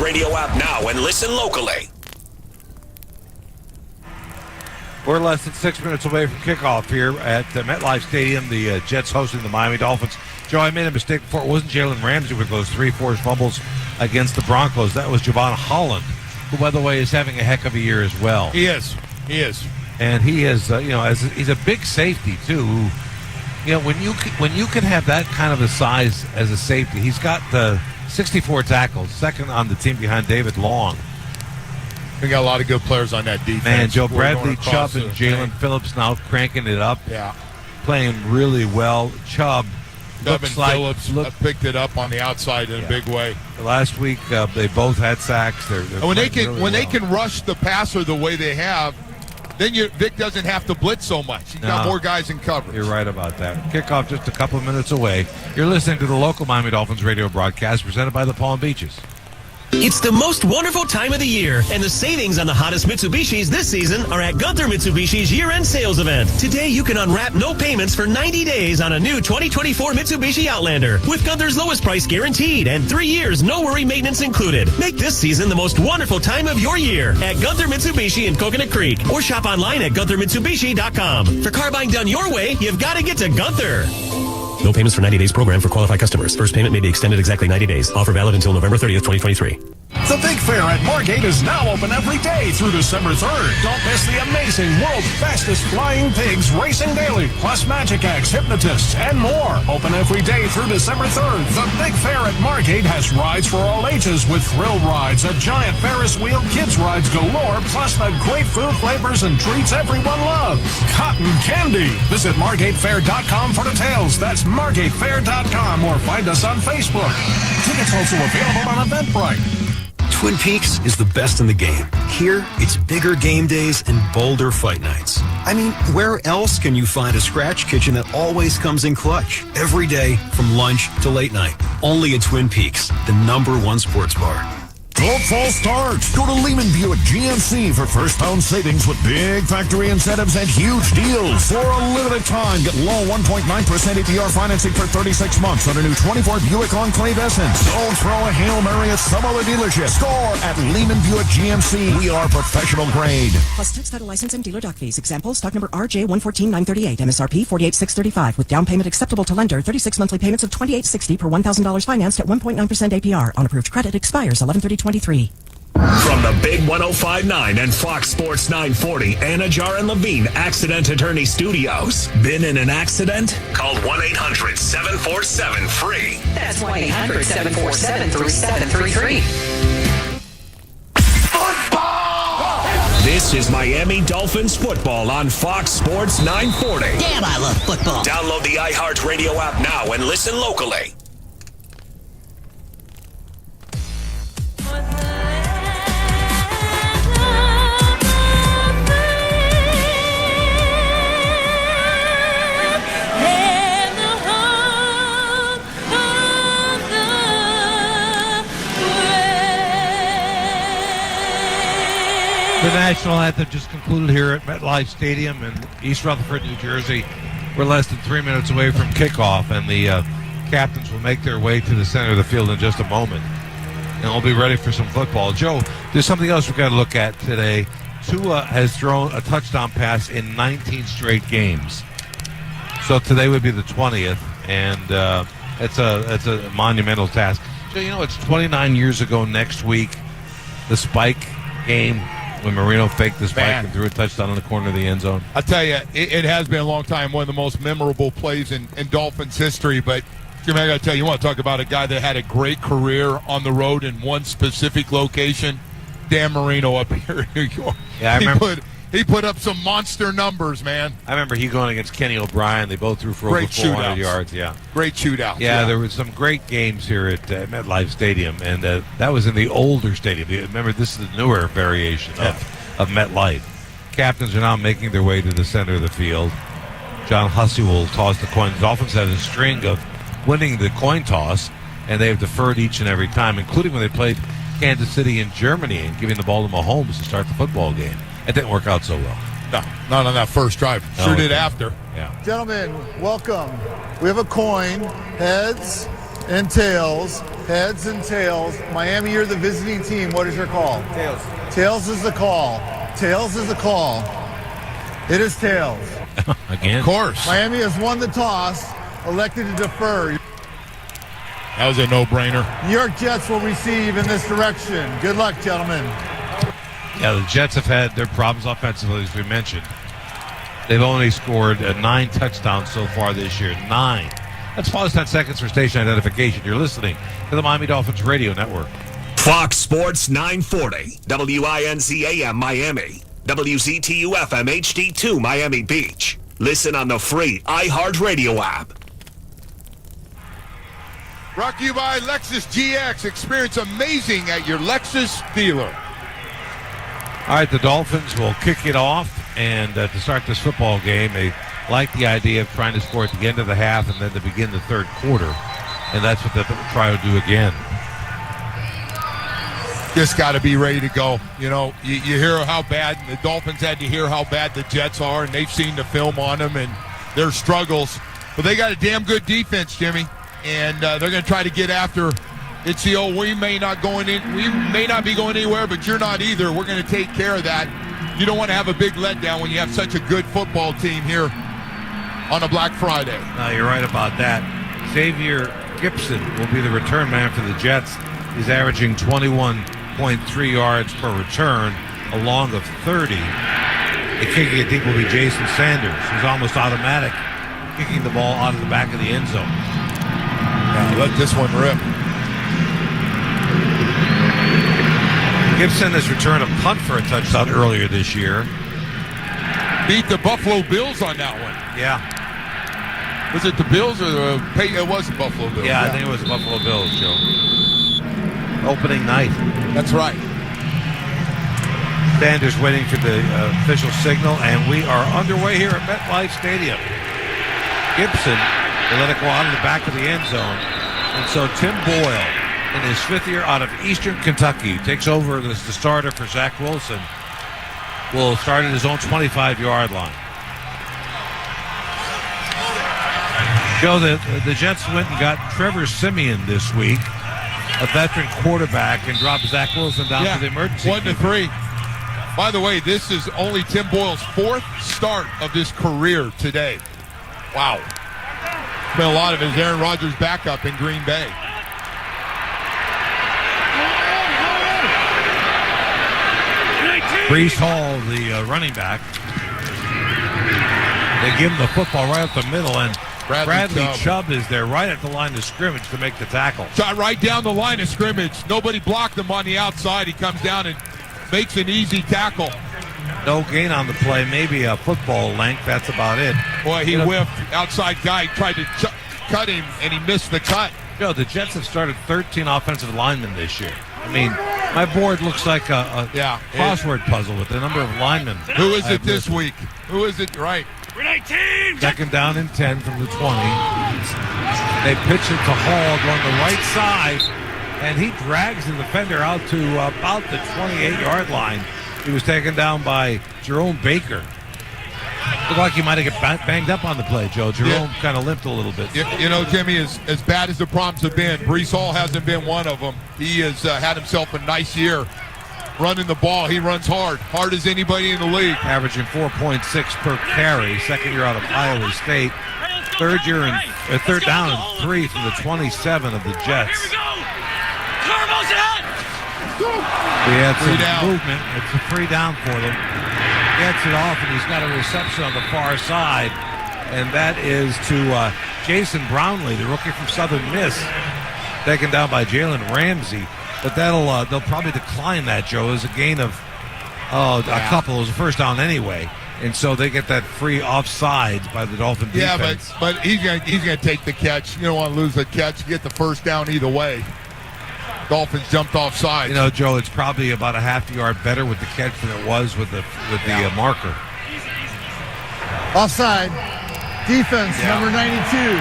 iHeartRadio app now and listen locally. We're less than 6 minutes away from kickoff here at MetLife Stadium. The Jets hosting the Miami Dolphins. Joe, I made a mistake before. It wasn't Jalen Ramsey with those 3 forced fumbles against the Broncos. That was Javon Holland, who, by the way, is having a heck of a year as well. He is. And he is, he's a big safety, too, who, when you can have that kind of a size as a safety, he's got the 64 tackles, second on the team behind David Long. We got a lot of good players on that defense. Man, Joe Bradley, Chubb, and Jalen Phillips now cranking it up. Yeah. Playing really well. Chubb and Phillips picked it up on the outside in a big way. Last week, they both had sacks. When they can rush the passer the way they have, then Vic doesn't have to blitz so much. He's got more guys in coverage. You're right about that. Kickoff just a couple of minutes away. You're listening to the local Miami Dolphins radio broadcast presented by the Palm Beaches. It's the most wonderful time of the year, and the savings on the hottest Mitsubishis this season are at Gunther Mitsubishi's year-end sales event. Today, you can unwrap no payments for 90 days on a new 2024 Mitsubishi Outlander with Gunther's lowest price guaranteed and 3 years no-worry maintenance included. Make this season the most wonderful time of your year at Gunther Mitsubishi in Coconut Creek or shop online at GuntherMitsubishi.com. For car buying done your way, you've got to get to Gunther. No payments for 90 days program for qualified customers. First payment may be extended exactly 90 days. Offer valid until November 30th, 2023. The Big Fair at Margate is now open every day through December 3rd. Don't miss the amazing world's fastest flying pigs racing daily, plus magic acts, hypnotists, and more. Open every day through December 3rd. The Big Fair at Margate has rides for all ages with thrill rides, a giant Ferris wheel, kids rides galore, plus the great food, flavors, and treats everyone loves. Cotton candy. Visit MargateFair.com for details. That's MargateFair.com or find us on Facebook. Tickets also available on Eventbrite. Twin Peaks is the best in the game. Here, it's bigger game days and bolder fight nights. I mean, where else can you find a scratch kitchen that always comes in clutch? Every day, from lunch to late night. Only at Twin Peaks, the #1 sports bar. Cold fall starts. Go to Lehman Buick GMC for first pound savings with big factory incentives and huge deals. For a limited time, get low 1.9% APR financing for 36 months on a new 24 Buick Enclave Essence. Don't throw a Hail Mary at some other dealership. Score at Lehman Buick GMC. We are professional grade. Plus tax, title, license, and dealer doc fees. Example, stock number RJ114938. MSRP $48,635. With down payment acceptable to lender. 36 monthly payments of $28.60 per $1,000 financed at 1.9% APR. On approved credit expires 11/30/23. From the Big 105.9 and Fox Sports 940, Anajar and Levine Accident Attorney Studios. Been in an accident? Call 1-800-747-FREE. That's 1-800-747-3733. This is Miami Dolphins football on Fox Sports 940. Damn, I love football. Download the iHeartRadio app now and listen locally. The national anthem just concluded here at MetLife Stadium in East Rutherford, New Jersey. We're less than 3 minutes away from kickoff, and the captains will make their way to the center of the field in just a moment. And we'll be ready for some football. Joe, there's something else we've got to look at today. Tua has thrown a touchdown pass in 19 straight games. So today would be the 20th, and it's a monumental task. So, it's 29 years ago next week, the spike game, when Marino faked the spike and threw a touchdown in the corner of the end zone. I'll tell you, it has been a long time, one of the most memorable plays in Dolphins history. But, Jimmy, I got to tell you, want to talk about a guy that had a great career on the road in one specific location? Dan Marino up here in New York. Yeah, I remember. He put up some monster numbers, man. I remember he going against Kenny O'Brien. They both threw for over 400 yards. Yeah, great shootout. Yeah, there was some great games here at MetLife Stadium, and that was in the older stadium. Remember, this is the newer variation of MetLife. Captains are now making their way to the center of the field. John Hussey will toss the coin. The Dolphins had a string of winning the coin toss, and they have deferred each and every time, including when they played Kansas City in Germany and giving the ball to Mahomes to start the football game. It didn't work out so well. No, not on that first drive. Sure did after. Yeah. Gentlemen, welcome. We have a coin. Heads, and tails. Heads and tails. Miami, you're the visiting team. What is your call? Tails. Tails is the call. Tails is the call. It is tails. Again? Of course. Miami has won the toss, elected to defer. That was a no-brainer. New York Jets will receive in this direction. Good luck, gentlemen. Yeah, the Jets have had their problems offensively, as we mentioned. They've only scored 9 touchdowns so far this year. 9. Let's pause 10 seconds for station identification. You're listening to the Miami Dolphins Radio Network. Fox Sports 940, WINZ AM Miami, WZTU FM HD2 Miami Beach. Listen on the free iHeartRadio app. Brought to you by Lexus GX. Experience amazing at your Lexus dealer. All right, the Dolphins will kick it off, and to start this football game, they like the idea of trying to score at the end of the half and then to begin the third quarter, and that's what they'll try to do again. Just got to be ready to go. You know, you hear how bad the Dolphins had to hear how bad the Jets are, and they've seen the film on them and their struggles. But they got a damn good defense, Jimmy, and they're going to try to get after. It's the old, we may not be going anywhere, but you're not either. We're going to take care of that. You don't want to have a big letdown when you have such a good football team here on a Black Friday. No, you're right about that. Xavier Gibson will be the return man for the Jets. He's averaging 21.3 yards per return, along of 30. The kicking, I think, will be Jason Sanders, who's almost automatic, kicking the ball out of the back of the end zone. Yeah, let this one rip. Gibson has returned a punt for a touchdown earlier this year. Beat the Buffalo Bills on that one. Yeah. Was it the Bills or it was the Buffalo Bills? Yeah, I think it was the Buffalo Bills, Joe. Opening night. That's right. Sanders waiting for the official signal, and we are underway here at MetLife Stadium. Gibson, they let it go out of the back of the end zone. And so Tim Boyle, in his 5th year out of Eastern Kentucky, takes over as the starter for Zach Wilson. Will start at his own 25-yard line. Joe, the Jets went and got Trevor Siemian this week, a veteran quarterback, and dropped Zach Wilson down to the emergency. 1-3. By the way, this is only Tim Boyle's 4th start of his career today. Wow. Spent a lot of his Aaron Rodgers backup in Green Bay. Breece Hall, the running back. They give him the football right up the middle, and Bradley Chubb is there right at the line of scrimmage to make the tackle. Shot right down the line of scrimmage. Nobody blocked him on the outside. He comes down and makes an easy tackle. No gain on the play, maybe a football length. That's about it. Boy, he whiffed. Outside guy tried to cut him, and he missed the cut. Joe, the Jets have started 13 offensive linemen this year. I mean, my board looks like a crossword puzzle with the number of linemen. Who is it this week? Who is it? Right. 2nd down and 10 from the 20. They pitch it to Hall going the right side, and he drags the defender out to about the 28-yard line. He was taken down by Jerome Baker. Looked like he might have got banged up on the play, Joe. Jerome kind of limped a little bit. You know, Jimmy, as bad as the problems have been, Breece Hall hasn't been one of them. He has had himself a nice year running the ball. He runs hard as anybody in the league. Averaging 4.6 per carry. 2nd year out of Iowa State. 3rd down and 3 from the 27 of the Jets. We had some movement. It's a 3 down for them. Gets it off, and he's got a reception on the far side, and that is to Jason Brownlee, the rookie from Southern Miss, taken down by Jalen Ramsey. But they'll probably decline that, Joe, as a gain of a couple. It was a 1st down anyway, and so they get that free offside by the Dolphin defense. Yeah, but he's gonna take the catch. You don't want to lose the catch. You get the 1st down either way. Dolphins jumped offside. You know, Joe, it's probably about a half yard better with the catch than it was with the marker. Offside. Defense, number 92.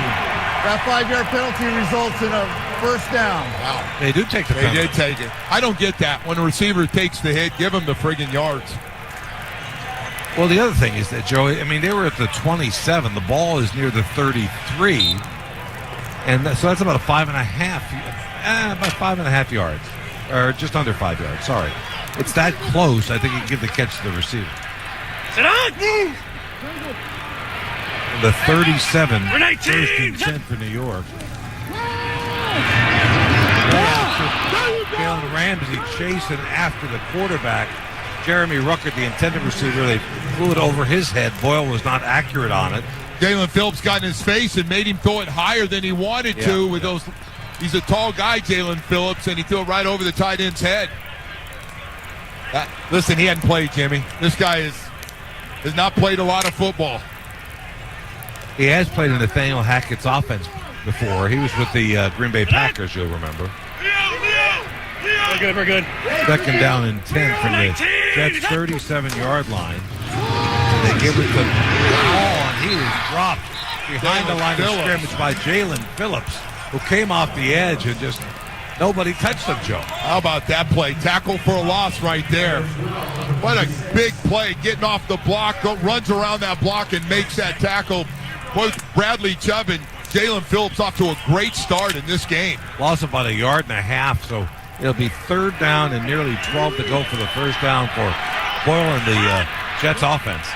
That 5-yard penalty results in a 1st down. Wow. They do take the penalty. They did take it. I don't get that. When a receiver takes the hit, give him the friggin' yards. Well, the other thing is that, Joe, I mean, they were at the 27. The ball is near the 33. And so that's about 5.5 yards, or just under 5 yards. Sorry, it's that close. I think you give the catch to the receiver. Sit on. The 37, first and 10 for New York. Jalen Ramsey chasing after the quarterback, Jeremy Ruckert, the intended receiver. They flew it over his head. Boyle was not accurate on it. Jalen Phillips got in his face and made him throw it higher than he wanted to with those. He's a tall guy, Jalen Phillips, and he threw it right over the tight end's head. Listen, he hadn't played, Jimmy. This guy has not played a lot of football. He has played in Nathaniel Hackett's offense before. He was with the Green Bay Packers, you'll remember. We're good. Second down and 10 from the Jets' 37-yard line. They give it to Hall, and he was dropped behind the line of scrimmage by Jalen Phillips, who came off the edge and just nobody touched him, Joe. How about that play? Tackle for a loss right there. What a big play, getting off the block, runs around that block and makes that tackle. Both Bradley Chubb and Jalen Phillips off to a great start in this game. Lost about 1.5 yards, so it'll be third down and nearly 12 to go for the first down for Boyle and the Jets offense.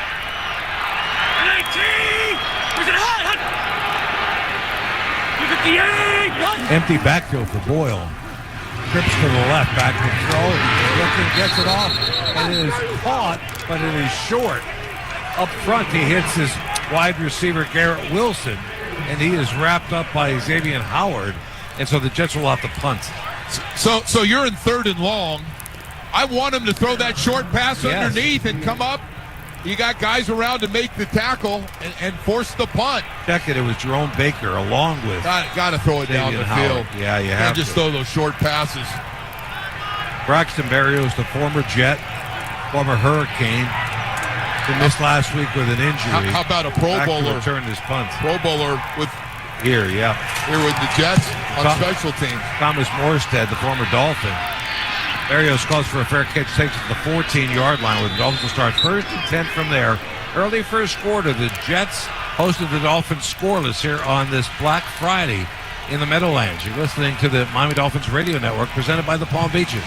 Empty backfield for Boyle. Trips to the left, back to throw. Looking, gets it off, and it is caught, but it is short. Up front, he hits his wide receiver, Garrett Wilson, and he is wrapped up by Xavier Howard, and so the Jets will have to punt. So you're in third and long. I want him to throw that short pass underneath and come up. You got guys around to make the tackle and force the punt. Check it. It was Jerome Baker along with. Got to throw it down the field. Yeah, you have to. Just throw those short passes. Braxton Berrios, the former Jet, former Hurricane, he missed last week with an injury. How about a Pro Bowler? Returned his punt. Pro Bowler with here with the Jets on special teams. Thomas Morstead, the former Dolphin. Berrios calls for a fair catch, takes it to the 14-yard line where the Dolphins will start first and 10 from there. Early first quarter, the Jets hosted the Dolphins scoreless here on this Black Friday in the Meadowlands. You're listening to the Miami Dolphins Radio Network presented by the Palm Beaches.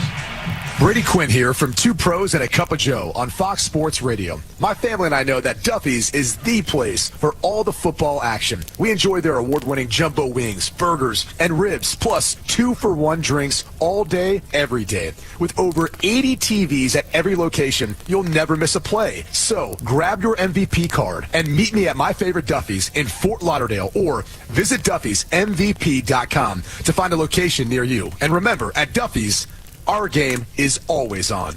Brady Quinn here from Two Pros and a Cup of Joe on Fox Sports Radio. My family and I know that Duffy's is the place for all the football action. We enjoy their award-winning jumbo wings, burgers, and ribs, plus 2-for-1 drinks all day, every day. With over 80 TVs at every location, you'll never miss a play. So grab your MVP card and meet me at my favorite Duffy's in Fort Lauderdale, or visit Duffy'sMVP.com to find a location near you. And remember, at Duffy's, our game is always on.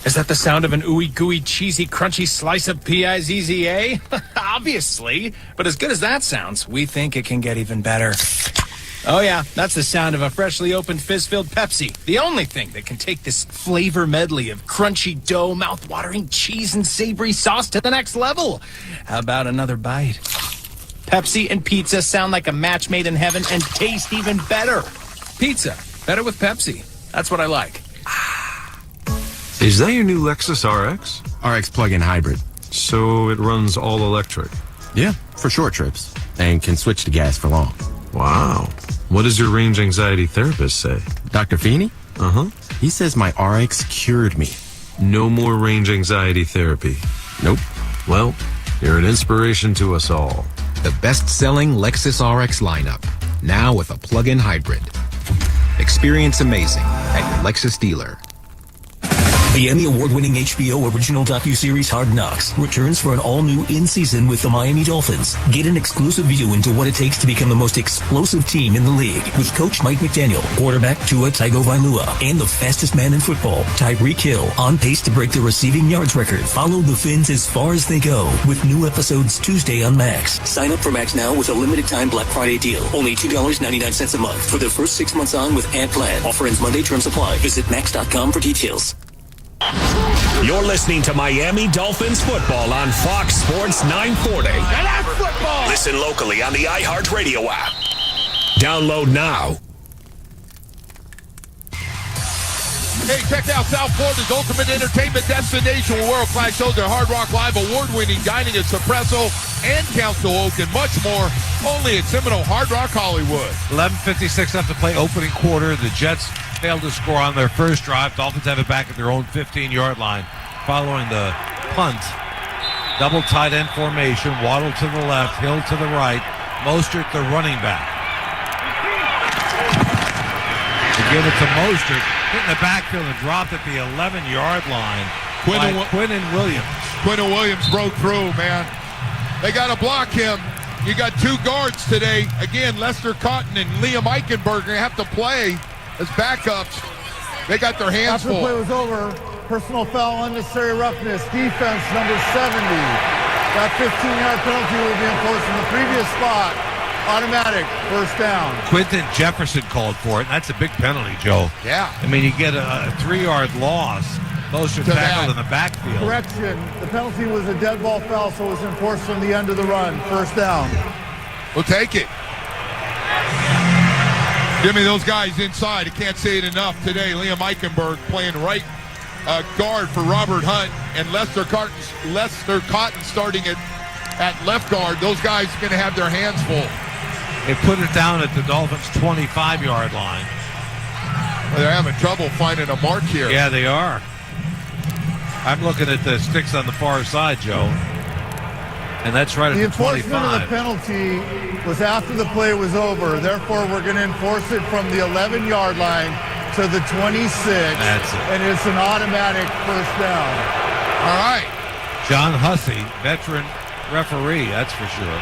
Is that the sound of an ooey gooey cheesy crunchy slice of P-I-Z-Z-A? Obviously. But as good as that sounds, we think it can get even better. Oh yeah, that's the sound of a freshly opened fizz-filled Pepsi. The only thing that can take this flavor medley of crunchy dough, mouth-watering cheese, and savory sauce to the next level. How about another bite? Pepsi and pizza sound like a match made in heaven and taste even better. Pizza. Better with Pepsi. That's what I like. Is that your new Lexus RX? RX plug-in hybrid. So it runs all electric? Yeah, for short trips. And can switch to gas for long. Wow. What does your range anxiety therapist say? Dr. Feeney? Uh-huh. He says my RX cured me. No more range anxiety therapy? Nope. Well, you're an inspiration to us all. The best-selling Lexus RX lineup. Now with a plug-in hybrid. Experience amazing at your Lexus dealer. The Emmy Award-winning HBO original docuseries Hard Knocks returns for an all-new in-season with the Miami Dolphins. Get an exclusive view into what it takes to become the most explosive team in the league with Coach Mike McDaniel, quarterback Tua Tagovailoa, and the fastest man in football, Tyreek Hill, on pace to break the receiving yards record. Follow the Fins as far as they go with new episodes Tuesday on Max. Sign up for Max now with a limited-time Black Friday deal. Only $2.99 a month for the first 6 months on with Ad Plan. Offer ends Monday. Terms apply. Visit Max.com for details. You're listening to Miami Dolphins football on Fox Sports 940. Football! Listen locally on the iHeartRadio app. Download now. Hey, check out South Florida's ultimate entertainment destination with world-class shows at Hard Rock Live, award-winning dining at Espresso and Council Oak, and much more, only at Seminole Hard Rock Hollywood. 11:56 left to play, opening quarter. The Jets failed to score on their first drive. Dolphins have it back at their own 15-yard line following the punt. Double tight end formation, Waddle to the left, Hill to the right, Mostert the running back. They give it to Mostert, hit in the backfield and dropped at the 11-yard line. Quinnen Williams. Quinnen Williams broke through, man. They got to block him. You got two guards today. Again, Lester Cotton and Liam Eichenberger have to play as backups. They got their hands After full. the play was over, personal foul, unnecessary roughness, defense number 70. That 15-yard penalty will be enforced in the previous spot. Automatic, first down. Quinton Jefferson called for it, and that's a big penalty, Joe. Yeah. I mean, you get a 3-yard loss. Mostert tackled in the backfield. Correction, the penalty was a dead ball foul, so it was enforced from the end of the run. First down. We'll take it. Give me those guys inside. I can't say it enough today. Liam Eichenberg playing right guard for Robert Hunt, and Lester Cotton starting at left guard. Those guys are going to have their hands full. They put it down at the Dolphins' 25-yard line. Well, they're having trouble finding a mark here. Yeah, they are. I'm looking at the sticks on the far side, Joe. And that's right at the 25. The enforcement of the penalty was after the play was over. Therefore, we're going to enforce it from the 11-yard line to the 26. That's it. And it's an automatic first down. All right. John Hussey, veteran referee, that's for sure.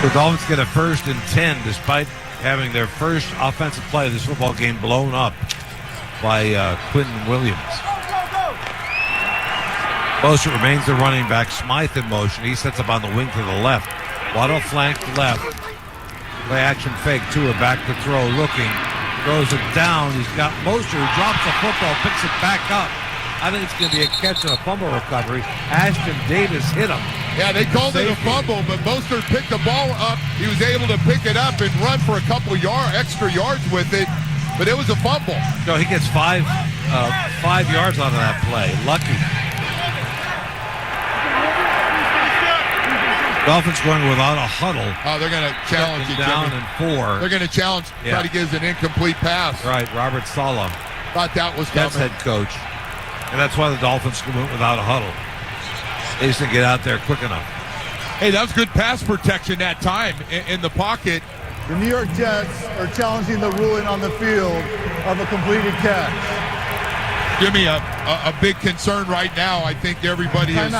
The Dolphins get a 1st and 10 despite having their first offensive play of this football game blown up by Quinnen Williams. Mostert remains the running back. Smythe in motion. He sets up on the wing to the left. Waddle flank left. Play action fake. Tua back to throw. Looking. Throws it down. He's got Mostert who drops the football. Picks it back up. I think it's going to be a catch and a fumble recovery. Ashton Davis hit him. Yeah, they called it a fumble, but Mostert picked the ball up. He was able to pick it up and run for a couple extra yards with it, but it was a fumble. No, he gets 5 yards out of that play. Lucky. Dolphins going without a huddle. Oh, they're going to challenge it, down Jimmy. and 4. They're going to challenge, try to give an incomplete pass. Right, Robert Saleh. Thought that was Jets coming. head coach. And that's why the Dolphins went without a huddle. They just didn't get out there quick enough. Hey, that was good pass protection that time in the pocket. The New York Jets are challenging the ruling on the field of a completed catch. Give me a big concern right now. I think everybody is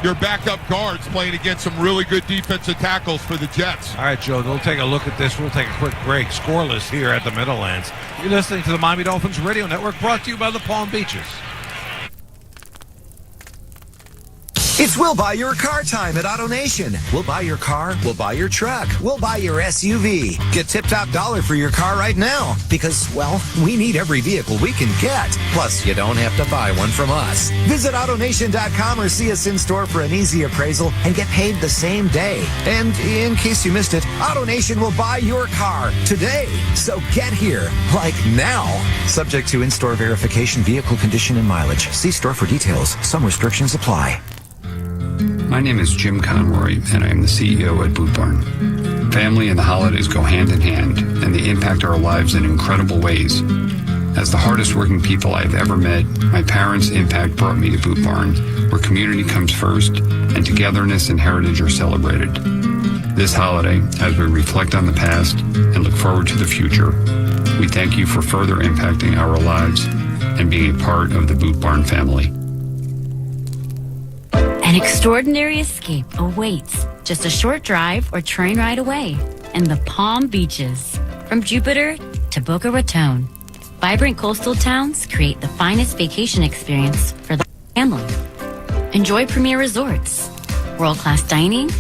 your backup guards playing against some really good defensive tackles for the Jets. All right, Joe, we'll take a look at this. We'll take a quick break. Scoreless here at the Meadowlands. You're listening to the Miami Dolphins Radio Network, brought to you by the Palm Beaches. It's We'll Buy Your Car time at AutoNation. We'll buy your car, we'll buy your truck, we'll buy your SUV. Get tip-top dollar for your car right now because, well, we need every vehicle we can get. Plus, you don't have to buy one from us. Visit AutoNation.com or see us in store for an easy appraisal and get paid the same day. And in case you missed it, AutoNation will buy your car today. So get here, like now. Subject to in-store verification, vehicle condition, and mileage. See store for details. Some restrictions apply. My name is Jim Conroy, and I am the CEO at Boot Barn. Family and the holidays go hand in hand, and they impact our lives in incredible ways. As the hardest working people I've ever met, my parents' impact brought me to Boot Barn, where community comes first, and togetherness and heritage are celebrated. This holiday, as we reflect on the past and look forward to the future, we thank you for further impacting our lives and being a part of the Boot Barn family. An extraordinary escape awaits just a short drive or train ride away in the Palm Beaches. From Jupiter to Boca Raton, vibrant coastal towns create the finest vacation experience for the family. Enjoy premier resorts, world-class dining,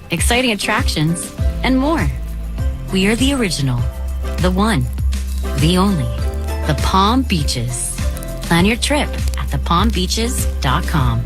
exciting attractions, and more. We are the original, the one, the only, the Palm Beaches. Plan your trip at thepalmbeaches.com.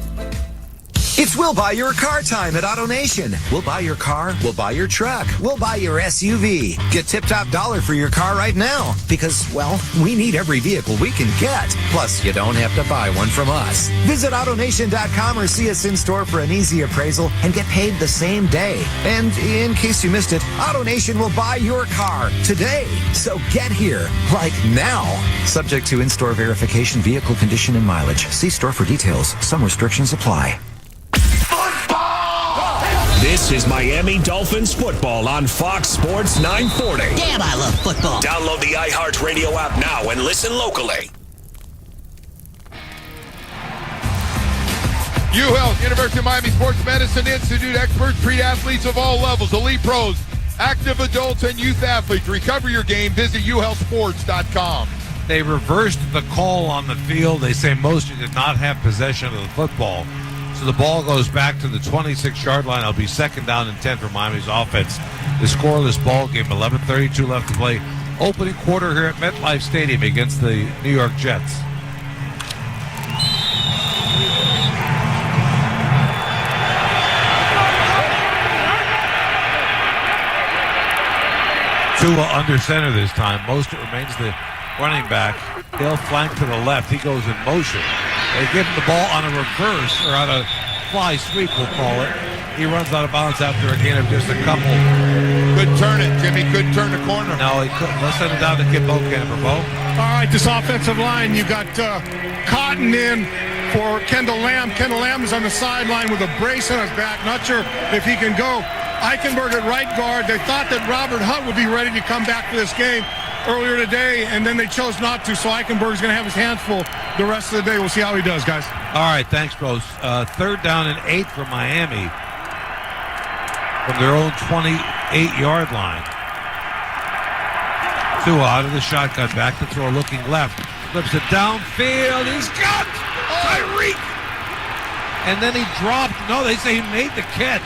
It's We'll Buy Your Car time at AutoNation. We'll buy your car, we'll buy your truck, we'll buy your SUV. Get tip-top dollar for your car right now because, well, we need every vehicle we can get. Plus, you don't have to buy one from us. Visit AutoNation.com or see us in store for an easy appraisal and get paid the same day. And in case you missed it, AutoNation will buy your car today. So get here, like now. Subject to in-store verification, vehicle condition, and mileage. See store for details. Some restrictions apply. This is Miami Dolphins football on Fox Sports 940. Damn, I love football. Download the iHeartRadio app now and listen locally. UHealth, University of Miami Sports Medicine Institute, experts treat athletes of all levels, elite pros, active adults, and youth athletes. Recover your game. Visit uhealthsports.com. They reversed the call on the field. They say Mosley did not have possession of the football. So the ball goes back to the 26-yard line. It'll be 2nd down and 10 for Miami's offense. The scoreless ball game, 11:32 left to play. Opening quarter here at MetLife Stadium against the New York Jets. Tua under center this time. Mostert remains the running back. They'll flank to the left. He goes in motion. They give him the ball on a reverse, or on a fly sweep, we'll call it. He runs out of bounds after a gain of just a couple. Couldn't turn it. Jimmy couldn't turn the corner. No, he couldn't. Let's send it down to KimbroNator, Bo. All right, this offensive line, you got Cotton in for Kendall Lamb. Kendall Lamb is on the sideline with a brace on his back. Not sure if he can go. Eichenberg at right guard. They thought that Robert Hunt would be ready to come back for this game earlier today, and then they chose not to, so Eichenberg's going to have his hands full the rest of the day. We'll see how he does, guys. All right, thanks, bros. 3rd down and 8 for Miami from their own 28-yard line. Tua out of the shotgun, back to throw, looking left. Flips it downfield. He's got Tyreek! And then he dropped. No, they say he made the catch.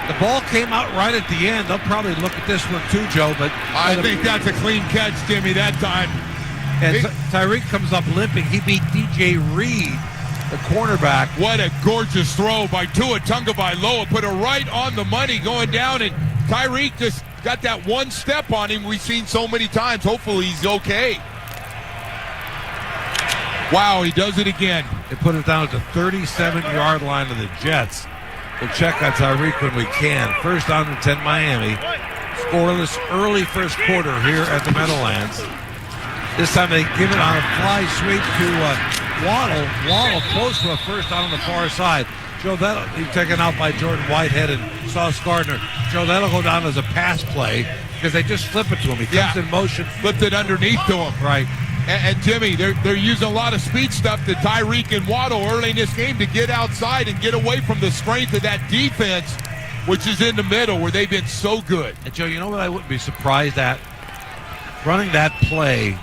The ball came out right at the end. They'll probably look at this one too, Joe. But I think that's a clean catch, Jimmy, that time. And Tyreek comes up limping. He beat DJ Reed, the cornerback. What a gorgeous throw by Tua Tagovailoa. Put it right on the money going down, and Tyreek just got that one step on him we've seen so many times. Hopefully he's okay. Wow, he does it again. They put it down at the 37-yard line of the Jets. We'll check on Tyreek when we can. 1st down and 10 Miami. Scoreless early first quarter here at the Meadowlands. This time they give it on a fly sweep to Waddle. Waddle close to a 1st down on the far side. Joe, that'll be taken out by Jordan Whitehead and Sauce Gardner. Joe, that'll go down as a pass play because they just flip it to him. He comes in motion. Flipped it underneath to him. Right. And Jimmy, they're using a lot of speed stuff to Tyreek and Waddle early in this game to get outside and get away from the strength of that defense, which is in the middle where they've been so good. And Joe, you know what I wouldn't be surprised at? Running that play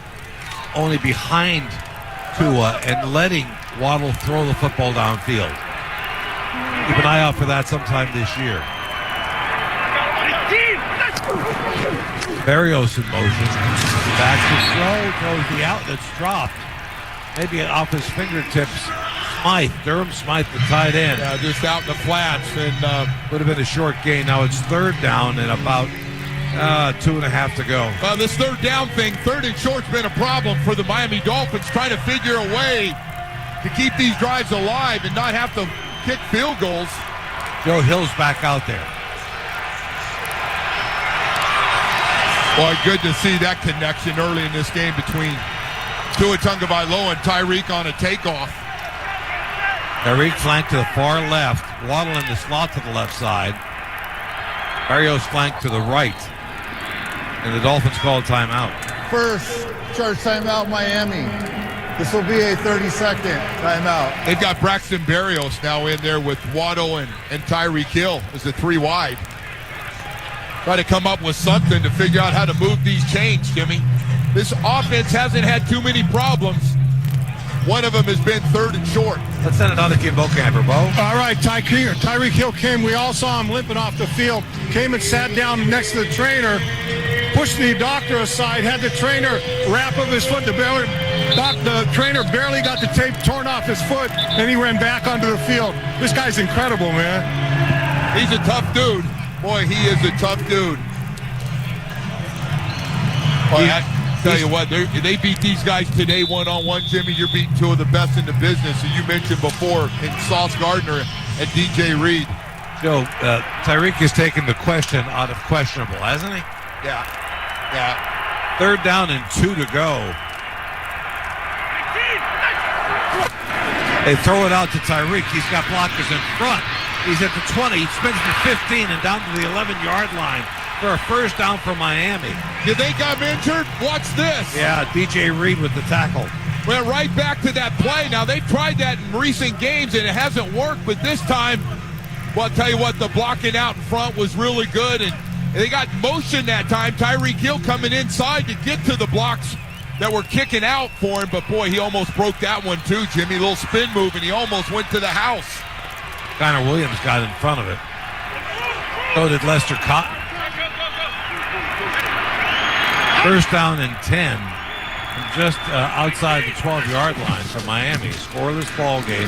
only behind Tua and letting Waddle throw the football downfield. Keep an eye out for that sometime this year. Berrios in motion. Back to throw, throws the out that's dropped. Maybe off his fingertips. Durham Smythe, the tight end. Just out in the flats. And would have been a short gain. Now it's 3rd down and about 2.5 to go. This 3rd down thing, 3rd and short's been a problem for the Miami Dolphins, trying to figure a way to keep these drives alive and not have to kick field goals. Joe Hill's back out there. Boy, good to see that connection early in this game between Tua Tagovailoa and Tyreek on a takeoff. Tyreek flanked to the far left. Waddle in the slot to the left side. Berrios flanked to the right. And the Dolphins call a timeout. First charge timeout, Miami. This will be a 30-second timeout. They've got Braxton Berrios now in there with Waddle and Tyreek Hill as the 3 wide. Try to come up with something to figure out how to move these chains, Jimmy. This offense hasn't had too many problems. One of them has been 3rd and short. Let's send it on to KimbroNator, Bo. All right, Tyreek Hill came. We all saw him limping off the field. Came and sat down next to the trainer, pushed the doctor aside, had the trainer wrap up his foot. The The trainer barely got the tape torn off his foot, and he ran back onto the field. This guy's incredible, man. He's a tough dude. Boy, he is a tough dude. Well, I tell you what, they beat these guys today one-on-one, Jimmy. You're beating two of the best in the business. And you mentioned before in Sauce Gardner and DJ Reed. Joe, Tyreek has taken the question out of questionable, hasn't he? Yeah. Yeah. 3rd down and 2 to go. They throw it out to Tyreek. He's got blockers in front. He's at the 20, spins the 15 and down to the 11-yard line for a first down for Miami. You think I'm injured? Watch this. Yeah, DJ Reed with the tackle. Went right back to that play. Now, they've tried that in recent games, and it hasn't worked. But this time, well, I'll tell you what, the blocking out in front was really good. And they got motion that time. Tyreek Hill coming inside to get to the blocks that were kicking out for him. But, boy, he almost broke that one, too, Jimmy. A little spin move, and he almost went to the house. Connor Williams got in front of it. So did Lester Cotton. First down and 10. Just outside the 12-yard line for Miami. Scoreless ball game.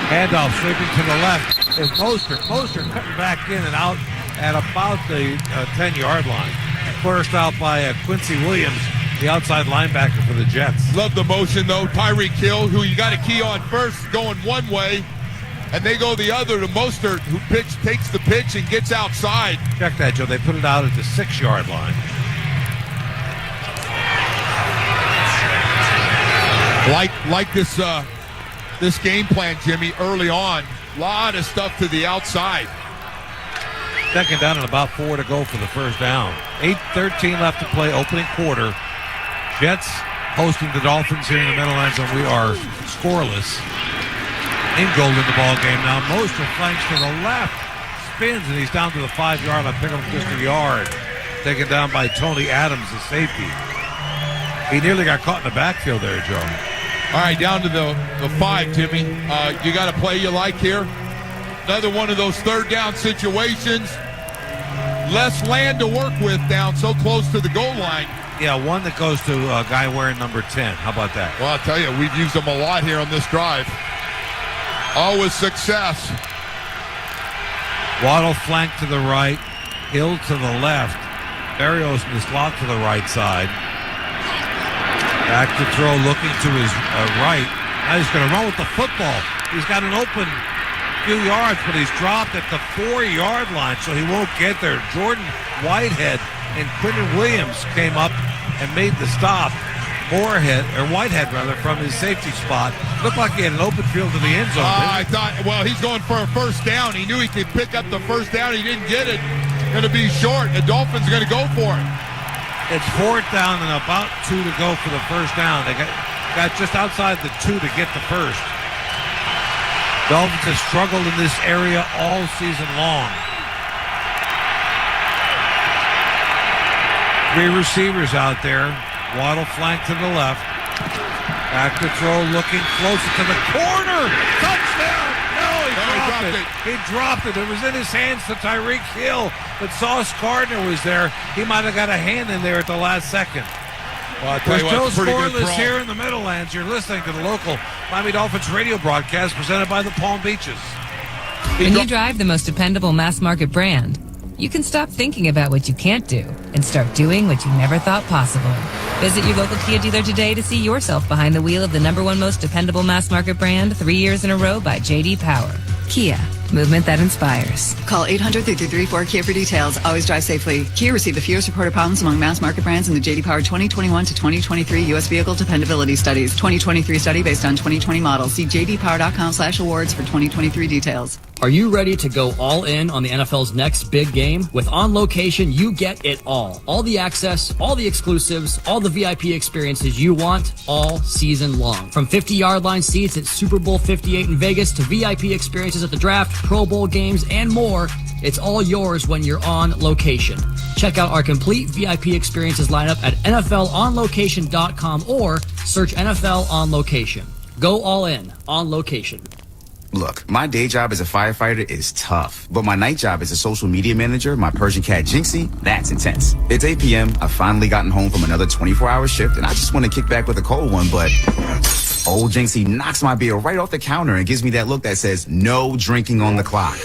Handoff sweeping to the left is Mostert. Mostert cutting back in and out at about the 10-yard line. First out by Quincy Williams, the outside linebacker for the Jets. Love the motion, though. Tyreek Hill, who you got to key on first, going one way, and they go the other to Mostert, who takes the pitch and gets outside. Check that, Joe. They put it out at the 6-yard line. Like this game plan, Jimmy, early on. A lot of stuff to the outside. 2nd down and about 4 to go for the first down. 8:13 left to play, opening quarter. Jets hosting the Dolphins here in the Meadowlands, and we are scoreless. Ingold in the ball game now. Mostert flanks to the left, spins, and he's down to the 5-yard line. Pick up just a yard. Taken down by Tony Adams, the safety. He nearly got caught in the backfield there, Joe. All right, down to the 5, Jimmy. You got a play you like here? Another one of those 3rd down situations. Less land to work with down so close to the goal line. Yeah, one that goes to a guy wearing number 10. How about that? Well, I'll tell you, we've used them a lot here on this drive. Always success. Waddle flank to the right. Hill to the left. Berrios in the slot to the right side. Back to throw, looking to his right. Now he's going to run with the football. He's got an open few yards, but he's dropped at the 4-yard line, so he won't get there. Jordan Whitehead and Quinton Williams came up and made the stop. Whitehead from his safety spot. Looked like he had an open field to the end zone. I thought, well, he's going for a first down. He knew he could pick up the first down. He didn't get it. Going to be short. The Dolphins are going to go for it. It's 4th down and about 2 to go for the first down. They got just outside the 2 to get the first. Dolphins have struggled in this area all season long. 3 receivers out there. Waddle flank to the left. Back to throw, looking closer to the corner. Touchdown! No, he dropped it. He dropped it. It was in his hands to Tyreek Hill, but Sauce Gardner was there. He might have got a hand in there at the last second. Well, We're still scoreless here in the Meadowlands. You're listening to the local Miami Dolphins radio broadcast presented by the Palm Beaches. When you drive the most dependable mass market brand, you can stop thinking about what you can't do and start doing what you never thought possible. Visit your local Kia dealer today to see yourself behind the wheel of the #1 most dependable mass market brand 3 years in a row by J.D. Power. Kia, movement that inspires. Call 800-3334-KIA for details. Always drive safely. Kia received the fewest reported problems among mass market brands in the J.D. Power 2021 to 2023 U.S. Vehicle Dependability Studies. 2023 study based on 2020 models. See jdpower.com/awards for 2023 details. Are you ready to go all in on the NFL's next big game? With On Location, you get it all. All the access, all the exclusives, all the VIP experiences you want all season long. From 50-yard line seats at Super Bowl 58 in Vegas to VIP experiences at the draft, Pro Bowl games, and more, it's all yours when you're on location. Check out our complete VIP experiences lineup at NFLOnLocation.com or search NFL On Location. Go all in on location. Look, my day job as a firefighter is tough, but my night job as a social media manager, my Persian cat Jinxie, that's intense. It's 8 p.m. I've finally gotten home from another 24-hour shift, and I just want to kick back with a cold one, but old Jinxie knocks my beer right off the counter and gives me that look that says no drinking on the clock.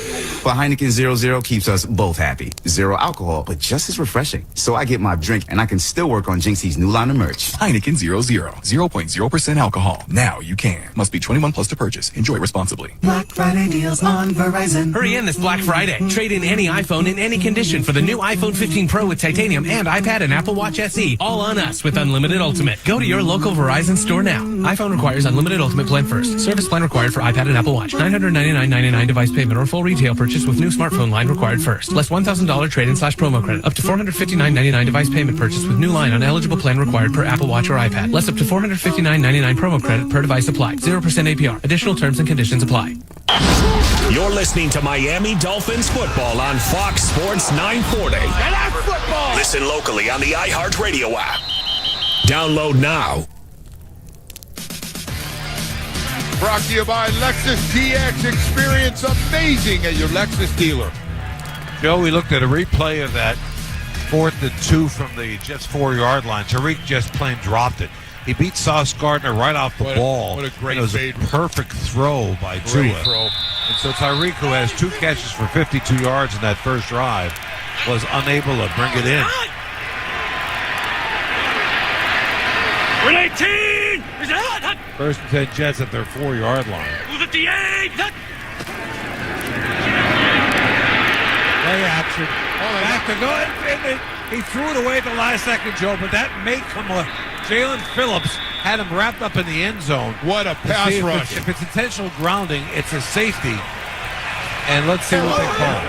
But Heineken 00 keeps us both happy. Zero alcohol, but just as refreshing. So I get my drink, and I can still work on Jinxie's new line of merch. Heineken 00, 0.0% alcohol. Now you can. Must be 21 plus to purchase. Enjoy responsibly. Black Friday deals on Verizon. Hurry in this Black Friday. Trade in any iPhone in any condition for the new iPhone 15 Pro with titanium and iPad and Apple Watch SE. All on us with Unlimited Ultimate. Go to your local Verizon store now. iPhone requires Unlimited Ultimate plan first. Service plan required for iPad and Apple Watch. $999.99 device payment or full retail purchase with new smartphone line required first. Less $1,000 trade-in/promo credit. Up to $459.99 device payment purchase with new line on eligible plan required per Apple Watch or iPad. Less up to $459.99 promo credit per device applied. 0% APR. Additional terms and conditions apply. You're listening to Miami Dolphins football on Fox Sports 940. Football. Listen locally on the iHeartRadio app. Download now. Brought to you by Lexus DX. Experience amazing at your Lexus dealer. Joe, we looked at a replay of that 4th and 2 from the Jets 4-yard line. Tariq just plain dropped it. He beat Sauce Gardner right off the ball. What a great It was fade. a perfect throw by Tua. Great throw. And so Tariq, who has 2 catches for 52 yards in that first drive, was unable to bring it in. First and 10 Jets at their 4-yard line. Play action. Back to go. And he threw it away at the last second, Joe, but that may come up. Jalen Phillips had him wrapped up in the end zone. What a pass rush. If it's intentional grounding, it's a safety. And let's see what they call.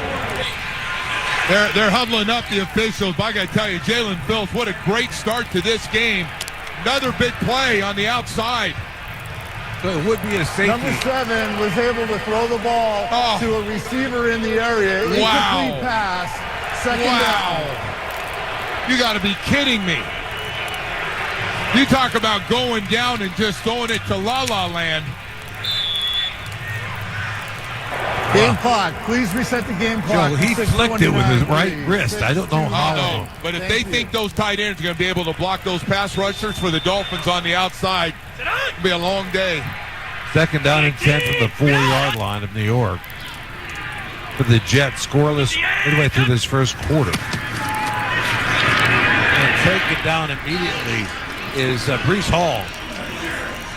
They're huddling up the officials. But I got to tell you, Jalen Phillips, what a great start to this game. Another big play on the outside. So it would be a safety. Number 7 was able to throw the ball to a receiver in the area. Incomplete pass. Second down. You got to be kidding me. You talk about going down and just throwing it to La-La Land. Game clock. Please reset the game clock. Joe, he flicked it with his right wrist. I don't know how. No, but if they think those tight ends are going to be able to block those pass rushers for the Dolphins on the outside, it'll be a long day. Second down and 10 from the 4-yard line of New York. For the Jets, scoreless midway through this first quarter. And taken down immediately is Breece Hall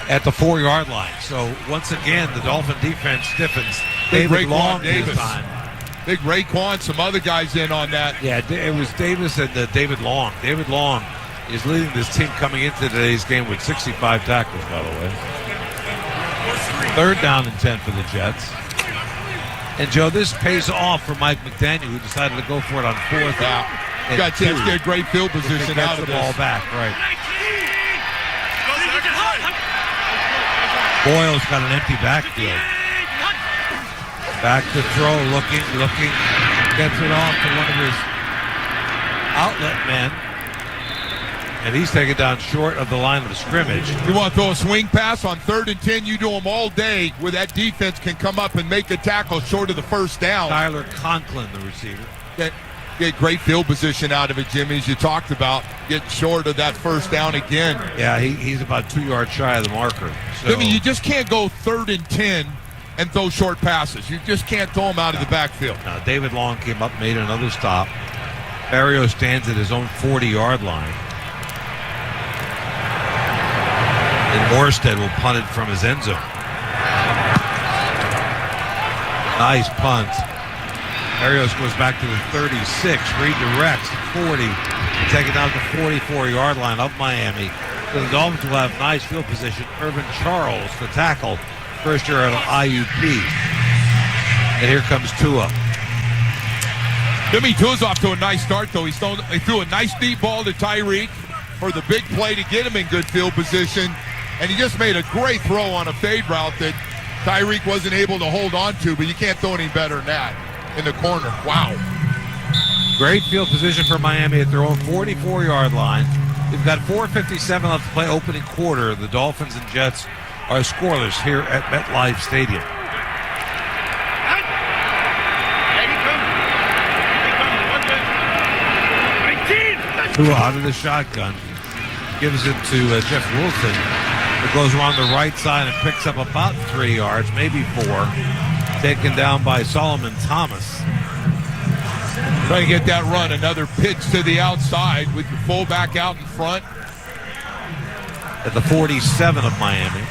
at the 4-yard line. So once again, the Dolphin defense stiffens. David Long this time. Big Raekwon, some other guys in on that. Yeah, it was Davis and David Long. David Long is leading this team coming into today's game with 65 tackles, by the way. Third down and 10 for the Jets. And, Joe, this pays off for Mike McDaniel, who decided to go for it on 4th down. Got a chance to get a great field position out of the this. ball back, right. Boyle's got an empty backfield. Back to throw, looking, gets it off to one of his outlet men. And he's taken down short of the line of scrimmage. You want to throw a swing pass on 3rd and 10, you do them all day where that defense can come up and make a tackle short of the first down. Tyler Conklin, the receiver. Get great field position out of it, Jimmy, as you talked about. Getting short of that first down again. Yeah, he's about 2 yards shy of the marker. So. Jimmy, you just can't go 3rd and 10 and throw short passes. You just can't throw them out of the backfield. Now, David Long came up, made another stop. Barrio stands at his own 40-yard line. And Morstead will punt it from his end zone. Nice punt. Barrios goes back to the 36, redirects 40, take it down to the 44-yard line of Miami. So the Dolphins will have nice field position. Irvin Charles, the tackle, first year out of IUP. And here comes Tua. Jimmy Tua's off to a nice start, though. He threw a nice deep ball to Tyreek for the big play to get him in good field position. And he just made a great throw on a fade route that Tyreek wasn't able to hold on to, but you can't throw any better than that in the corner. Wow. Great field position for Miami at their own 44-yard line. They've got 4:57 left to play opening quarter. The Dolphins and Jets are scoreless here at MetLife Stadium. Tua out of the shotgun. Gives it to Jeff Wilson. It goes around the right side and picks up about 3 yards, maybe 4. Taken down by Solomon Thomas. Trying to get that run. Another pitch to the outside with the fullback out in front. At the 47 of Miami.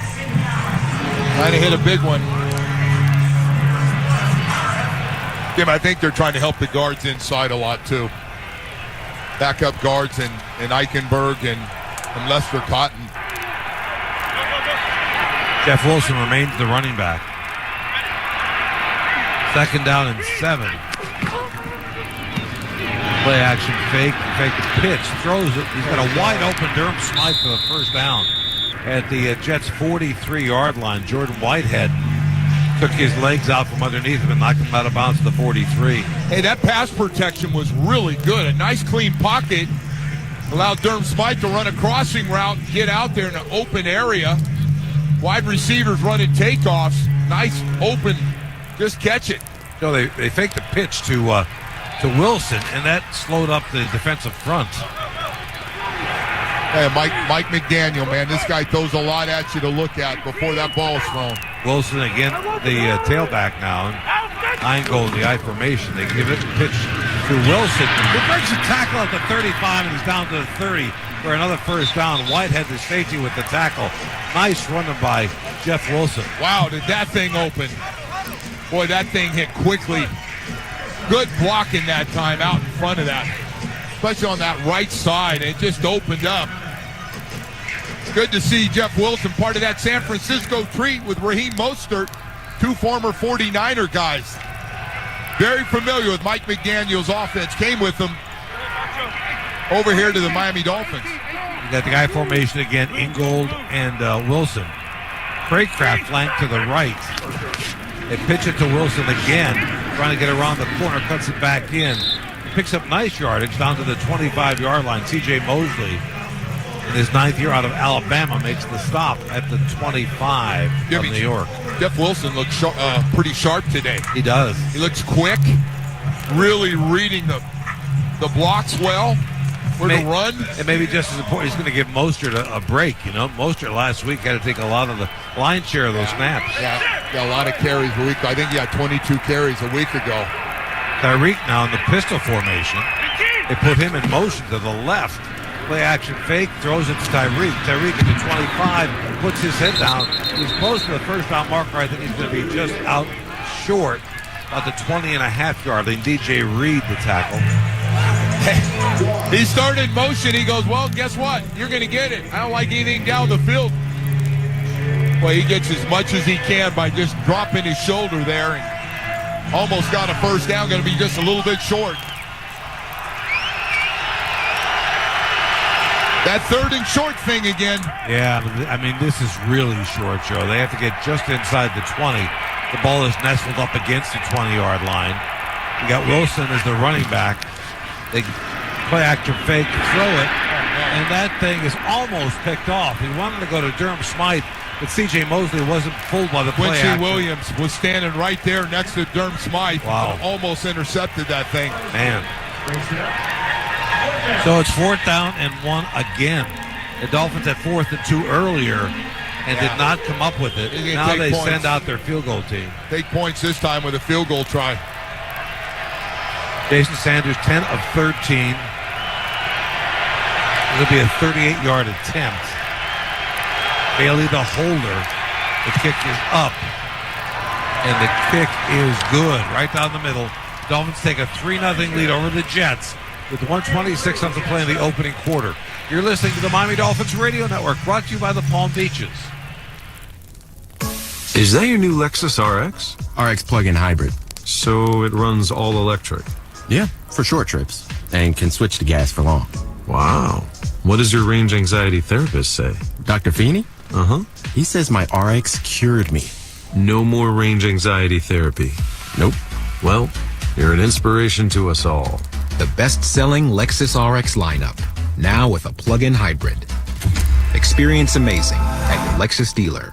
Trying to hit a big one. Tim, I think they're trying to help the guards inside a lot, too. Backup guards and Eichenberg and Lester Cotton. Jeff Wilson remains the running back. 2nd down and 7. Play action fake the pitch, throws it. He's got a wide open Durham Smythe for the first down at the Jets' 43-yard line. Jordan Whitehead took his legs out from underneath him and knocked him out of bounds to the 43. Hey, that pass protection was really good. A nice clean pocket. Allowed Durham Smythe to run a crossing route, get out there in an open area. Wide receivers running takeoffs. Nice open, just catch it. So they faked the pitch to Wilson, and that slowed up the defensive front. Hey, Mike McDaniel, man, this guy throws a lot at you to look at before that ball is thrown. Wilson again, the tailback now. Eingold, the I formation. They give it a pitch to Wilson. He breaks a tackle at the 35, and he's down to the 30 for another first down. Whitehead, the safety, with the tackle. Nice running by Jeff Wilson. Wow, did that thing open. Boy, that thing hit quickly. Good blocking that time out in front of that. Especially on that right side. It just opened up. Good to see Jeff Wilson, part of that San Francisco treat with Raheem Mostert, 2 former 49er guys. Very familiar with Mike McDaniel's offense. Came with him over here to the Miami Dolphins. You got the I formation again, Ingold and Wilson. Craycraft flank to the right. They pitch it to Wilson again, trying to get around the corner, cuts it back in. Picks up nice yardage down to the 25-yard line. C.J. Mosley, in his 9th year out of Alabama, makes the stop at the 25 of New York. Jeff Wilson looks pretty sharp today. He does. He looks quick, really reading the blocks well. Where to run. And maybe just as important, he's going to give Mostert a break. You know, Mostert last week had to take a lot of the line share of those snaps. Yeah, got a lot of carries a week. I think he had 22 carries a week ago. Tyreek now in the pistol formation. They put him in motion to the left. Play action fake, throws it to Tyreek. Tyreek at the 25, puts his head down. He's close to the first down marker. I think he's going to be just out short at the 20.5-yard line. DJ Reed, the tackle. He started in motion. He goes, well, guess what? You're going to get it. I don't like anything down the field. Well, he gets as much as he can by just dropping his shoulder there and almost got a first down. Going to be just a little bit short. That 3rd and short thing again. Yeah, I mean, this is really short, Joe. They have to get just inside the 20. The ball is nestled up against the 20-yard line. You got Wilson as the running back. They play action fake, throw it, and that thing is almost picked off. He wanted to go to Durham Smythe, but C.J. Mosley wasn't pulled by the play Quincy action. Williams was standing right there next to Durham Smythe. Wow. Almost intercepted that thing. Man. So it's 4th down and 1 again. The Dolphins had 4th and 2 earlier and did not come up with it. Now they send out their field goal team. Take points this time with a field goal try. Jason Sanders, 10 of 13. It'll be a 38-yard attempt. Bailey, the holder. The kick is up. And the kick is good. Right down the middle. Dolphins take a 3-0 lead over the Jets with 1:26 left to play in the opening quarter. You're listening to the Miami Dolphins Radio Network, brought to you by the Palm Beaches. Is that your new Lexus RX? RX plug-in hybrid. So it runs all electric? Yeah, for short trips. And can switch to gas for long. Wow. What does your range anxiety therapist say? Dr. Feeney? Uh-huh. He says my RX cured me. No more range anxiety therapy? Nope. Well, you're an inspiration to us all. The best-selling Lexus RX lineup. Now with a plug-in hybrid. Experience amazing at your Lexus dealer.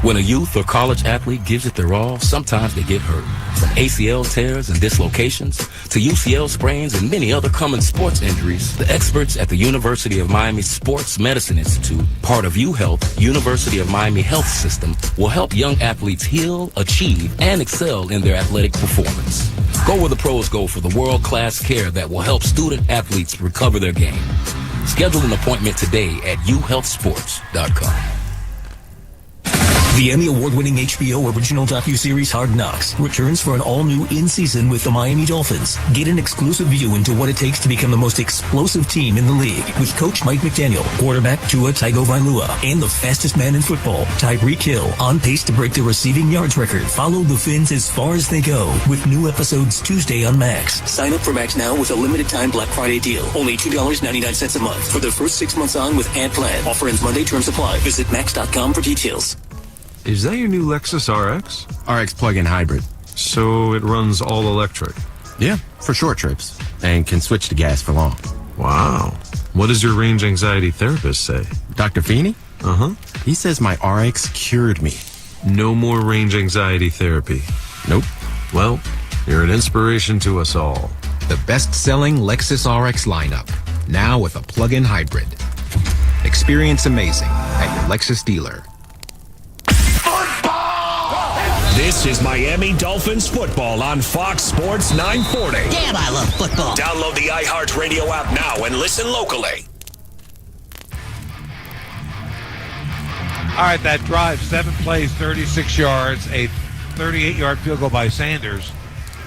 When a youth or college athlete gives it their all, sometimes they get hurt. From ACL tears and dislocations to UCL sprains and many other common sports injuries, the experts at the University of Miami Sports Medicine Institute, part of UHealth, University of Miami Health System, will help young athletes heal, achieve, and excel in their athletic performance. Go where the pros go for the world-class care that will help student athletes recover their game. Schedule an appointment today at uhealthsports.com. The Emmy Award-winning HBO original docuseries Hard Knocks returns for an all-new in-season with the Miami Dolphins. Get an exclusive view into what it takes to become the most explosive team in the league with Coach Mike McDaniel, quarterback Tua Tagovailoa, and the fastest man in football, Tyreek Hill, on pace to break the receiving yards record. Follow the Fins as far as they go with new episodes Tuesday on Max. Sign up for Max now with a limited-time Black Friday deal. Only $2.99 a month for the first 6 months on with Ad Plan. Offer ends Monday. Terms apply. Visit max.com for details. Is that your new Lexus RX? RX plug-in hybrid. So it runs all electric? Yeah, for short trips. And can switch to gas for long. Wow. What does your range anxiety therapist say? Dr. Feeney? Uh-huh. He says my RX cured me. No more range anxiety therapy? Nope. Well, you're an inspiration to us all. The best-selling Lexus RX lineup, now with a plug-in hybrid. Experience amazing at your Lexus dealer. This is Miami Dolphins football on Fox Sports 940. Damn, I love football. Download the iHeartRadio app now and listen locally. All right, that drive, 7 plays, 36 yards, a 38-yard field goal by Sanders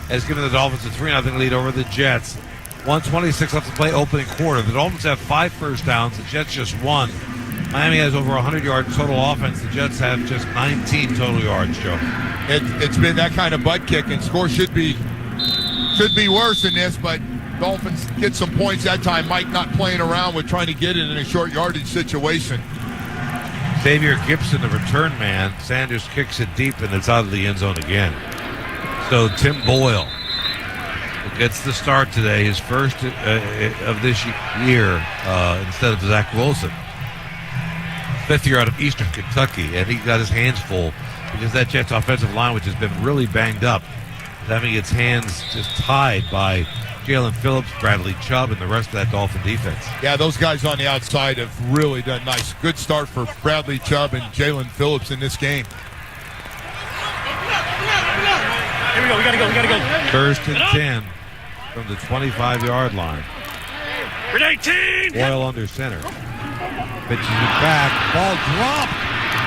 has given the Dolphins a 3-0 lead over the Jets. 1:26 left to play opening quarter. The Dolphins have 5 first downs. The Jets just 1. Miami has over 100 yards total offense. The Jets have just 19 total yards, Joe. It's been that kind of butt kicking. Score should be worse than this, but Dolphins get some points that time. Mike not playing around with trying to get it in a short yardage situation. Xavier Gibson, the return man. Sanders kicks it deep, and it's out of the end zone again. So Tim Boyle, who gets the start today, his first of this year instead of Zach Wilson. 5th year out of Eastern Kentucky, and he got his hands full because that Jets offensive line, which has been really banged up, is having its hands just tied by Jalen Phillips, Bradley Chubb, and the rest of that Dolphin defense. Yeah, those guys on the outside have really done nice. Good start for Bradley Chubb and Jalen Phillips in this game. Here we go. We gotta go. First and 10 from the 25-yard line. Grenade team! Boyle under center. Pitches it back. Ball dropped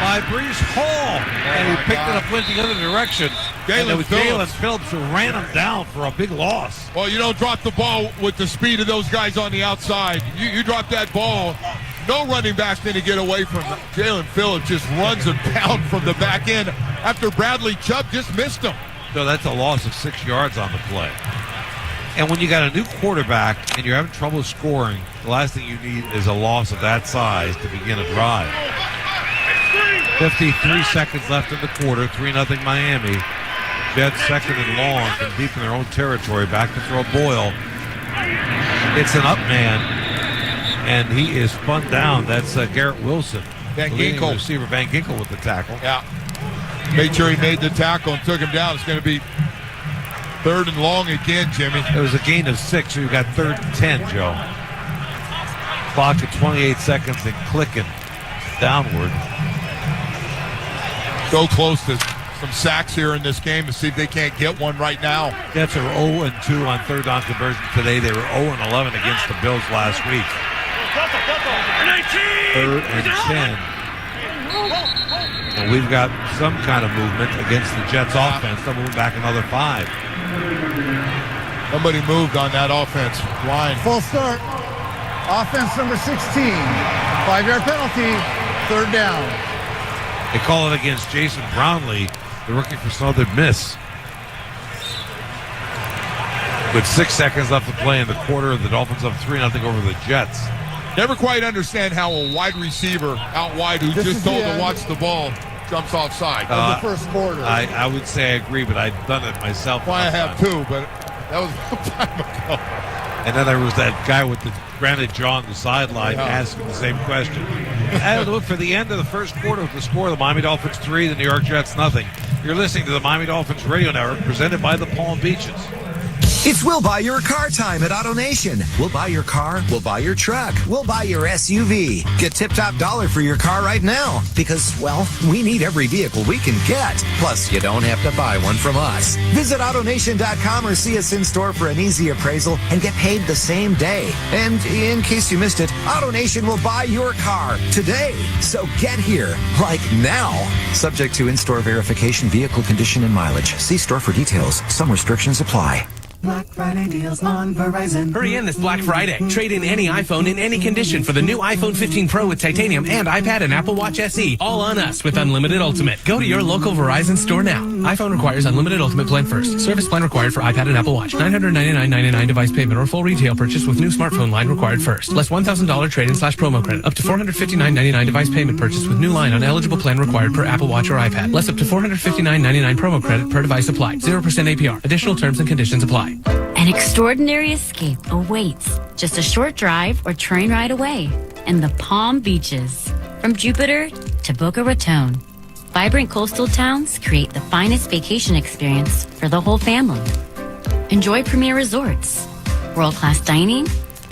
by Breece Hall. And he picked it up, went the other direction. And it was Jalen Phillips who ran him down for a big loss. Well, you don't drop the ball with the speed of those guys on the outside. You drop that ball, no running back's going to get away from it. Jalen Phillips just runs him down from the back end after Bradley Chubb just missed him. So that's a loss of 6 yards on the play. And when you got a new quarterback and you're having trouble scoring, the last thing you need is a loss of that size to begin a drive. 53 seconds left in the quarter, 3-0 Miami. Jets second and long from deep in their own territory. Back to throw Boyle. It's an up man, and he is spun down. That's Garrett Wilson. Van Ginkel. Receiver Van Ginkel with the tackle. Yeah. Made sure he made the tackle and took him down. It's going to be 3rd and long again, Jimmy. It was a gain of 6, so you got 3rd and 10, Joe. Clock at 28 seconds and clicking downward. So close to some sacks here in this game to see if they can't get one right now. Jets are 0-2 on 3rd down conversion today. They were 0-11 against the Bills last week. 3rd and 10. And we've got some kind of movement against the Jets offense. They're moving back another 5. Somebody moved on that offense line. Full start. Offense number 16. 5-yard penalty. 3rd down. They call it against Jason Brownlee, the rookie for Southern Miss. With 6 seconds left to play in the quarter, the Dolphins up 3-0 over the Jets. Never quite understand how a wide receiver out wide who's just told to watch the ball jumps offside. The first quarter. I would say I agree, but I've done it myself. Well, I have too, but that was a long time ago. And then there was that guy with the granite jaw on the sideline asking the same question. That'll do it for the end of the first quarter with the score. The Miami Dolphins 3, the New York Jets nothing. You're listening to the Miami Dolphins Radio Network, presented by the Palm Beaches. It's We'll Buy Your Car time at AutoNation. We'll buy your car, we'll buy your truck, we'll buy your SUV. Get tip-top dollar for your car right now because, well, we need every vehicle we can get. Plus, you don't have to buy one from us. Visit AutoNation.com or see us in store for an easy appraisal and get paid the same day. And in case you missed it, AutoNation will buy your car today. So get here, like now. Subject to in-store verification, vehicle condition, and mileage. See store for details. Some restrictions apply. Black Friday deals on Verizon. Hurry in this Black Friday. Trade in any iPhone in any condition for the new iPhone 15 Pro with titanium and iPad and Apple Watch SE. All on us with Unlimited Ultimate. Go to your local Verizon store now. iPhone requires Unlimited Ultimate plan first. Service plan required for iPad and Apple Watch. $999.99 device payment or full retail purchase with new smartphone line required first. Less $1,000 trade-in/promo credit. Up to $459.99 device payment purchase with new line on eligible plan required per Apple Watch or iPad. Less up to $459.99 promo credit per device applied. 0% APR. Additional terms and conditions apply. An extraordinary escape awaits just a short drive or train ride away in the Palm Beaches. From Jupiter to Boca Raton, vibrant coastal towns create the finest vacation experience for the whole family. Enjoy premier resorts, world-class dining,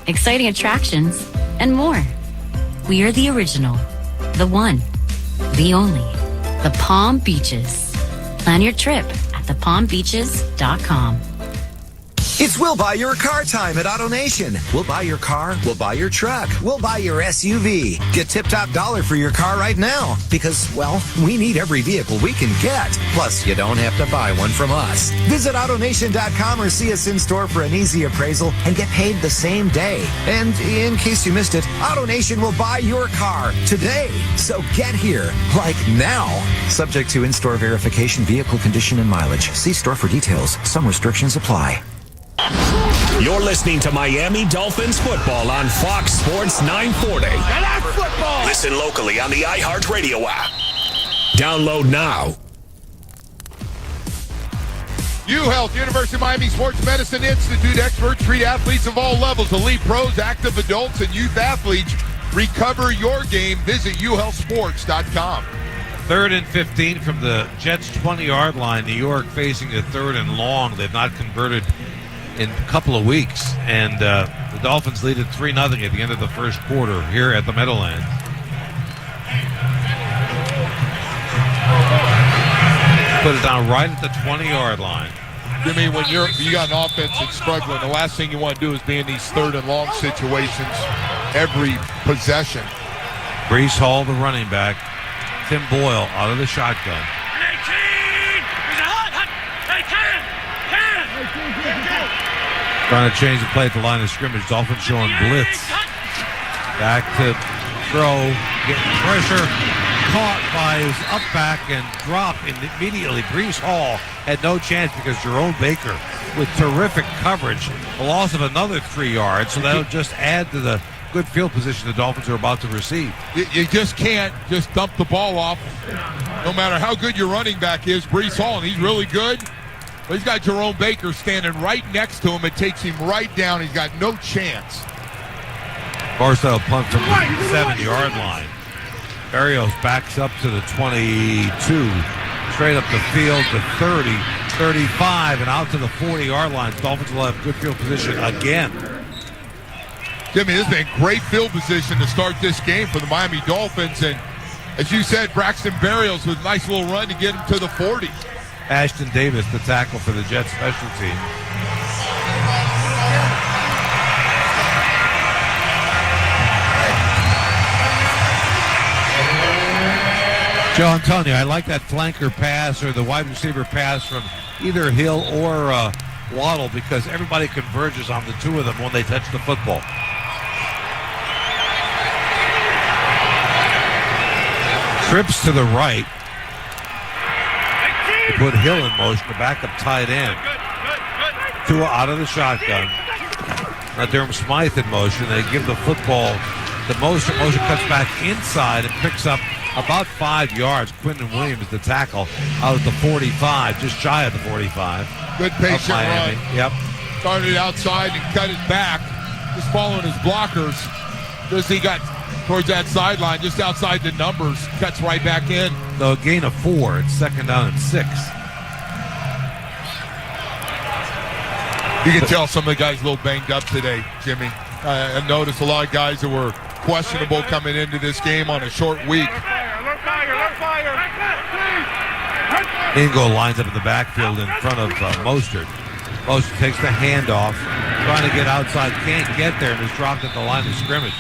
exciting attractions, and more. We are the original, the one, the only, the Palm Beaches. Plan your trip at thepalmbeaches.com. It's We'll Buy Your Car time at AutoNation. We'll buy your car, we'll buy your truck, we'll buy your SUV. Get tip-top dollar for your car right now because, well, we need every vehicle we can get. Plus, you don't have to buy one from us. Visit AutoNation.com or see us in store for an easy appraisal and get paid the same day. And in case you missed it, AutoNation will buy your car today. So get here, like now. Subject to in-store verification, vehicle condition, and mileage. See store for details. Some restrictions apply. You're listening to Miami Dolphins football on Fox Sports 940. And that's football! Listen locally on the iHeartRadio app. Download now. UHealth, University of Miami Sports Medicine Institute experts treat athletes of all levels, elite pros, active adults, and youth athletes. Recover your game. Visit uhealthsports.com. 3rd and 15 from the Jets' 20-yard line. New York facing a 3rd and long. They've not converted in a couple of weeks, and the Dolphins lead at 3-0 at the end of the first quarter here at the Meadowlands. Put it down right at the 20-yard line. Jimmy, when you got an offense that's struggling, the last thing you want to do is be in these 3rd and long situations every possession. Breece Hall, the running back. Tim Boyle out of the shotgun. Trying to change the play at the line of scrimmage. Dolphins showing blitz. Back to throw. Getting pressure. Caught by his up back and dropped immediately. Breece Hall had no chance because Jerome Baker with terrific coverage. A loss of another 3 yards. So that'll just add to the good field position the Dolphins are about to receive. You just can't just dump the ball off. No matter how good your running back is, Breece Hall, and he's really good. But he's got Jerome Baker standing right next to him. It takes him right down. He's got no chance. Barstow punt from the 7-yard line. Barrios backs up to the 22. Straight up the field to 30, 35, and out to the 40-yard line. Dolphins will have good field position again. Jimmy, this has been great field position to start this game for the Miami Dolphins. And as you said, Braxton Berrios with a nice little run to get him to the 40. Ashton Davis, the tackle for the Jets special team. Joe Antonio, I like that flanker pass or the wide receiver pass from either Hill or Waddle because everybody converges on the two of them when they touch the football. Trips to the right. To put Hill in motion, the backup tight end. Tua out of the shotgun. Now Durham Smythe in motion. They give the football the motion. Motion cuts back inside and picks up about 5 yards. Quinton Williams, the tackle, out at the 45, just shy of the 45. Good patient run. Yep. Started outside and cut it back. Just following his blockers. Because he got towards that sideline, just outside the numbers, cuts right back in. So a gain of 4. It's 2nd down and 6. You can tell some of the guys a little banged up today, Jimmy. I noticed a lot of guys that were questionable coming into this game on a short week. Ingo lines up in the backfield in front of Mostert. Mostert takes the handoff, trying to get outside, can't get there, and is dropped at the line of scrimmage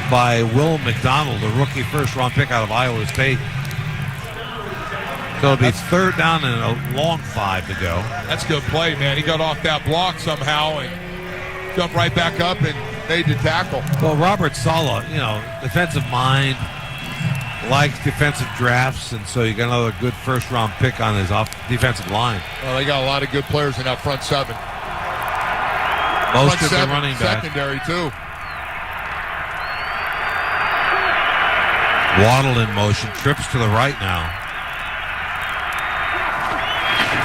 by Will McDonald, a rookie first-round pick out of Iowa State. So it'll be 3rd down and a long 5 to go. That's a good play, man. He got off that block somehow and jumped right back up and made the tackle. Well, Robert Saleh, defensive mind, likes defensive drafts, and so you got another good first-round pick on his defensive line. Well, they got a lot of good players in that front 7. Most of the running back. Secondary, too. Waddle in motion, trips to the right now.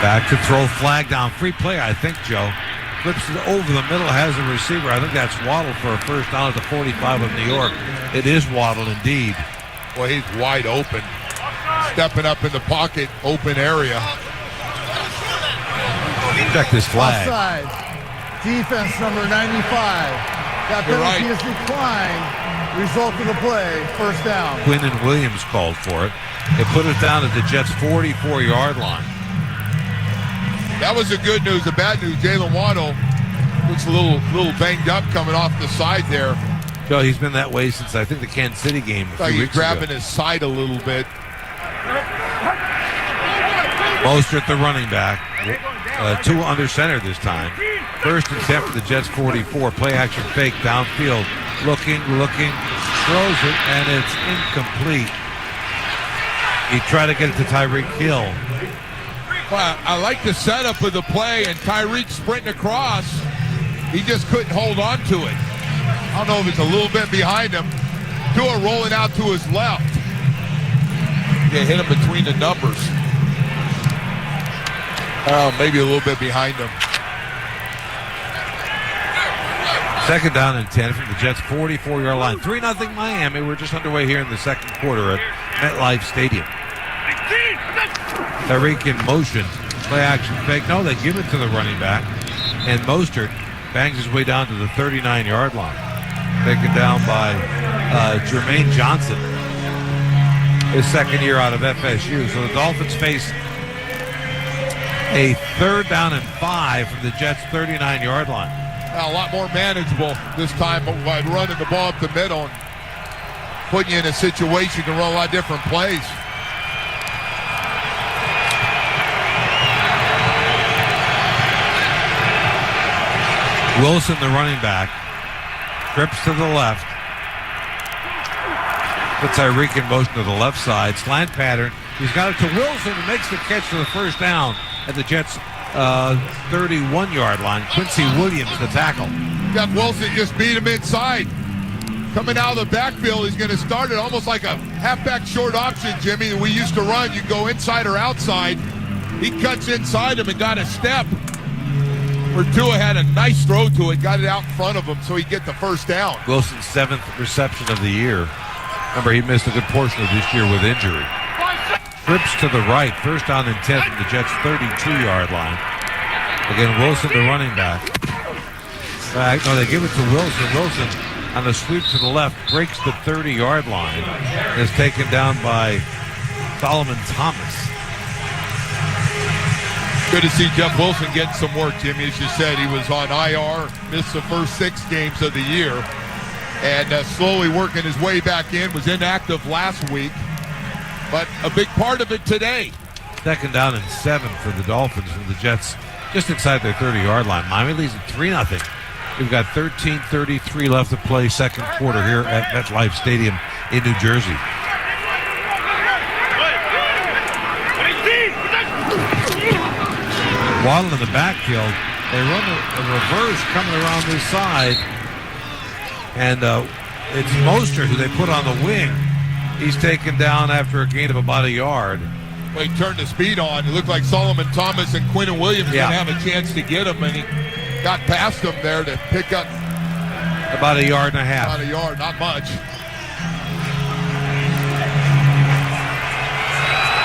Back to throw, flag down, free play, I think, Joe. Flips it over the middle, has a receiver. I think that's Waddle for a first down at the 45 of New York. It is Waddle, indeed. Well, he's wide open. Stepping up in the pocket, open area. Check this flag. Offside. Defense number 95. That penalty is declined. Result of the play, first down. Quinn and Williams called for it. They put it down at the Jets' 44-yard line. That was the good news. The bad news, Jalen Waddle looks a little banged up coming off the side there. Joe, he's been that way since, I think, the Kansas City game a few weeks grabbing ago. his side a little bit. Mostert, the running back. 2 under center this time. 1st and 10 for the Jets' 44. Play action fake downfield. Looking, throws it, and it's incomplete. He tried to get it to Tyreek Hill. Well, I like the setup of the play, and Tyreek sprinting across. He just couldn't hold on to it. I don't know if it's a little bit behind him. Tua rolling out to his left. They hit him between the numbers. Maybe a little bit behind him. 2nd down and 10 from the Jets' 44-yard line. 3-0 Miami. We're just underway here in the second quarter at MetLife Stadium. Tyreek in motion. Play action fake. No, they give it to the running back. And Mostert bangs his way down to the 39-yard line. Taken down by Jermaine Johnson. His 2nd year out of FSU. So the Dolphins face a 3rd down and 5 from the Jets' 39-yard line. A lot more manageable this time by running the ball up the middle and putting you in a situation you can run a lot of different plays. Wilson, the running back, trips to the left. Puts Tyreek in motion to the left side. Slant pattern. He's got it to Wilson, who makes the catch for the first down at the Jets' 31-yard line. Quincy Williams, the tackle. Jeff Wilson just beat him inside. Coming out of the backfield, he's going to start it almost like a halfback short option, Jimmy, that we used to run. You go inside or outside. He cuts inside him and got a step. Where Tua had a nice throw to it, got it out in front of him so he'd get the first down. Wilson's 7th reception of the year. Remember, he missed a good portion of this year with injury. Trips to the right, first down and 10 from the Jets' 32-yard line. Again, Wilson, the running back. No, they give it to Wilson. Wilson, on a sweep to the left, breaks the 30-yard line and is taken down by Solomon Thomas. Good to see Jeff Wilson getting some work, Jimmy. As you said, he was on IR, missed the first 6 games of the year, and slowly working his way back in. Was inactive last week, but a big part of it today. 2nd down and 7 for the Dolphins from the Jets, just inside their 30-yard line. Miami leads at 3-0. We've got 13:33 left to play, second quarter here at MetLife Stadium in New Jersey. Waddle in the backfield. They run a reverse coming around this side. And it's Mostert who they put on the wing. He's taken down after a gain of about a yard. Well, he turned the speed on. It looked like Solomon Thomas and Quinton Williams going to have a chance to get him, and he got past him there to pick up About a yard and a half. About a yard, not much.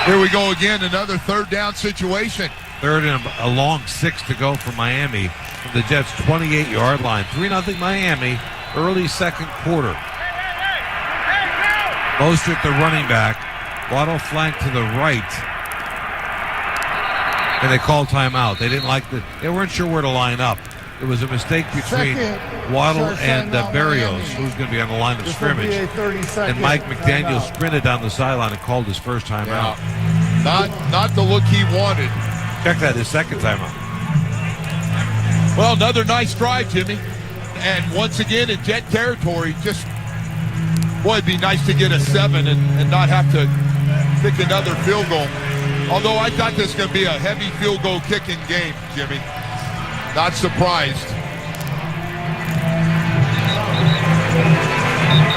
Here we go again, another third down situation. Third and a long 6 to go for Miami from the Jets' 28-yard line. 3-0 Miami, early second quarter. Mostert, the running back. Waddle flank to the right. And they called timeout. They didn't like they weren't sure where to line up. It was a mistake between Waddle and Berrios, who's going to be on the line of scrimmage. And Mike McDaniel sprinted down the sideline and called his first timeout. Not the look he wanted. Check that, his second timeout. Well, another nice drive, Jimmy. And once again in Jet territory, just, boy, it'd be nice to get a 7 and not have to kick another field goal. Although I thought this was going to be a heavy field goal kicking game, Jimmy. Not surprised.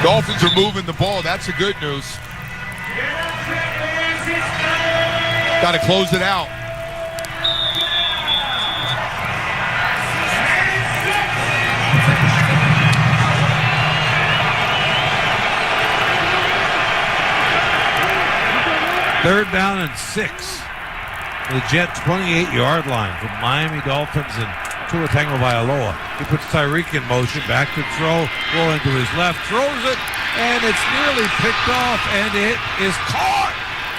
Dolphins are moving the ball. That's the good news. Got to close it out. Third down and 6. The Jet 28-yard line from Miami Dolphins and Tua Tagovailoa. He puts Tyreek in motion, back to throw, rolling to his left, throws it, and it's nearly picked off, and it is caught.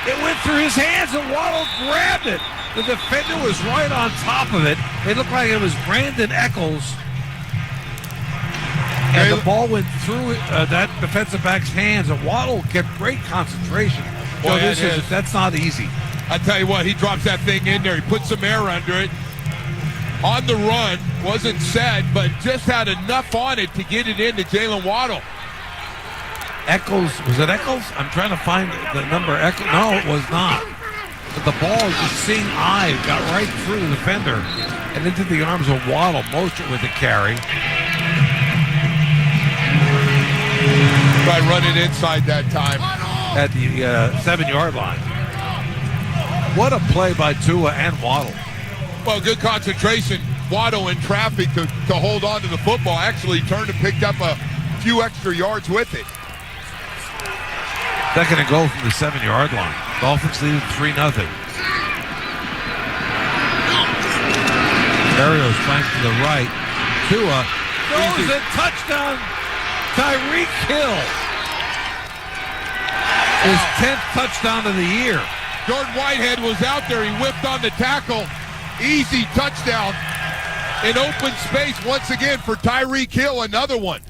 It went through his hands, and Waddle grabbed it. The defender was right on top of it. It looked like it was Brandon Eccles, and the ball went through that defensive back's hands, and Waddle kept great concentration. So that's not easy. I tell you what, he drops that thing in there. He puts some air under it. On the run, wasn't set, but just had enough on it to get it into Jalen Waddle. Eccles, was it Eccles? I'm trying to find the number. Eccles. No, it was not. But the ball, just seeing eye, got right through the defender and into the arms of Waddle. Mostert with the carry. Try run it inside that time. At the 7-yard line. What a play by Tua and Waddle. Well, good concentration. Waddle in traffic to hold on to the football. Actually turned and picked up a few extra yards with it. Second and goal from the 7-yard line. Dolphins lead 3-0. Berrios flanks to the right. Tua throws it. Touchdown. Tyreek Hill. His 10th touchdown of the year. Jordan Whitehead was out there. He whipped on the tackle. Easy touchdown in open space once again for Tyreek Hill. Another one.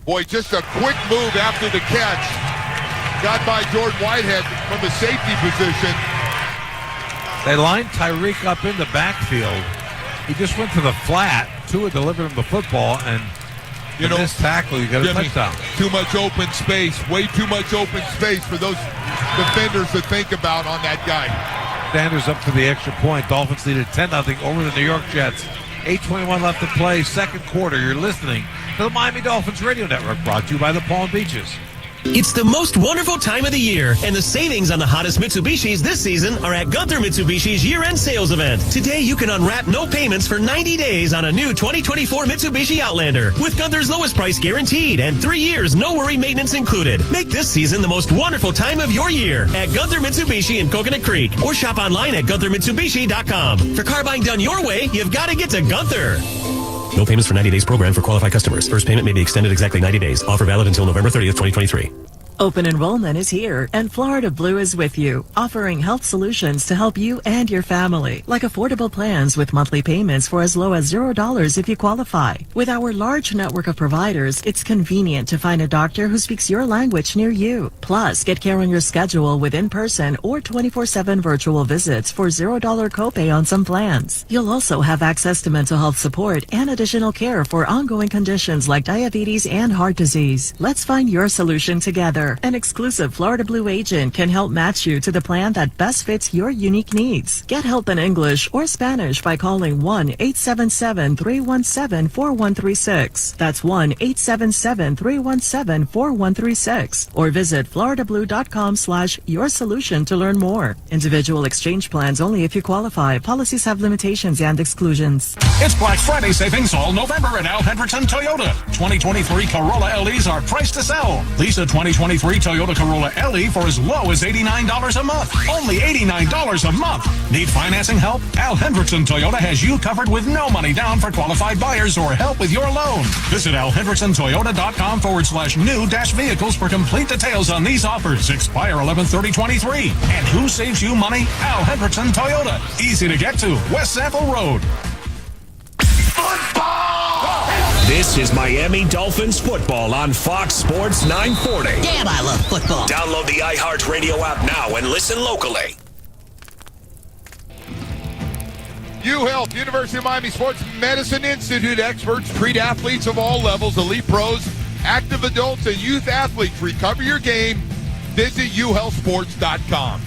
Boy, just a quick move after the catch. Got by Jordan Whitehead from the safety position. They lined Tyreek up in the backfield. He just went to the flat. Tua delivered him the football, and this tackle, you got a touchdown. Too much open space. Way too much open space for those defenders to think about on that guy. Sanders up for the extra point. Dolphins leaded 10-0 over the New York Jets. 8:21 left to play, second quarter. You're listening to the Miami Dolphins Radio Network, brought to you by the Palm Beaches. It's the most wonderful time of the year, and the savings on the hottest Mitsubishis this season are at Gunther Mitsubishi's year-end sales event. Today, you can unwrap no payments for 90 days on a new 2024 Mitsubishi Outlander with Gunther's lowest price guaranteed and 3 years no-worry maintenance included. Make this season the most wonderful time of your year at Gunther Mitsubishi in Coconut Creek or shop online at GuntherMitsubishi.com. For car buying done your way, you've got to get to Gunther. No payments for 90 days program for qualified customers. First payment may be extended exactly 90 days. Offer valid until November 30th, 2023. Open enrollment is here, and Florida Blue is with you, offering health solutions to help you and your family, like affordable plans with monthly payments for as low as $0 if you qualify. With our large network of providers, it's convenient to find a doctor who speaks your language near you. Plus, get care on your schedule with in-person or 24/7 virtual visits for $0 copay on some plans. You'll also have access to mental health support and additional care for ongoing conditions like diabetes and heart disease. Let's find your solution together. offer. An exclusive Florida Blue agent can help match you to the plan that best fits your unique needs. Get help in English or Spanish by calling 1-877-317-4136. That's 1-877-317-4136. Or visit floridablue.com/your solution to learn more. Individual exchange plans only if you qualify. Policies have limitations and exclusions. It's Black Friday savings all November at Al Hendrickson Toyota. 2023 Corolla LEs are priced to sell. Lease a 2023 Toyota Corolla LE for as low as $89 a month. Only $89 a month. Need financing help? Al Hendrickson Toyota has you covered with no money down for qualified buyers or help with your loan. Visit alhendricksontoyota.com/new-vehicles for complete details on these offers. Expire 11/30/23. And who saves you money? Al Hendrickson Toyota. Easy to get to. West Sample Road. This is Miami Dolphins football on Fox Sports 940. Damn, I love football. Download the iHeartRadio app now and listen locally. UHealth, University of Miami Sports Medicine Institute experts treat athletes of all levels, elite pros, active adults, and youth athletes. Recover your game. Visit uhealthsports.com.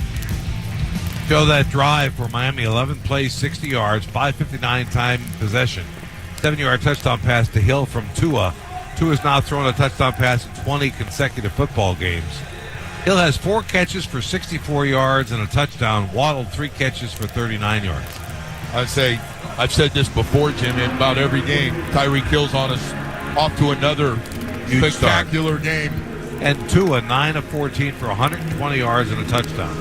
Show that drive for Miami, 11 plays, 60 yards, 5:59 time possession. 7-yard touchdown pass to Hill from Tua. Tua's now thrown a touchdown pass in 20 consecutive football games. Hill has 4 catches for 64 yards and a touchdown. Waddle 3 catches for 39 yards. I've said this before, Jim, in about every game. Tyreek Hill's on us off to another Huge spectacular game. And Tua, 9 of 14 for 120 yards and a touchdown.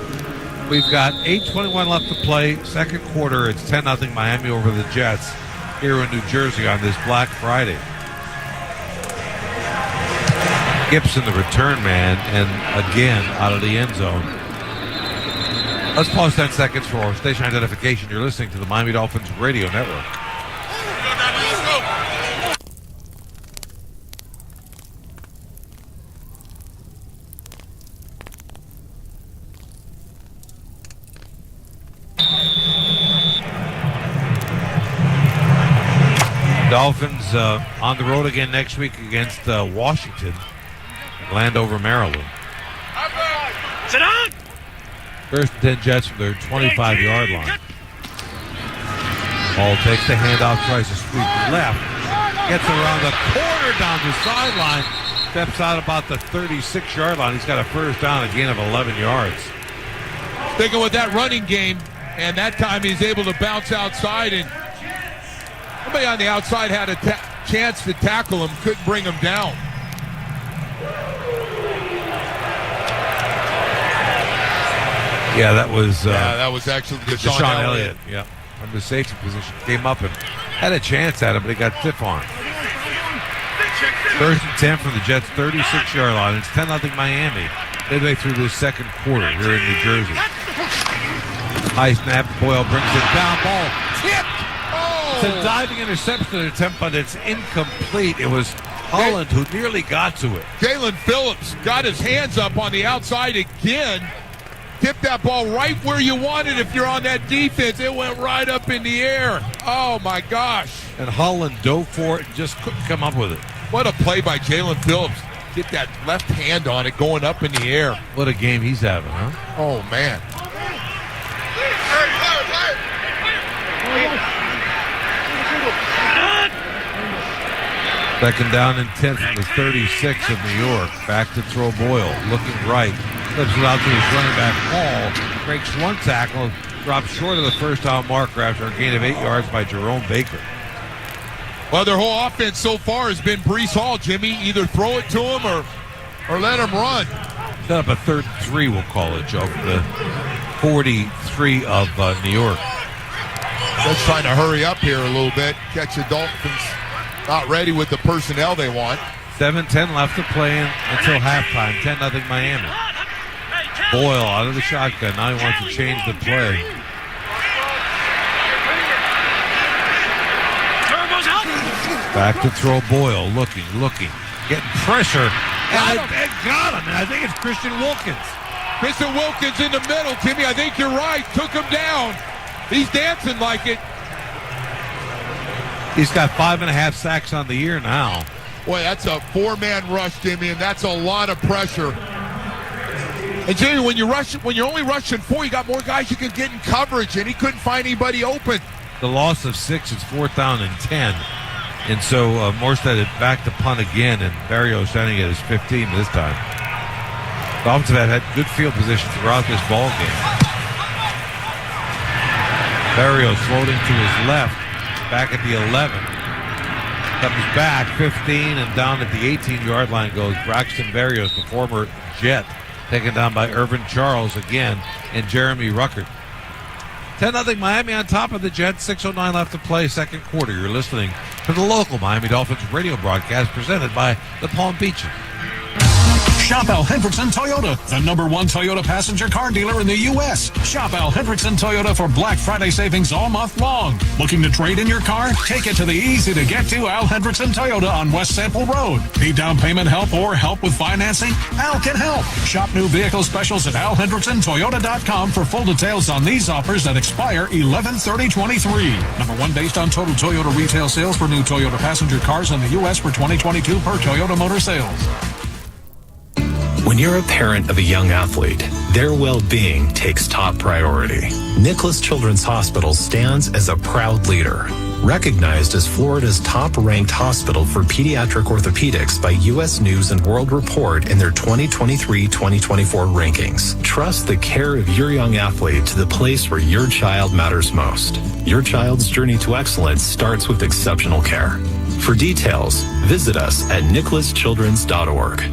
We've got 8:21 left to play. Second quarter, it's 10-0 Miami over the Jets here in New Jersey on this Black Friday. Gibson, the return man, and again out of the end zone. Let's pause 10 seconds for our station identification. You're listening to the Miami Dolphins Radio Network. Dolphins on the road again next week against Washington, Landover, Maryland. Sit down! First and 10 Jets from their 25-yard line. Ball takes the handoff, tries to sweep left, gets around the corner down the sideline, steps out about the 36-yard line. He's got a first down, a gain of 11 yards. Sticking with that running game, and that time he's able to bounce outside, and somebody on the outside had a chance to tackle him, couldn't bring him down. Yeah, that was actually Deshaun Elliott. Yeah, from the safety position, came up and had a chance at him, but he got stiff on. First and 10 from the Jets' 36-yard line. It's 10-0 Miami midway through this second quarter here in New Jersey. High snap, Boyle brings it down, ball tipped. It's a diving interception attempt, but it's incomplete. It was Holland who nearly got to it. Jalen Phillips got his hands up on the outside again. Tipped that ball right where you want it if you're on that defense. It went right up in the air. Oh, my gosh. And Holland dove for it and just couldn't come up with it. What a play by Jalen Phillips. Get that left hand on it going up in the air. What a game he's having, huh? Oh, man. Second down and 10 from the 36 of New York. Back to throw Boyle. Looking right. Flips it out to his running back, Hall. Breaks one tackle. Drops short of the first down marker after a gain of 8 yards by Jerome Baker. Well, their whole offense so far has been Breece Hall, Jimmy. Either throw it to him or let him run. Set up a 3rd and 3, we'll call it, Joe, from the 43 of New York. Just trying to hurry up here a little bit. Catch the Dolphins not ready with the personnel they want. 7:10 left to play until halftime. 10-0 Miami. Boyle out of the shotgun. Now he wants to change the play. Back to throw Boyle. Looking. Getting pressure. And got him. And I think it's Christian Wilkins. Christian Wilkins in the middle, Jimmy. I think you're right. Took him down. He's dancing like it. He's got 5.5 sacks on the year now. Boy, that's a 4-man rush, Jimmy, and that's a lot of pressure And Jimmy, when you're only rushing 4, you got more guys you can get in coverage, and he couldn't find anybody open. The loss of 6, it's 4th down and 10. And so Morstead had back to punt again, and Barrios standing at his 15 this time. Dolphins have had good field position throughout this ball game. Barrios floating to his left, back at the 11. Comes back, 15, and down at the 18-yard line goes Braxton Barrios, the former Jet, taken down by Irvin Charles again, and Jeremy Ruckert. 10-0 Miami on top of the Jets. 6:09 left to play, second quarter. You're listening to the local Miami Dolphins radio broadcast presented by the Palm Beaches. Shop Al Hendrickson Toyota, the #1 Toyota passenger car dealer in the U.S. Shop Al Hendrickson Toyota for Black Friday savings all month long. Looking to trade in your car? Take it to the easy-to-get-to Al Hendrickson Toyota on West Sample Road. Need down payment help or help with financing? Al can help. Shop new vehicle specials at alhendricksontoyota.com for full details on these offers that expire 11/30/23. #1 based on total Toyota retail sales for new Toyota passenger cars in the U.S. for 2022 per Toyota Motor Sales. When you're a parent of a young athlete, their well-being takes top priority. Nicholas Children's Hospital stands as a proud leader, recognized as Florida's top-ranked hospital for pediatric orthopedics by U.S. News & World Report in their 2023-2024 rankings. Trust the care of your young athlete to the place where your child matters most. Your child's journey to excellence starts with exceptional care. For details, visit us at nicholaschildrens.org.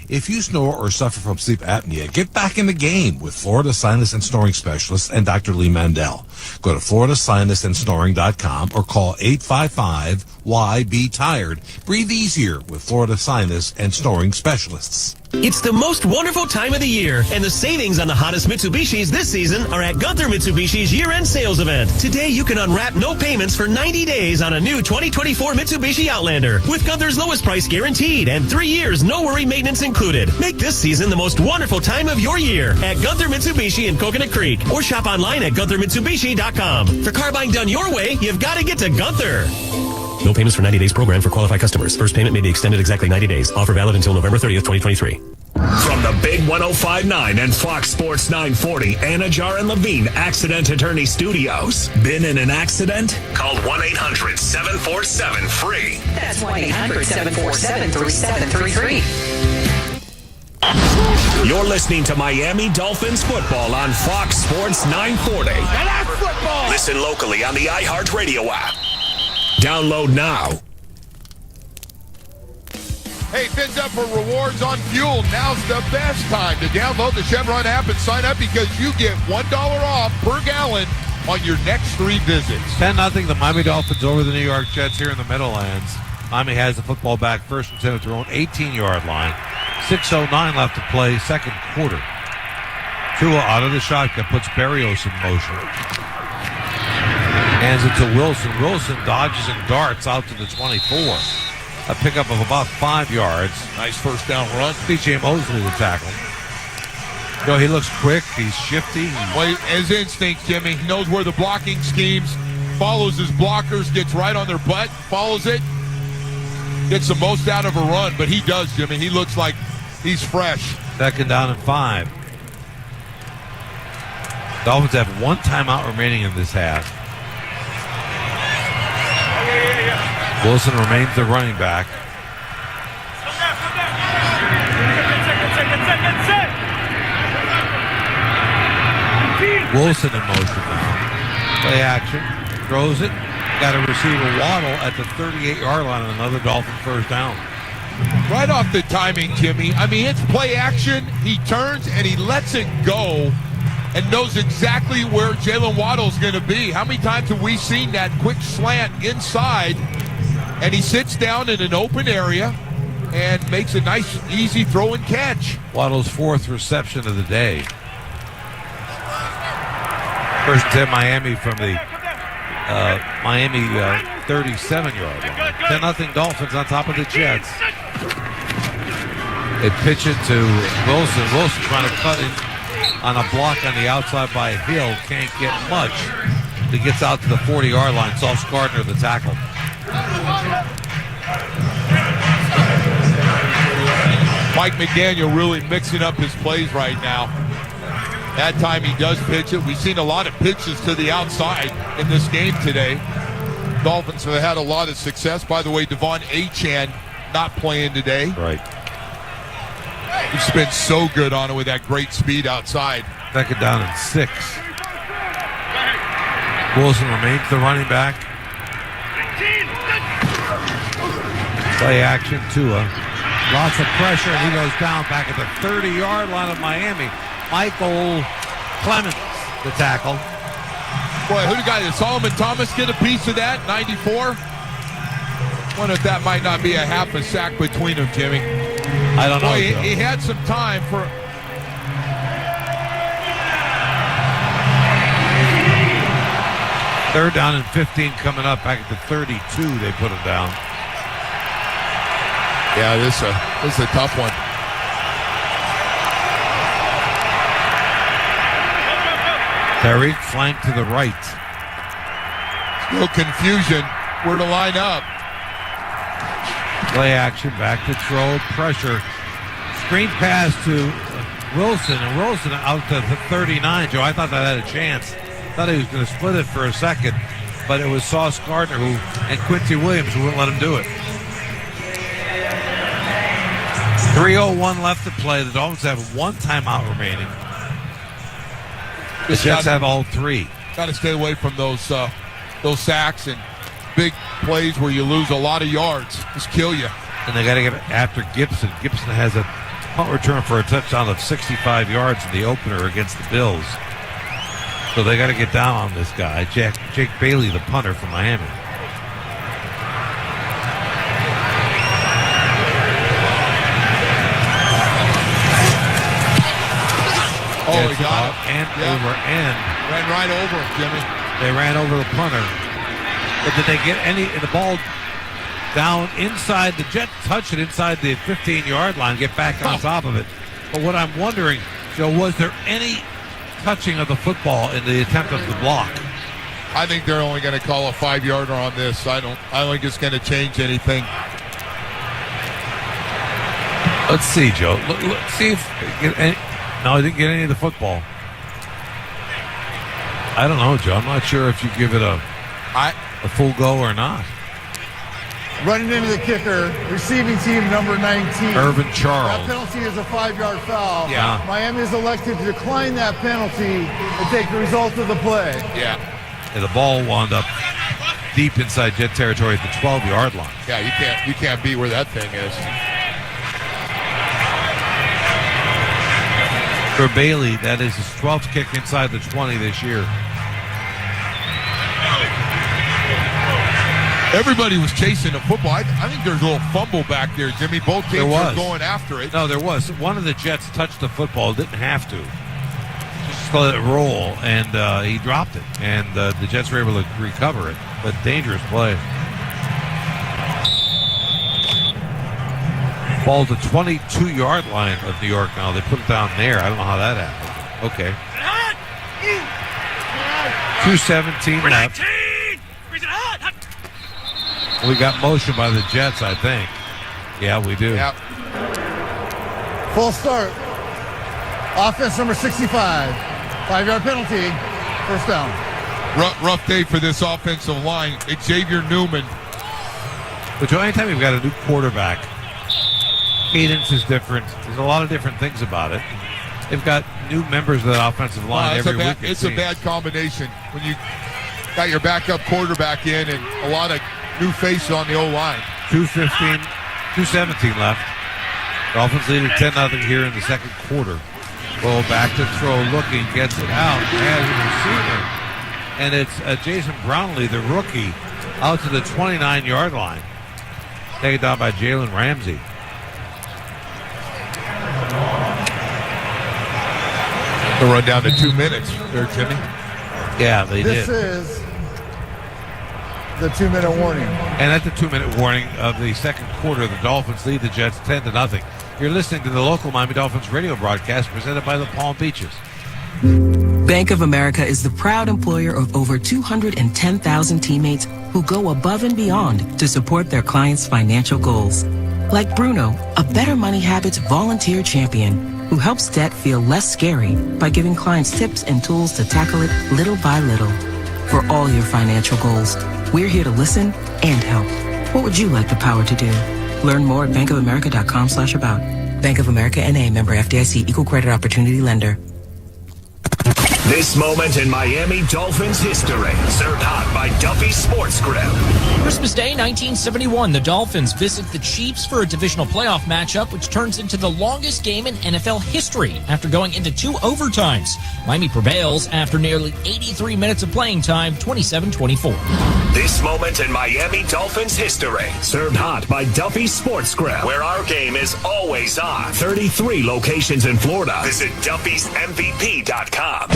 If you snore or suffer from sleep apnea, get back in the game with Florida Sinus and Snoring Specialist and Dr. Lee Mandel. Go to floridasinusandSnoring.com or call 855-YB-TIRED. Breathe easier with Florida Sinus and Snoring Specialists. It's the most wonderful time of the year, and the savings on the hottest Mitsubishis this season are at Gunther Mitsubishi's year-end sales event. Today, you can unwrap no payments for 90 days on a new 2024 Mitsubishi Outlander with Gunther's lowest price guaranteed and 3 years no-worry maintenance included. Make this season the most wonderful time of your year at Gunther Mitsubishi in Coconut Creek or shop online at GuntherMitsubishi.com. For car buying done your way, you've got to get to Gunther. No payments for 90 days program for qualified customers. First payment may be extended exactly 90 days. Offer valid until November 30th, 2023. From the Big 105.9 and Fox Sports 940, Anajar and Levine Accident Attorney Studios. Been in an accident? Call 1-800-747-FREE. That's 1-800-747-3733. You're listening to Miami Dolphins football on Fox Sports 940. And that's football! Listen locally on the iHeartRadio app. Download now. Hey, fins up for rewards on fuel. Now's the best time to download the Chevron app and sign up because you get $1 off per gallon on your next 3 visits. 10-0 the Miami Dolphins over the New York Jets here in the Meadowlands. Miami has the football back first and 10 at their own 18-yard line. 6:09 left to play, second quarter. Tua out of the shotgun, puts Barrios in motion. Hands it to Wilson. Wilson dodges and darts out to the 24. A pickup of about 5 yards. Nice first down run. DJ Mosley the tackle. You know, he looks quick. He's shifty. Well, his instincts, Jimmy. He knows where the blocking schemes, follows his blockers, gets right on their butt, follows it, gets the most out of a run. But he does, Jimmy. He looks like he's fresh. Second down and 5. Dolphins have 1 timeout remaining in this half. Wilson remains the running back. Wilson in motion now. Play action. Throws it. Got a receiver Waddle at the 38-yard line on another Dolphin first down. Right off the timing, Jimmy. I mean, it's play action. He turns and he lets it go and knows exactly where Jalen Waddle's going to be. How many times have we seen that quick slant inside? And he sits down in an open area and makes a nice, easy throw and catch. Waddle's 4th reception of the day. First 10 Miami from the Miami 37-yard line. 10-0 Dolphins on top of the Jets. They pitch it to Wilson. Wilson trying to cut it on a block on the outside by Hill. Can't get much. He gets out to the 40-yard line. Sauce Gardner the tackle. Mike McDaniel really mixing up his plays right now. That time he does pitch it. We've seen a lot of pitches to the outside in this game today. Dolphins have had a lot of success. By the way, Devon Achane not playing today. Right. He's been so good on it with that great speed outside. Second down and 6. Wilson remains the running back. Play action, Tua. Lots of pressure, and he goes down back at the 30-yard line of Miami. Michael Clemens, the tackle. Boy, who got it? Solomon Thomas get a piece of that? 94? Wonder if that might not be a half a sack between them, Jimmy. I don't know. Boy, he had some time for... Third down and 15 coming up back at the 32. They put him down. Yeah, this is a tough one. Terry flank to the right. Still confusion where to line up. Play action, back to throw, pressure. Screen pass to Wilson, and Wilson out to the 39. Joe, I thought that had a chance. Thought he was going to split it for a second, but it was Sauce Gardner and Quincy Williams who wouldn't let him do it. 3:01 left to play. The Dolphins have one timeout remaining. The Jets have all 3. Got to stay away from those sacks and big plays where you lose a lot of yards. Just kill you. And they got to get after Gibson. Gibson has a punt return for a touchdown of 65 yards in the opener against the Bills. So they got to get down on this guy, Jake Bailey, the punter from Miami. Oh, he got it. And over and ran right over him, Jimmy. They ran over the punter. But did they get the ball down inside? The Jets touch it inside the 15-yard line, get back on top of it. But what I'm wondering, Joe, was there any touching of the football in the attempt of the block? I think they're only going to call a 5-yarder on this. I don't think it's going to change anything. Let's see, Joe. Let's see if no, he didn't get any of the football. I don't know, Joe. I'm not sure if you give it a full go or not. Running into the kicker, receiving team number 19. Irvin Charles. That penalty is a 5-yard foul. Yeah. Miami has elected to decline that penalty and take the result of the play. Yeah. And the ball wound up deep inside Jet territory at the 12-yard line. Yeah, you can't be where that thing is. For Bailey, that is his 12th kick inside the 20 this year. Everybody was chasing the football. I think there's a little fumble back there, Jimmy. Both teams were going after it. No, there was. One of the Jets touched the football, didn't have to. Just let it roll, and he dropped it. And the Jets were able to recover it. But dangerous play. Ball to 22-yard line of New York now. They put it down there. I don't know how that happened. Okay. 2:17 left. We got motion by the Jets, I think. Yeah, we do. Yep. Full start. Offense number 65. 5-yard penalty. First down. Rough day for this offensive line. Xavier Newman. But Joe, anytime you've got a new quarterback, cadence is different. There's a lot of different things about it. They've got new members of that offensive line every week. It's a bad combination when you got your backup quarterback in and a lot of new faces on the O-line. 2:17 left. Dolphins lead at 10-0 here in the second quarter. Well, back to throw, looking, gets it out, has a receiver. And it's Jason Brownlee, the rookie, out to the 29-yard line. Taken down by Jalen Ramsey. They'll run down to 2 minutes there, Jimmy. Yeah, they did. This is the 2-minute warning. And at the 2-minute warning of the second quarter, the Dolphins lead the Jets 10-0. You're listening to the local Miami Dolphins radio broadcast presented by the Palm Beaches. Bank of America is the proud employer of over 210,000 teammates who go above and beyond to support their clients' financial goals. Like Bruno, a Better Money Habits volunteer champion who helps debt feel less scary by giving clients tips and tools to tackle it little by little. For all your financial goals, we're here to listen and help. What would you like the power to do? Learn more at bankofamerica.com/about. Bank of America N.A. member FDIC equal credit opportunity lender. This moment in Miami Dolphins history, served hot by Duffy's Sports Grill. Christmas Day 1971, the Dolphins visit the Chiefs for a divisional playoff matchup, which turns into the longest game in NFL history after going into 2 overtimes. Miami prevails after nearly 83 minutes of playing time, 27-24. This moment in Miami Dolphins history, served hot by Duffy's Sports Grill, where our game is always on. 33 locations in Florida. Visit Duffy'sMVP.com.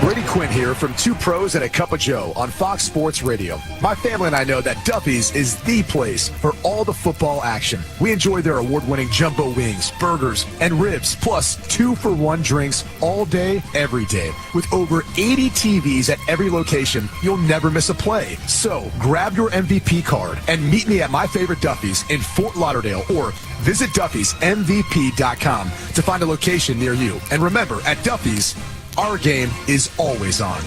Brady Quinn here from Two Pros and a Cup of Joe on Fox Sports Radio. My family and I know that Duffy's is the place for all the football action. We enjoy their award-winning jumbo wings, burgers, and ribs, plus 2-for-1 drinks all day, every day. With over 80 TVs at every location, you'll never miss a play. So grab your MVP card and meet me at my favorite Duffy's in Fort Lauderdale, or visit Duffy'sMVP.com to find a location near you. And remember, at Duffy's, our game is always on.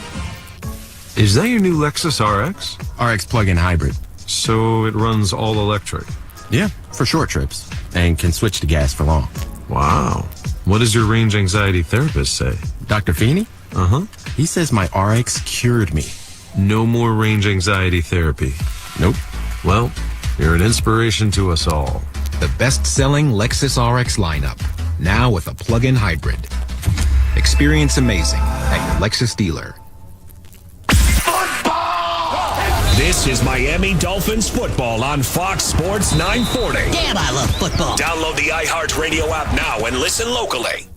Is that your new Lexus RX? RX plug-in hybrid. So it runs all electric? Yeah, for short trips, and can switch to gas for long. Wow. What does your range anxiety therapist say? Dr. Feeney? Uh-huh. He says my RX cured me. No more range anxiety therapy? Nope. Well, you're an inspiration to us all. The best-selling Lexus RX lineup, now with a plug-in hybrid. Experience amazing at your Lexus dealer. This is Miami Dolphins football on Fox Sports 940. Damn, I love football. Download the iHeartRadio app now and listen locally.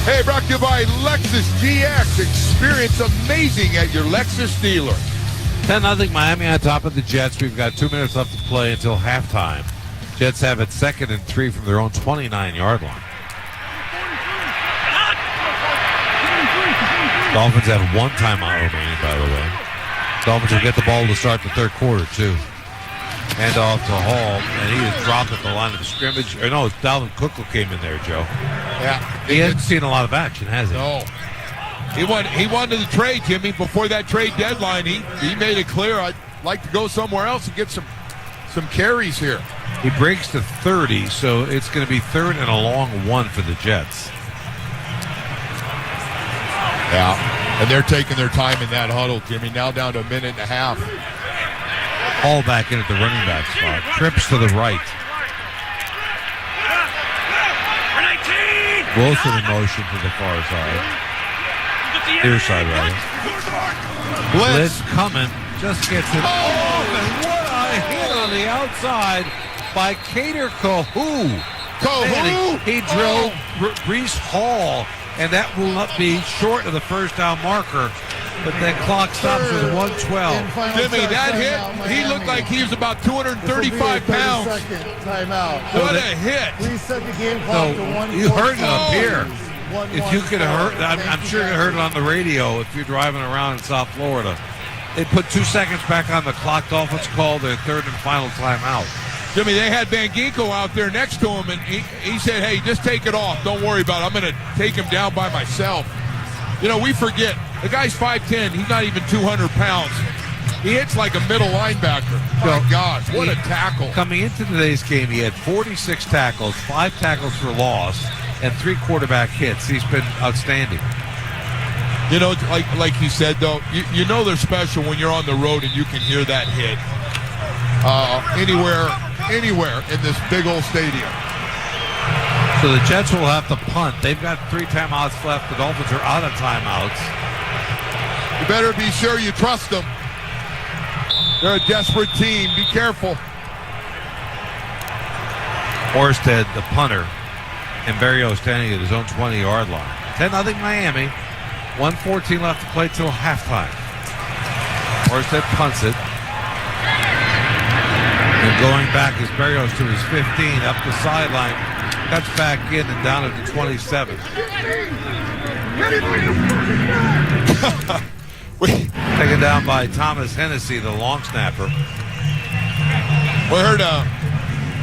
Hey, brought to you by Lexus GX. Experience amazing at your Lexus dealer. 10-0 Miami on top of the Jets. We've got 2 minutes left to play until halftime. Jets have it 2nd and 3 from their own 29-yard line. Dolphins have 1 timeout remaining, by the way. Dolphins will get the ball to start the third quarter, too. Hand off to Hall, and he is dropped at the line of scrimmage. Or no, Dalvin Cook came in there, Joe. Yeah. He hasn't seen a lot of action, has he? No. He wanted to trade, Jimmy. Before that trade deadline, he made it clear, I'd like to go somewhere else and get some carries here. He breaks to 30, so it's going to be 3rd and a long 1 for the Jets. Yeah, and they're taking their time in that huddle, Jimmy. Now down to a minute and a half. All back in at the running back spot. Trips to the right. Wilson in motion to the far side. Near side, rather. Blitz coming. Just gets it off, and what a hit on the outside by Cater Kahu. He drilled Breece Hall, and that will not be short of the first down marker. But that clock stops with 1:12. Jimmy, that hit, he looked like he was about 235 pounds. Timeout. What a hit. Reset the game clock to 1:12. You heard it up here. If you could have heard, I'm sure you heard it on the radio if you're driving around in South Florida. They put 2 seconds back on the clock. Dolphins called their 3rd and final timeout. Jimmy, they had Van Ginkel out there next to him, and he said, hey, just take it off. Don't worry about it. I'm going to take him down by myself. You know, we forget. The guy's 5'10". He's not even 200 pounds. He hits like a middle linebacker. My gosh, what a tackle. Coming into today's game, he had 46 tackles, 5 tackles for loss, and 3 quarterback hits. He's been outstanding. You know, like you said, though, you know they're special when you're on the road and you can hear that hit anywhere in this big old stadium. So the Jets will have to punt. They've got 3 timeouts left. The Dolphins are out of timeouts. You better be sure you trust them. They're a desperate team. Be careful. Orsted, the punter, and Barrio standing at his own 20-yard line. 10-0 Miami. 1:14 left to play till halftime. Orsted punts it. And going back is Barrios to his 15, up the sideline. Cuts back in and down at the 27. Taken down by Thomas Hennessy, the long snapper. We heard a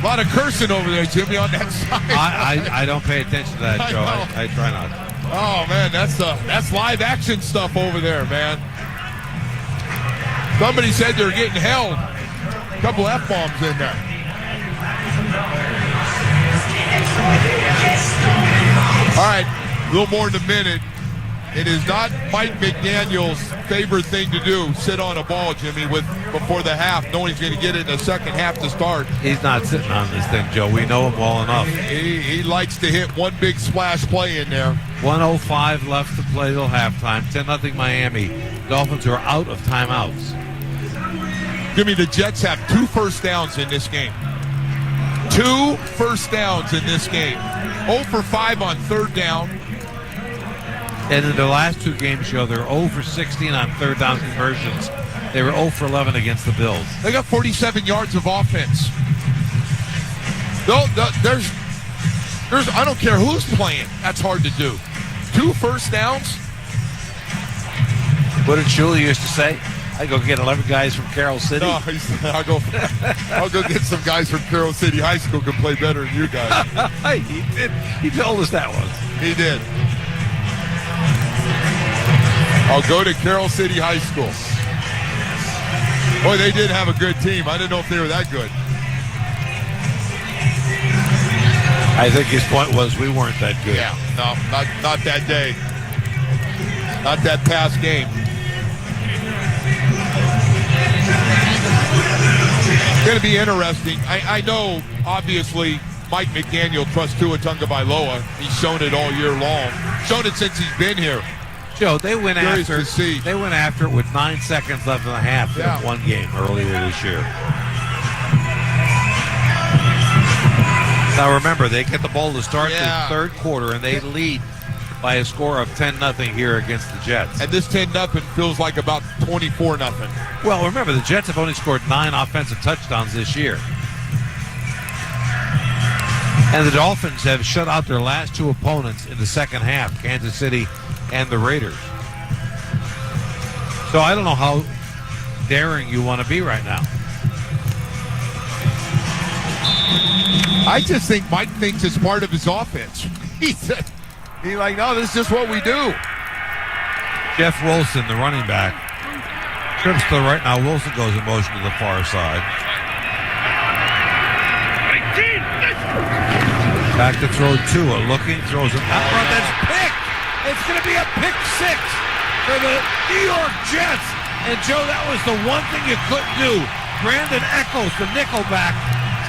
lot of cursing over there, Jimmy, on that side. I don't pay attention to that, Joe. I try not. Oh, man, that's live action stuff over there, man. Somebody said they were getting held. A couple F-bombs in there. All right, a little more than a minute. It is not Mike McDaniel's favorite thing to do, sit on a ball, Jimmy, before the half, knowing he's going to get it in the second half to start. He's not sitting on this thing, Joe. We know him well enough. He likes to hit one big splash play in there. 1:05 left to play till halftime. 10-0 Miami. Dolphins are out of timeouts. Jimmy, the Jets have 2 first downs in this game. 2 first downs in this game. 0 for 5 on third down. And in the last 2 games, Joe, they're 0 for 16 on third down conversions. They were 0 for 11 against the Bills. They got 47 yards of offense. There's I don't care who's playing. That's hard to do. 2 first downs. What did Shula used to say? I go get 11 guys from Carroll City. No, I'll go get some guys from Carroll City High School who can play better than you guys. He did. He told us that once. He did. I'll go to Carroll City High School. Boy, they did have a good team. I didn't know if they were that good. I think his point was we weren't that good. Yeah, no, not that day. Not that past game. It's going to be interesting. I know, obviously, Mike McDaniel trusts Tua Tagovailoa. He's shown it all year long. Shown it since he's been here. Joe, they went Curious after to see. They went after it with 9 seconds left in the half in one game earlier this year. Now remember, they get the ball to start the third quarter, and they lead by a score of 10-0 here against the Jets. And this 10-0 feels like about 24-0. Well, remember, the Jets have only scored 9 offensive touchdowns this year. And the Dolphins have shut out their last 2 opponents in the second half, Kansas City and the Raiders. So I don't know how daring you want to be right now. I just think Mike thinks it's part of his offense. He's like, no, this is just what we do. Jeff Wilson, the running back, trips to the right. Now Wilson goes in motion to the far side. Back to throw Tua, looking, throws an out run that's picked. It's going to be a pick 6 for the New York Jets. And Joe, that was the one thing you couldn't do. Brandon Echols, the nickelback,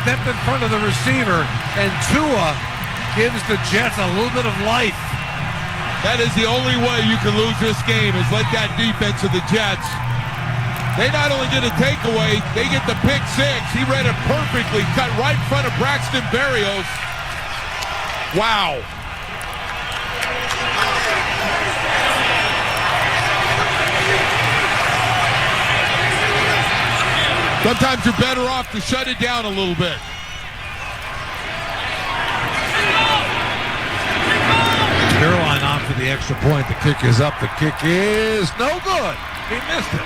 stepped in front of the receiver, and Tua gives the Jets a little bit of life. That is the only way you can lose this game, is let that defense of the Jets. They not only get a takeaway, they get the pick 6. He read it perfectly, cut right in front of Braxton Berrios. Wow. Sometimes you're better off to shut it down a little bit. Caroline on for the extra point. The kick is up. The kick is no good. He missed it.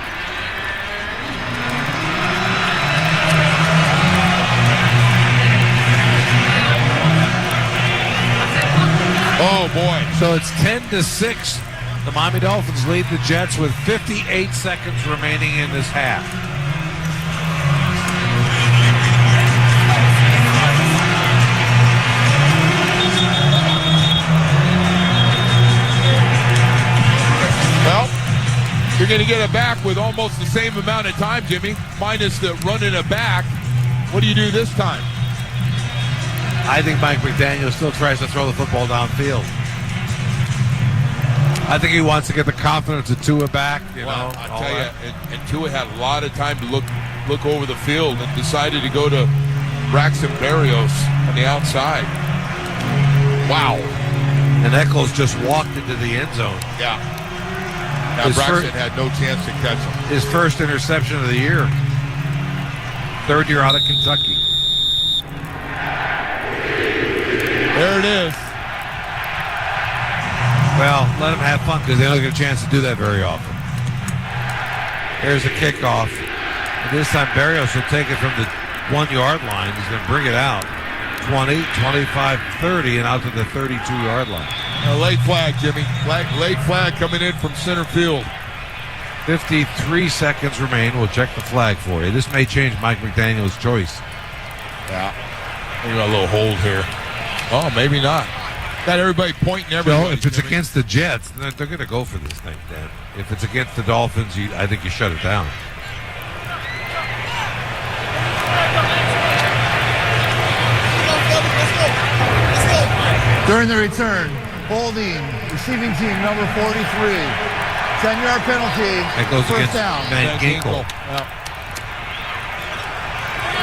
Oh, boy. So it's 10-6. The Miami Dolphins lead the Jets with 58 seconds remaining in this half. Well, you're going to get it back with almost the same amount of time, Jimmy, minus the running it back. What do you do this time? I think Mike McDaniel still tries to throw the football downfield. I think he wants to get the confidence of Tua back. I'll tell you, and Tua had a lot of time to look over the field and decided to go to Braxton Berrios on the outside. Wow. And Echols just walked into the end zone. Yeah. Now Braxton had no chance to catch him. His first interception of the year. Third year out of Kentucky. There it is. Well, let them have fun because they don't get a chance to do that very often. Here's a kickoff. And this time Berrios will take it from the 1 yard line. He's going to bring it out. 20, 25, 30, and out to the 32-yard line. Late flag, Jimmy. Late flag coming in from center field. 53 seconds remain. We'll check the flag for you. This may change Mike McDaniel's choice. Yeah. We got a little hold here. Oh, maybe not. Got everybody pointing everywhere. No, if it's against the Jets, they're going to go for this thing, Dan. If it's against the Dolphins, I think you shut it down. During the return, holding receiving team number 43. 10-yard penalty. That goes first against down. Van Ginkel. Yeah.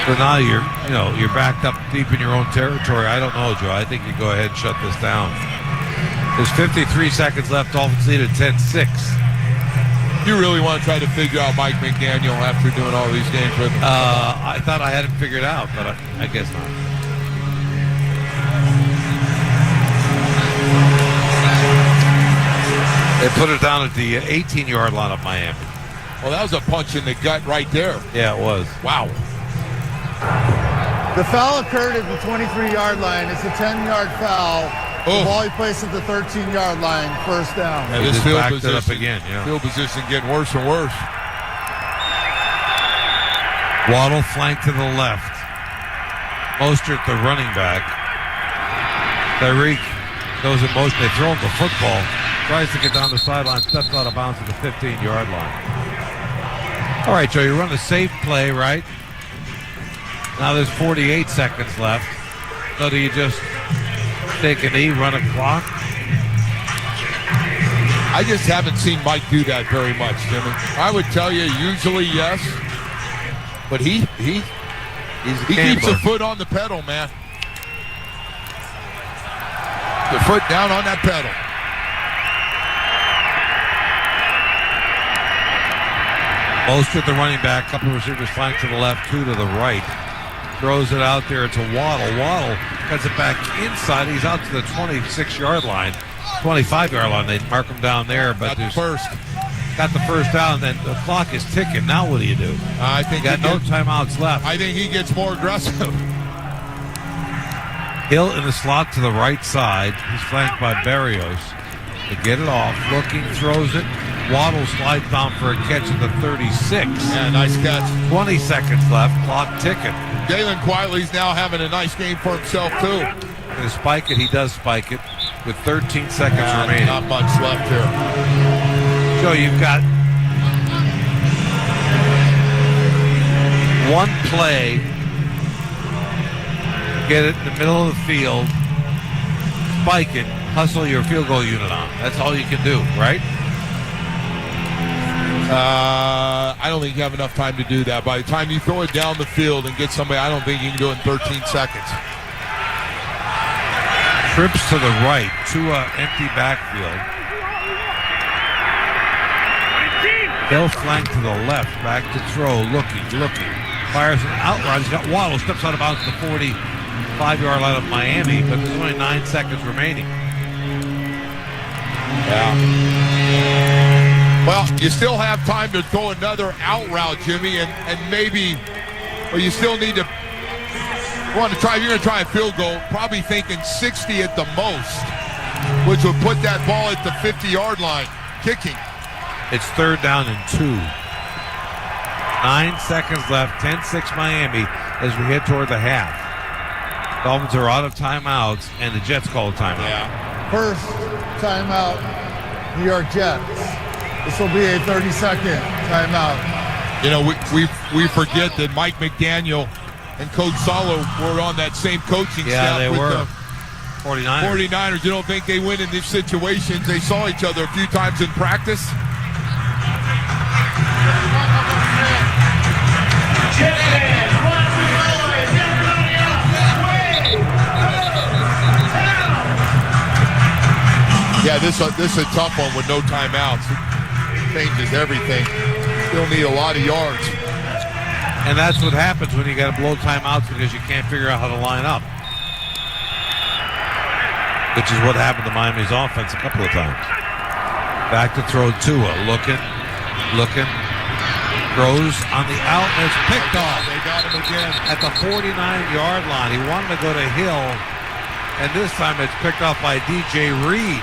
So now you're backed up deep in your own territory. I don't know, Joe. I think you go ahead and shut this down. There's 53 seconds left. Dolphins lead at 10-6. You really want to try to figure out Mike McDaniel after doing all these games with him? I thought I had it figured out, but I guess not. They put it down at the 18-yard line of Miami. Well, that was a punch in the gut right there. Yeah, it was. Wow. The foul occurred at the 23-yard line. It's a 10-yard foul. The ball he placed at the 13-yard line, first down. Yeah, this field backed position, it up again. Yeah. Field position getting worse and worse. Waddle flank to the left. Mostert, the running back. Tyreek goes in motion. They throw him the football. Tries to get down the sideline. Steps out of bounds at the 15-yard line. All right, Joe, you run a safe play, right? Now there's 48 seconds left. So do you just take a knee, run a clock? I just haven't seen Mike do that very much, Jimmy. I would tell you usually yes, but he keeps the foot on the pedal, man. The foot down on that pedal. Mostert, the running back, couple of receivers flank to the left, two to the right. Throws it out there to Waddle. Waddle cuts it back inside. He's out to the 26-yard line, 25-yard line. They mark him down there, but got the first down. Then the clock is ticking. Now what do you do? I think got no timeouts left. I think he gets more aggressive. Hill in the slot to the right side. He's flanked by Berrios. They get it off. Looking, throws it. Waddle slides down for a catch at the 36. Yeah, nice catch. 20 seconds left. Clock ticking. Jalen Quietly's now having a nice game for himself, too. To spike it, he does spike it with 13 seconds remaining. Not much left here. So you've got one play. Get it in the middle of the field. Spike it. Hustle your field goal unit on. That's all you can do, right? I don't think you have enough time to do that. By the time you throw it down the field and get somebody, I don't think you can do it in 13 seconds. Trips to the right, Tua empty backfield. Hill flank to the left, back to throw, looking. Fires an out route. He's got Waddle, steps out of bounds to the 45-yard line of Miami, but there's only 9 seconds remaining. Yeah. Well, you still have time to throw another out route, Jimmy, and maybe, or you still need to want to try. If you're going to try a field goal, probably thinking 60 at the most, which would put that ball at the 50-yard line, kicking. It's third down and 2. 9 seconds left, 10-6 Miami as we head toward the half. Dolphins are out of timeouts, and the Jets call a timeout. Yeah. First timeout, New York Jets. This will be a 30-second timeout. You know, we forget that Mike McDaniel and Coach Salo were on that same coaching staff they with were. the 49ers. 49ers. You don't think they win in these situations? They saw each other a few times in practice. Yeah, this is a tough one with no timeouts. It changes everything. Still need a lot of yards. And that's what happens when you got to blow timeouts because you can't figure out how to line up. Which is what happened to Miami's offense a couple of times. Back to throw Tua. Looking. Throws on the out and it's picked off. They got at the 49-yard line. He wanted to go to Hill, and this time it's picked off by DJ Reed.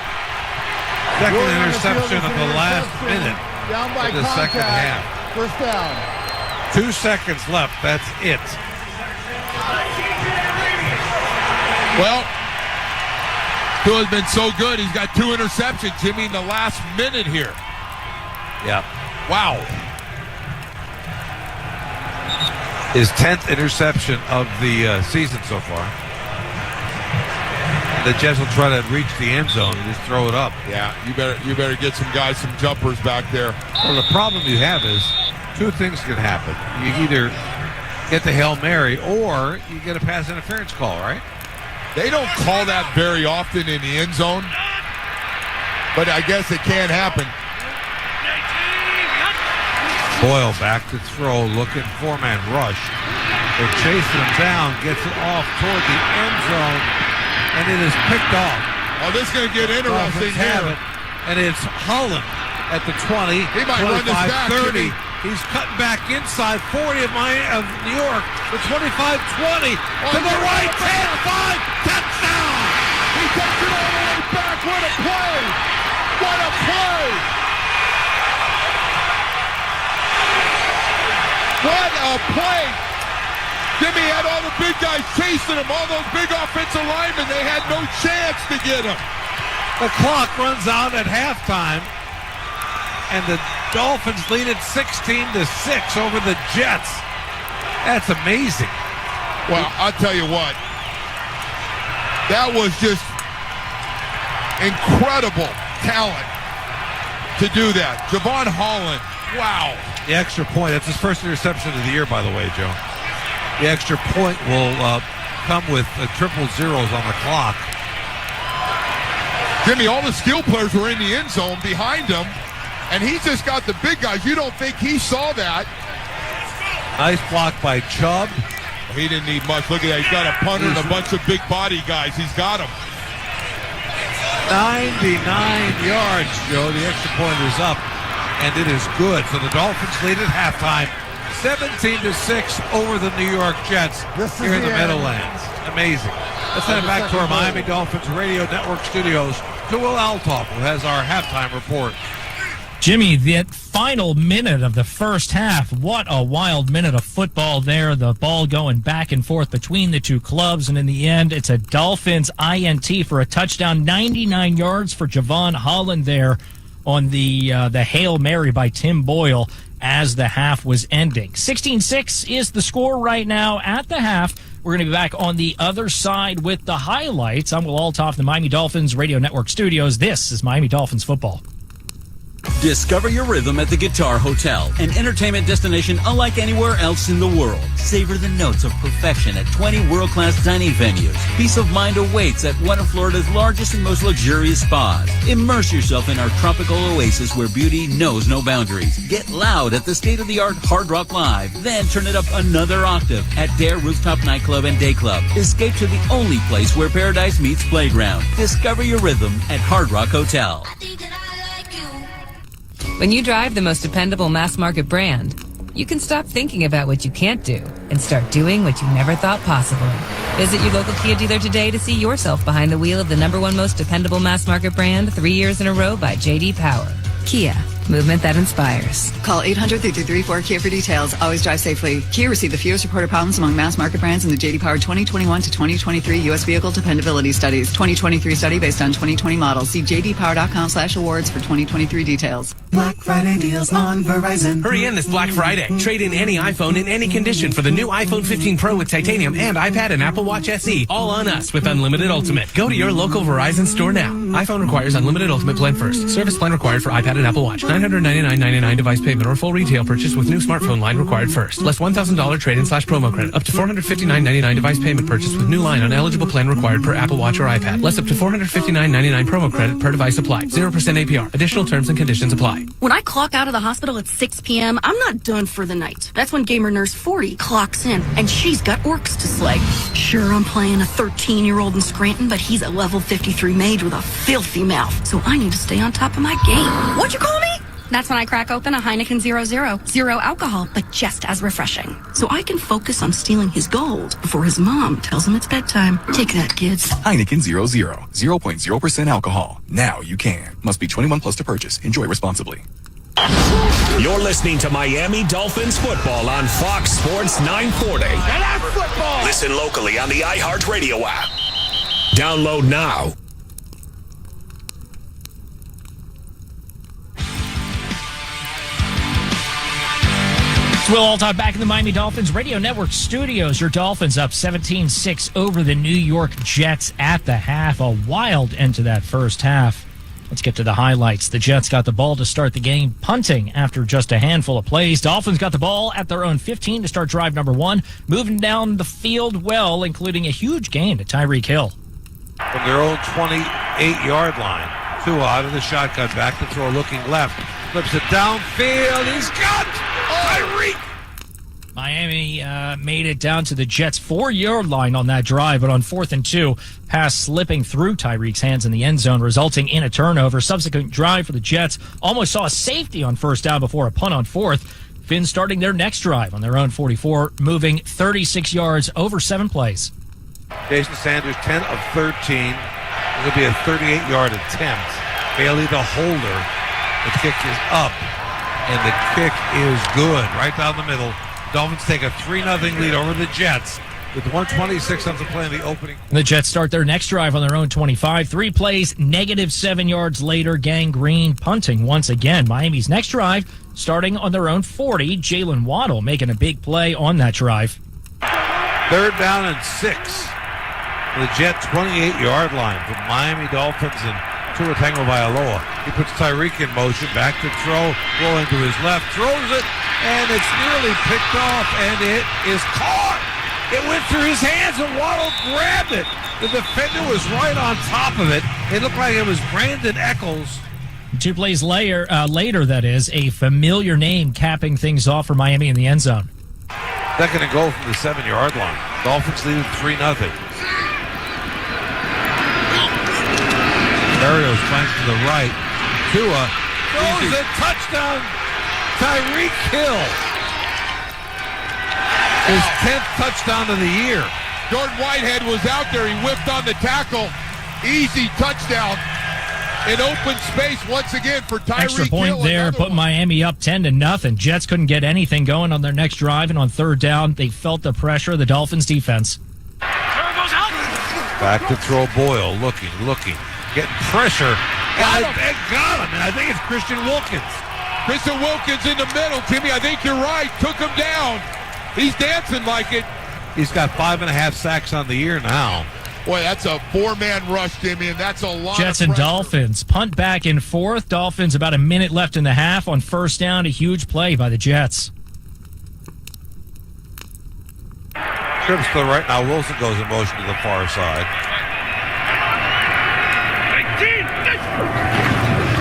Second interception of the last minute of the second half. First down. 2 seconds left. That's it. Well, Hill has been so good. He's got 2 interceptions, Jimmy, in the last minute here. Yeah. Wow. His 10th interception of the season so far. The Jets will try to reach the end zone and just throw it up. Yeah, you better get some guys some jumpers back there. Well, the problem you have is 2 things can happen. You either get the Hail Mary or you get a pass interference call, right? They don't call that very often in the end zone, but I guess it can happen. Boyle back to throw, looking 4-man rush. They're chasing him down, gets it off toward the end zone, and it is picked off. Oh, this is going to get interesting here. And it's Holland at the 20, he might 25, run this back, 30. He's cutting back inside 40 of New York. The 25-20 to the right, 10-5, touchdown! He takes it all the way back. What a play! What a play! What a play! Jimmy had all the big guys chasing him, all those big offensive linemen. They had no chance to get him. The clock runs out at halftime, and the Dolphins lead it 16-6 over the Jets. That's amazing. Well, I'll tell you what. That was just incredible talent to do that. Javon Holland, wow. The extra point, that's his first interception of the year, by the way, Joe. The extra point will come with triple zeros on the clock. Jimmy, all the skill players were in the end zone behind him, and he just got the big guys. You don't think he saw that. Nice block by Chubb. He didn't need much. Look at that. He's got a punter and a bunch of big body guys. He's got them. 99 yards, Joe. The extra point is up, and it is good. So the Dolphins lead at halftime, 17-6 over the New York Jets here in the Meadowlands. Amazing. Let's head back to our Miami Dolphins Radio Network studios to Will Altoff, who has our halftime report. Jimmy, the final minute of the first half, what a wild minute of football there. The ball going back and forth between the two clubs, and in the end, it's a Dolphins INT for a touchdown, 99 yards for Javon Holland there on the Hail Mary by Tim Boyle as the half was ending. 16-6 is the score right now at the half. We're going to be back on the other side with the highlights. I'm Will Altoff, the Miami Dolphins Radio Network studios. This is Miami Dolphins football. Discover your rhythm at the Guitar Hotel, an entertainment destination unlike anywhere else in the world. Savor the notes of perfection at 20 world-class dining venues. Peace of mind awaits at one of Florida's largest and most luxurious spas. Immerse yourself in our tropical oasis where beauty knows no boundaries. Get loud at the state-of-the-art Hard Rock Live. Then turn it up another octave at Dare Rooftop Nightclub and Day Club. Escape to the only place where paradise meets playground. Discover your rhythm at Hard Rock Hotel. When you drive the most dependable mass market brand, you can stop thinking about what you can't do and start doing what you never thought possible. Visit your local Kia dealer today to see yourself behind the wheel of the #1 most dependable mass market brand 3 years in a row by J.D. Power. Kia, movement that inspires. Call 800-334-KIA for details. Always drive safely. Kia received the fewest reported problems among mass market brands in the J.D. Power 2021 to 2023 U.S. Vehicle Dependability Studies. 2023 study based on 2020 models. See jdpower.com/awards for 2023 details. Black Friday deals on Verizon. Hurry in this Black Friday. Trade in any iPhone in any condition for the new iPhone 15 Pro with titanium and iPad and Apple Watch SE. All on us with Unlimited Ultimate. Go to your local Verizon store now. iPhone requires Unlimited Ultimate plan first. Service plan required for iPad and Apple Watch. $999.99 device payment or full retail purchase with new smartphone line required first. Less $1,000 trade-in/promo credit. Up to $459.99 device payment purchase with new line on eligible plan required per Apple Watch or iPad. Less up to $459.99 promo credit per device applied. 0% APR. Additional terms and conditions apply. When I clock out of the hospital at 6 p.m., I'm not done for the night. That's when Gamer Nurse 40 clocks in, and she's got orcs to slay. Sure, I'm playing a 13-year-old in Scranton, but he's a level 53 mage with a filthy mouth, so I need to stay on top of my game. What'd you call me? That's when I crack open a Heineken 0.0. 0 alcohol, but just as refreshing. So I can focus on stealing his gold before his mom tells him it's bedtime. Take that, kids. Heineken 0.0. 0.0% alcohol. Now you can. Must be 21 plus to purchase. Enjoy responsibly. You're listening to Miami Dolphins football on Fox Sports 940. Listen locally on the iHeartRadio app. Download now. It's Will Altott back in the Miami Dolphins Radio Network studios. Your Dolphins up 17-6 over the New York Jets at the half. A wild end to that first half. Let's get to the highlights. The Jets got the ball to start the game, punting after just a handful of plays. Dolphins got the ball at their own 15 to start drive number 1, moving down the field well, including a huge gain to Tyreek Hill. From their own 28-yard line, Tua out of the shotgun, back to throw, looking left, flips it downfield. He's got Tyreek. Miami made it down to the Jets' 4-yard line on that drive, but on 4th and 2, pass slipping through Tyreek's hands in the end zone, resulting in a turnover. Subsequent drive for the Jets almost saw a safety on first down before a punt on 4th. Fins starting their next drive on their own 44, moving 36 yards over 7 plays. Jason Sanders, 10 of 13. It'll be a 38-yard attempt. Bailey, the holder. The kick is up, and the kick is good, right down the middle. Dolphins take a 3-0 lead over the Jets with 1:26 left to play in the opening. The Jets start their next drive on their own 25. 3 plays, -7 yards later, Gang Green punting once again. Miami's next drive starting on their own 40. Jalen Waddle making a big play on that drive. 3rd down and 6. The Jet 28-yard line from Miami Dolphins and Tua Tagovailoa. He puts Tyreek in motion, back to throw, rolling to his left, throws it, and it's nearly picked off, and it is caught. It went through his hands, and Waddle grabbed it. The defender was right on top of it. It looked like it was Brandon Eccles. 2 plays later, that is, a familiar name capping things off for Miami in the end zone. 2nd and goal from the 7-yard line. Dolphins lead 3-0. Barrios flanks to the right. Tua throws a touchdown. Tyreek Hill. His 10th touchdown of the year. Jordan Whitehead was out there. He whipped on the tackle. Easy touchdown. In open space once again for Tyreek Hill. Extra point there, put Miami up 10-0. Jets couldn't get anything going on their next drive, and on 3rd down, they felt the pressure of the Dolphins defense. Back to throw Boyle, looking, getting pressure. Got him, and I think it's Christian Wilkins. Christian Wilkins in the middle, Timmy. I think you're right. Took him down. He's dancing like it. He's got 5.5 sacks on the year now. Boy, that's a 4-man rush, Timmy, and that's a lot. Jets of and pressure. Dolphins punt back and forth. Dolphins about a minute left in the half. On 1st down, a huge play by the Jets. Trips to the right. Now Wilson goes in motion to the far side.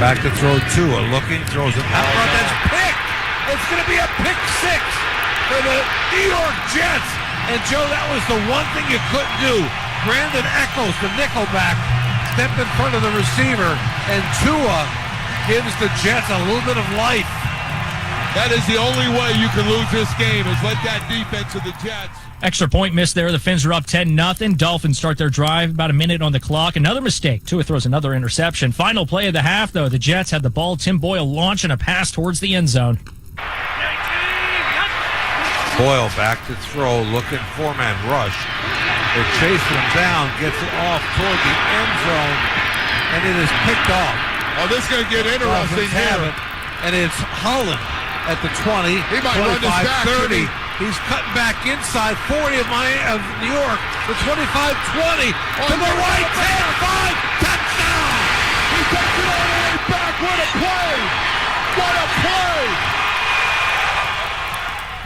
Back to throw Tua, looking, throws it out. That's picked. It's going to be a pick 6 for the New York Jets. And Joe, that was the one thing you couldn't do. Brandon Eccles, the nickelback, stepped in front of the receiver, and Tua gives the Jets a little bit of life. That is the only way you can lose this game, is let that defense of the Jets. Extra point missed there. The Fins are up 10-0. Dolphins start their drive, about a minute on the clock. Another mistake. Tua throws another interception. Final play of the half, though. The Jets had the ball. Tim Boyle launching a pass towards the end zone. Boyle back to throw, looking 4-man rush. They're chasing him down, gets it off toward the end zone, and it is picked off. Oh, this is going to get interesting here. And it's Holland at the 20, he might 25, run this back, 30. He's cutting back inside 40 of New York. The 25-20 to the right, 10-5, touchdown! He takes it all the way back. What a play! What a play!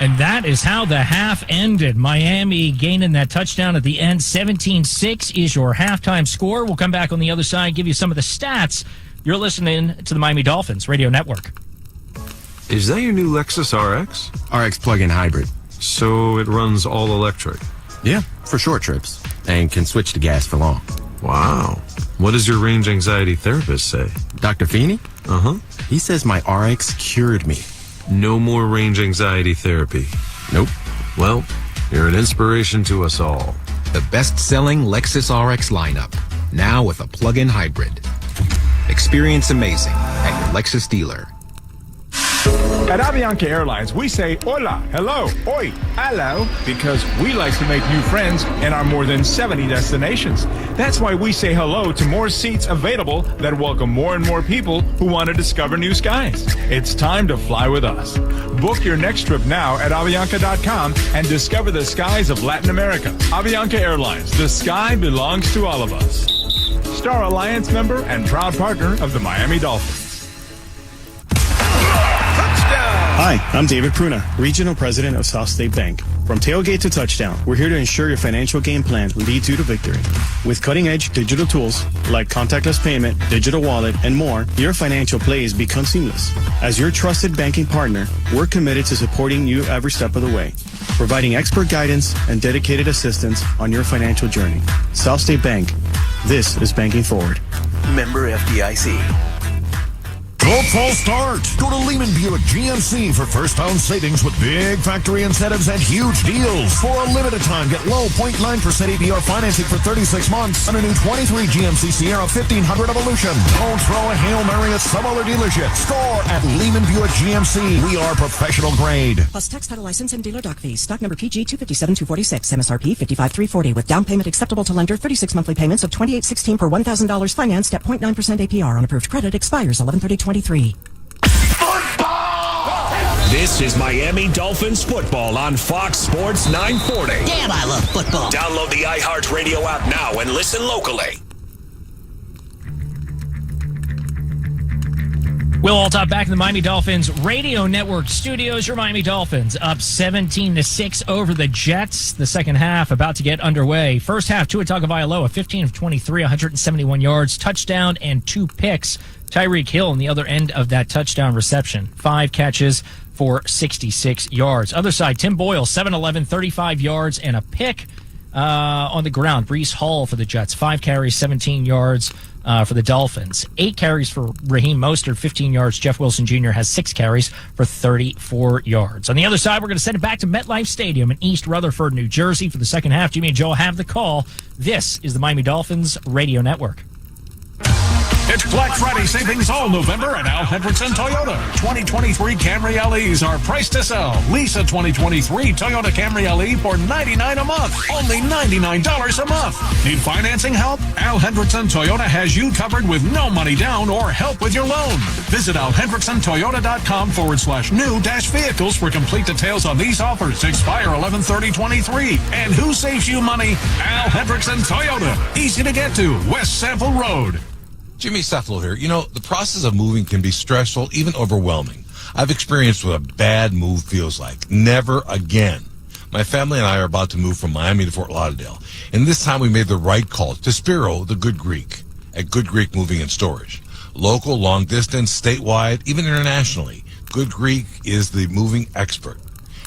And that is how the half ended. Miami gaining that touchdown at the end. 17-6 is your halftime score. We'll come back on the other side, give you some of the stats. You're listening to the Miami Dolphins Radio Network. Is that your new Lexus RX? RX plug-in hybrid. So it runs all electric? Yeah, for short trips. And can switch to gas for long. Wow. What does your range anxiety therapist say? Dr. Feeney? Uh-huh. He says my RX cured me. No more range anxiety therapy. Nope. Well, you're an inspiration to us all. The best-selling Lexus RX lineup, now with a plug-in hybrid. Experience amazing at your Lexus dealer. At Avianca Airlines, we say hola, hello, oi, hello, because we like to make new friends in our more than 70 destinations. That's why we say hello to more seats available that welcome more and more people who want to discover new skies. It's time to fly with us. Book your next trip now at Avianca.com and discover the skies of Latin America. Avianca Airlines, the sky belongs to all of us. Star Alliance member and proud partner of the Miami Dolphins. Hi, I'm David Pruna, Regional President of South State Bank. From tailgate to touchdown, we're here to ensure your financial game plan leads you to victory. With cutting-edge digital tools like contactless payment, digital wallet, and more, your financial plays become seamless. As your trusted banking partner, we're committed to supporting you every step of the way, providing expert guidance and dedicated assistance on your financial journey. South State Bank. This is banking forward. Member FDIC. Good fall start. Go to Lehman Buick GMC for first-pound savings with big factory incentives and huge deals. For a limited time, get low 0.9% APR financing for 36 months on a new 23 GMC Sierra 1500 Evolution. Don't throw a Hail Mary at some other dealership. Store at Lehman Buick GMC. We are professional grade. Plus tax, title, license, and dealer doc fees. Stock number PG 257246. MSRP 55340 with down payment acceptable to lender. 36 monthly payments of $28.16 per $1,000 financed at 0.9% APR on approved credit. Expires 11/30/23. This is Miami Dolphins football on Fox Sports 940. Damn, I love football. Download the iHeartRadio app now and listen locally. Will Altop back in the Miami Dolphins Radio Network studios. Your Miami Dolphins up 17-6 over the Jets. The second half about to get underway. First half, Tua Tagovailoa, 15 of 23, 171 yards, touchdown, and 2 picks. Tyreek Hill on the other end of that touchdown reception. 5 catches for 66 yards. Other side, Tim Boyle, 7-11, 35 yards, and a pick on the ground. Breece Hall for the Jets, 5 carries, 17 yards for the Dolphins. 8 carries for Raheem Mostert, 15 yards. Jeff Wilson Jr. has 6 carries for 34 yards. On the other side, we're going to send it back to MetLife Stadium in East Rutherford, New Jersey for the second half. Jimmy and Joe have the call. This is the Miami Dolphins Radio Network. It's Black Friday savings all November at Al Hendrickson Toyota. 2023 Camry LEs are priced to sell. Lease a 2023 Toyota Camry LE for $99 a month. Only $99 a month. Need financing help? Al Hendrickson Toyota has you covered with no money down or help with your loan. Visit alhendricksontoyota.com/new-vehicles for complete details on these offers. Expire 11/30/23. And who saves you money? Al Hendrickson Toyota. Easy to get to. West Sample Road. Jimmy Cefalo here. You know, the process of moving can be stressful, even overwhelming. I've experienced what a bad move feels like. Never again. My family and I are about to move from Miami to Fort Lauderdale, and this time we made the right call to Spiro, the Good Greek, at Good Greek Moving and Storage. Local, long distance, statewide, even internationally, Good Greek is the moving expert.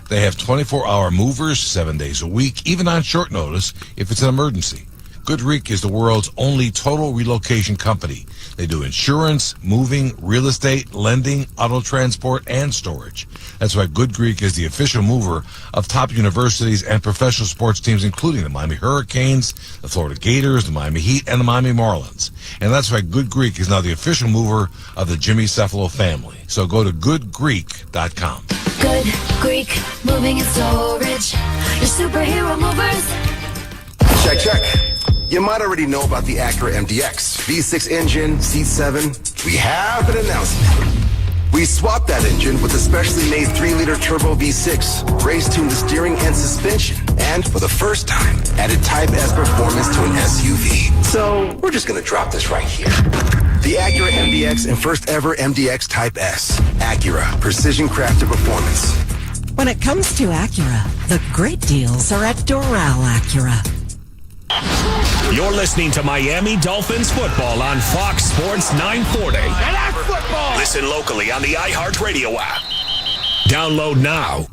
They have 24-hour movers, 7 days a week, even on short notice if it's an emergency. Good Greek is the world's only total relocation company. They do insurance, moving, real estate, lending, auto transport, and storage. That's why Good Greek is the official mover of top universities and professional sports teams, including the Miami Hurricanes, the Florida Gators, the Miami Heat, and the Miami Marlins. And that's why Good Greek is now the official mover of the Jimmy Cefalo family. So go to goodgreek.com. Good Greek Moving and Storage. Your superhero movers. Check, check. You might already know about the Acura MDX. V6 engine, C7. We have an announcement. We swapped that engine with a specially made 3-liter turbo V6, race-tuned the steering and suspension, and for the first time, added Type S performance to an SUV. So we're just going to drop this right here. The Acura MDX and first ever MDX Type S. Acura, precision crafted performance. When it comes to Acura, the great deals are at Doral Acura. You're listening to Miami Dolphins football on Fox Sports 940. And that's football! Listen locally on the iHeartRadio app. Download now.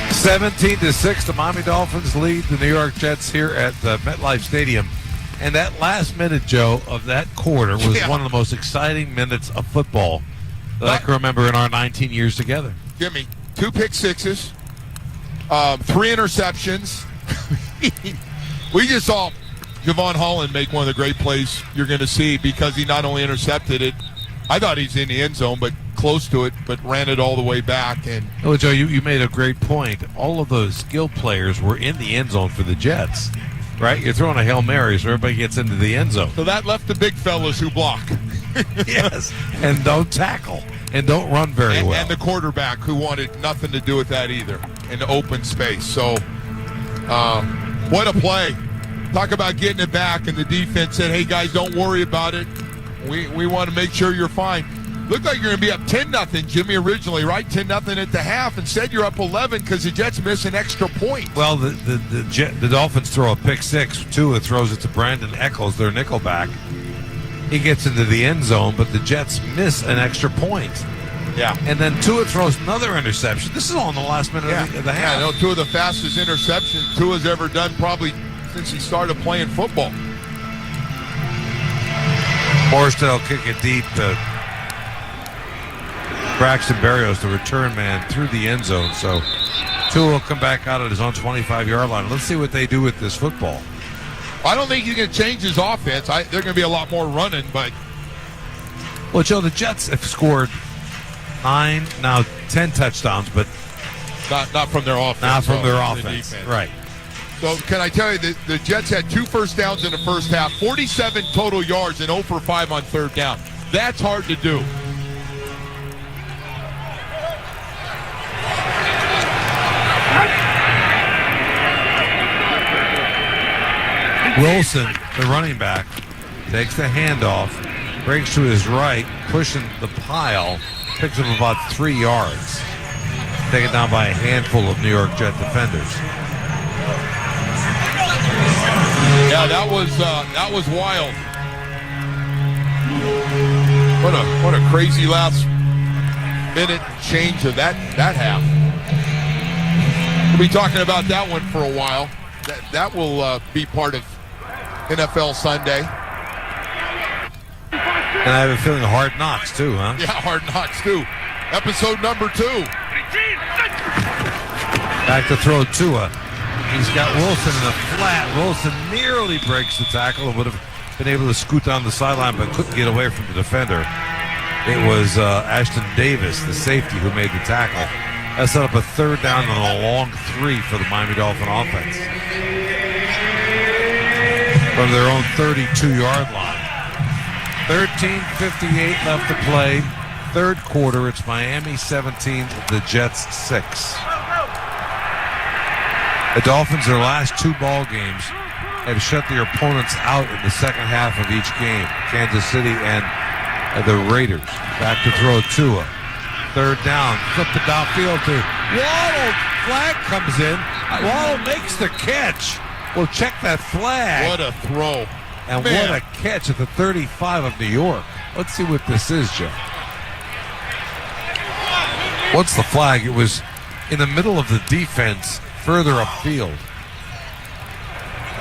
17-6, the Miami Dolphins lead the New York Jets here at the MetLife Stadium And that last minute, Joe, of that quarter was one of the most exciting minutes of football that I can remember in our 19 years together. Jimmy, 2 pick sixes, 3 interceptions. We just saw Javon Holland make one of the great plays you're going to see because he not only intercepted it, I thought he's in the end zone, but close to it, but ran it all the way back. And Joe, you made a great point. All of those skill players were in the end zone for the Jets, right? You're throwing a Hail Mary so everybody gets into the end zone. So that left the big fellas who block. Yes, and don't tackle, and don't run very well. And the quarterback who wanted nothing to do with that either in the open space. So what a play. Talk about getting it back, and the defense said, hey, guys, don't worry about it. We want to make sure you're fine. Looked like you're going to be up 10-0, Jimmy, originally, right? 10-0 at the half. Instead, you're up 11 because the Jets miss an extra point. Well, the Dolphins throw a pick six. Tua throws it to Brandon Eccles, their nickelback. He gets into the end zone, but the Jets miss an extra point. Yeah. And then Tua throws another interception. This is all in the last minute of the half. Yeah, no, 2 of the fastest interceptions Tua's ever done probably since he started playing football. Morstead will kick it deep to Braxton Berrios, the return man, through the end zone. So Tua will come back out at his own 25-yard line. Let's see what they do with this football. I don't think he's going to change his offense. They're going to be a lot more running, but... Well, Joe, the Jets have scored 9, now 10 touchdowns, but... Not from their offense. Not from their offense, right. So can I tell you that the Jets had 2 first downs in the first half, 47 total yards, and 0 for 5 on third down. That's hard to do. Wilson, the running back, takes the handoff, breaks to his right, pushing the pile, picks up about 3 yards. Taken down by a handful of New York Jet defenders. Yeah, that was wild. What a crazy last minute change of that half. We'll be talking about that one for a while. That will be part of NFL Sunday. And I have a feeling Hard Knocks too, huh? Yeah, Hard Knocks too. Episode number 2. Back to throw Tua. He's got Wilson in the flat. Wilson nearly breaks the tackle and would have been able to scoot down the sideline, but couldn't get away from the defender. It was Ashton Davis, the safety, who made the tackle. That set up a third down and a long 3 for the Miami Dolphin offense. From their own 32-yard line. 13:58 left to play. Third quarter, it's Miami 17, the Jets 6. The Dolphins, their last 2 ball games, have shut their opponents out in the second half of each game. Kansas City and the Raiders. Back to throw Tua. Third down. Flip the downfield to Waddle. Flag comes in. Waddle makes the catch. Well, check that flag. What a throw. And what a catch at the 35 of New York. Let's see what this is, Joe. What's the flag? It was in the middle of the defense, further upfield.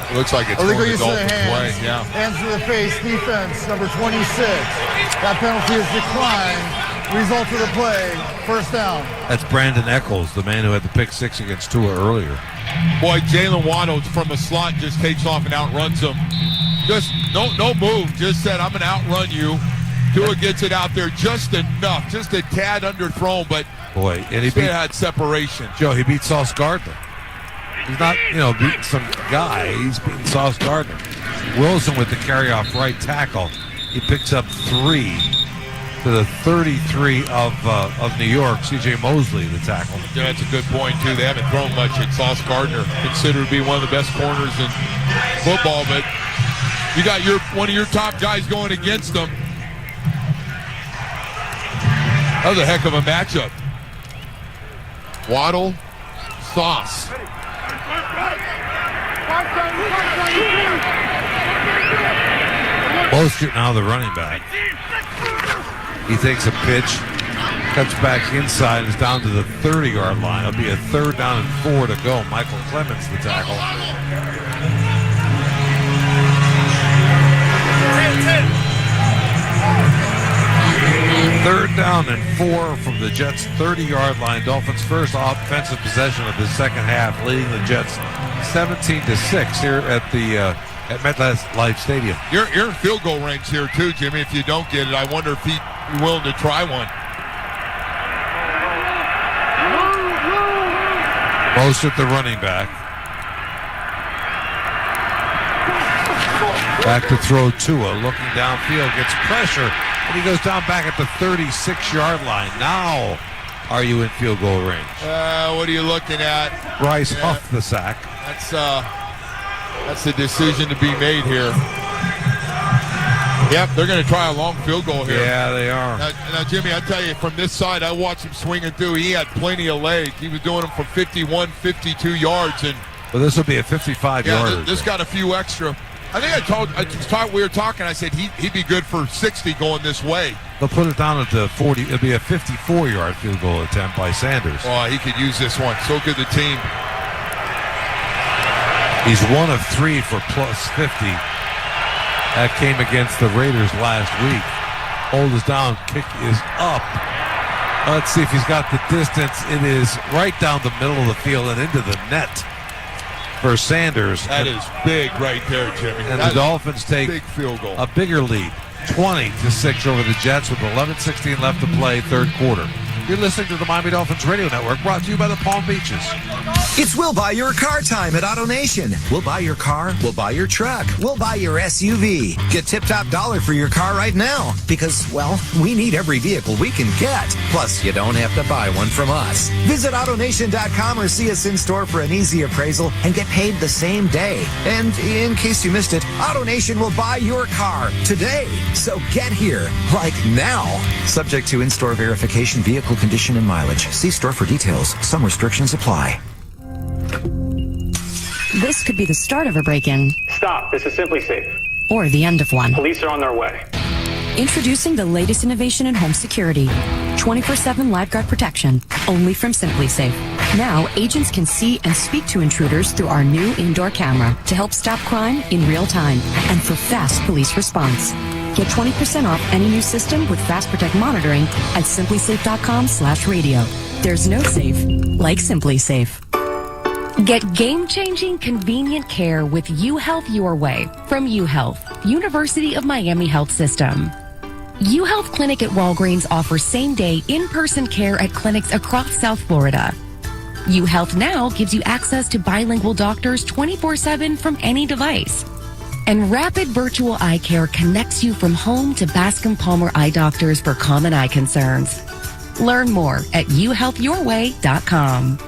It looks like it's illegal going use to of the Dolphins' way. hands. Yeah. Hands to the face, defense, number 26. That penalty is declined. Result of the play, first down. That's Brandon Eccles, the man who had the pick 6 against Tua earlier. Boy, Jalen Waddle from a slot just takes off and outruns him. Just no move. Just said, I'm going to outrun you. Tua gets it out there just enough, just a tad underthrown, but boy, and he had separation. Joe, he beat Sauce Gardner. He's not, beating some guy. He's beating Sauce Gardner. Wilson with the carry-off right tackle. He picks up 3 to the 33 of New York. C.J. Mosley, the tackle. Yeah, that's a good point, too. They haven't thrown much at Sauce Gardner, considered to be one of the best corners in football, but you got one of your top guys going against them. That was a heck of a matchup. Waddle, Sauce. Mostert now the running back. He takes a pitch, cuts back inside, is down to the 30-yard line. It'll be a third down and 4 to go. Michael Clemens, the tackle. Third down and 4 from the Jets' 30-yard line. Dolphins' first offensive possession of the second half, leading the Jets 17-6 here at MetLife Stadium. You're in field goal range here too, Jimmy. If you don't get it, I wonder if he'd be willing to try one. Most at the running back. Back to throw Tua, looking downfield, gets pressure, and he goes down back at the 36-yard line. Now, are you in field goal range? What are you looking at? Bryce huffed the sack. That's the decision to be made here. Yep, they're going to try a long field goal here. Yeah, they are. Now, Jimmy, I tell you, from this side, I watched him swinging through. He had plenty of legs. He was doing them from 51, 52 yards. And well, this will be a 55-yarder. This got a few extra. I think we were talking. I said he'd be good for 60 going this way. They'll put it down at the 40. It'll be a 54-yard field goal attempt by Sanders. Oh, he could use this one. So good, the team. He's 1 of 3 for plus 50. That came against the Raiders last week. Hold is down. Kick is up. Let's see if he's got the distance. It is right down the middle of the field and into the net for Sanders. That is big right there, Jimmy. And the Dolphins take big field goal. A bigger lead, 20-6 over the Jets with 11:16 left to play, third quarter. You're listening to the Miami Dolphins Radio Network, brought to you by the Palm Beaches. It's We'll Buy Your Car time at AutoNation. We'll buy your car, we'll buy your truck, we'll buy your SUV. Get tip-top dollar for your car right now because, well, we need every vehicle we can get. Plus, you don't have to buy one from us. Visit AutoNation.com or see us in store for an easy appraisal and get paid the same day. And in case you missed it, AutoNation will buy your car today. So get here, like now. Subject to in-store verification, vehicle condition, and mileage. See store for details. Some restrictions apply. This could be the start of a break-in. Stop. This is Simply Safe. Or the end of one. Police are on their way. Introducing the latest innovation in home security. 24/7 LiveGuard protection. Only from Simply Safe. Now, agents can see and speak to intruders through our new indoor camera to help stop crime in real time and for fast police response. Get 20% off any new system with Fast Protect monitoring at simplysafe.com/radio. There's no safe like Simply Safe. Get game-changing, convenient care with UHealth Your Way from UHealth, University of Miami Health System. UHealth Clinic at Walgreens offers same-day, in-person care at clinics across South Florida. UHealth Now gives you access to bilingual doctors 24/7 from any device. And Rapid Virtual Eye Care connects you from home to Bascom Palmer eye doctors for common eye concerns. Learn more at uhealthyourway.com.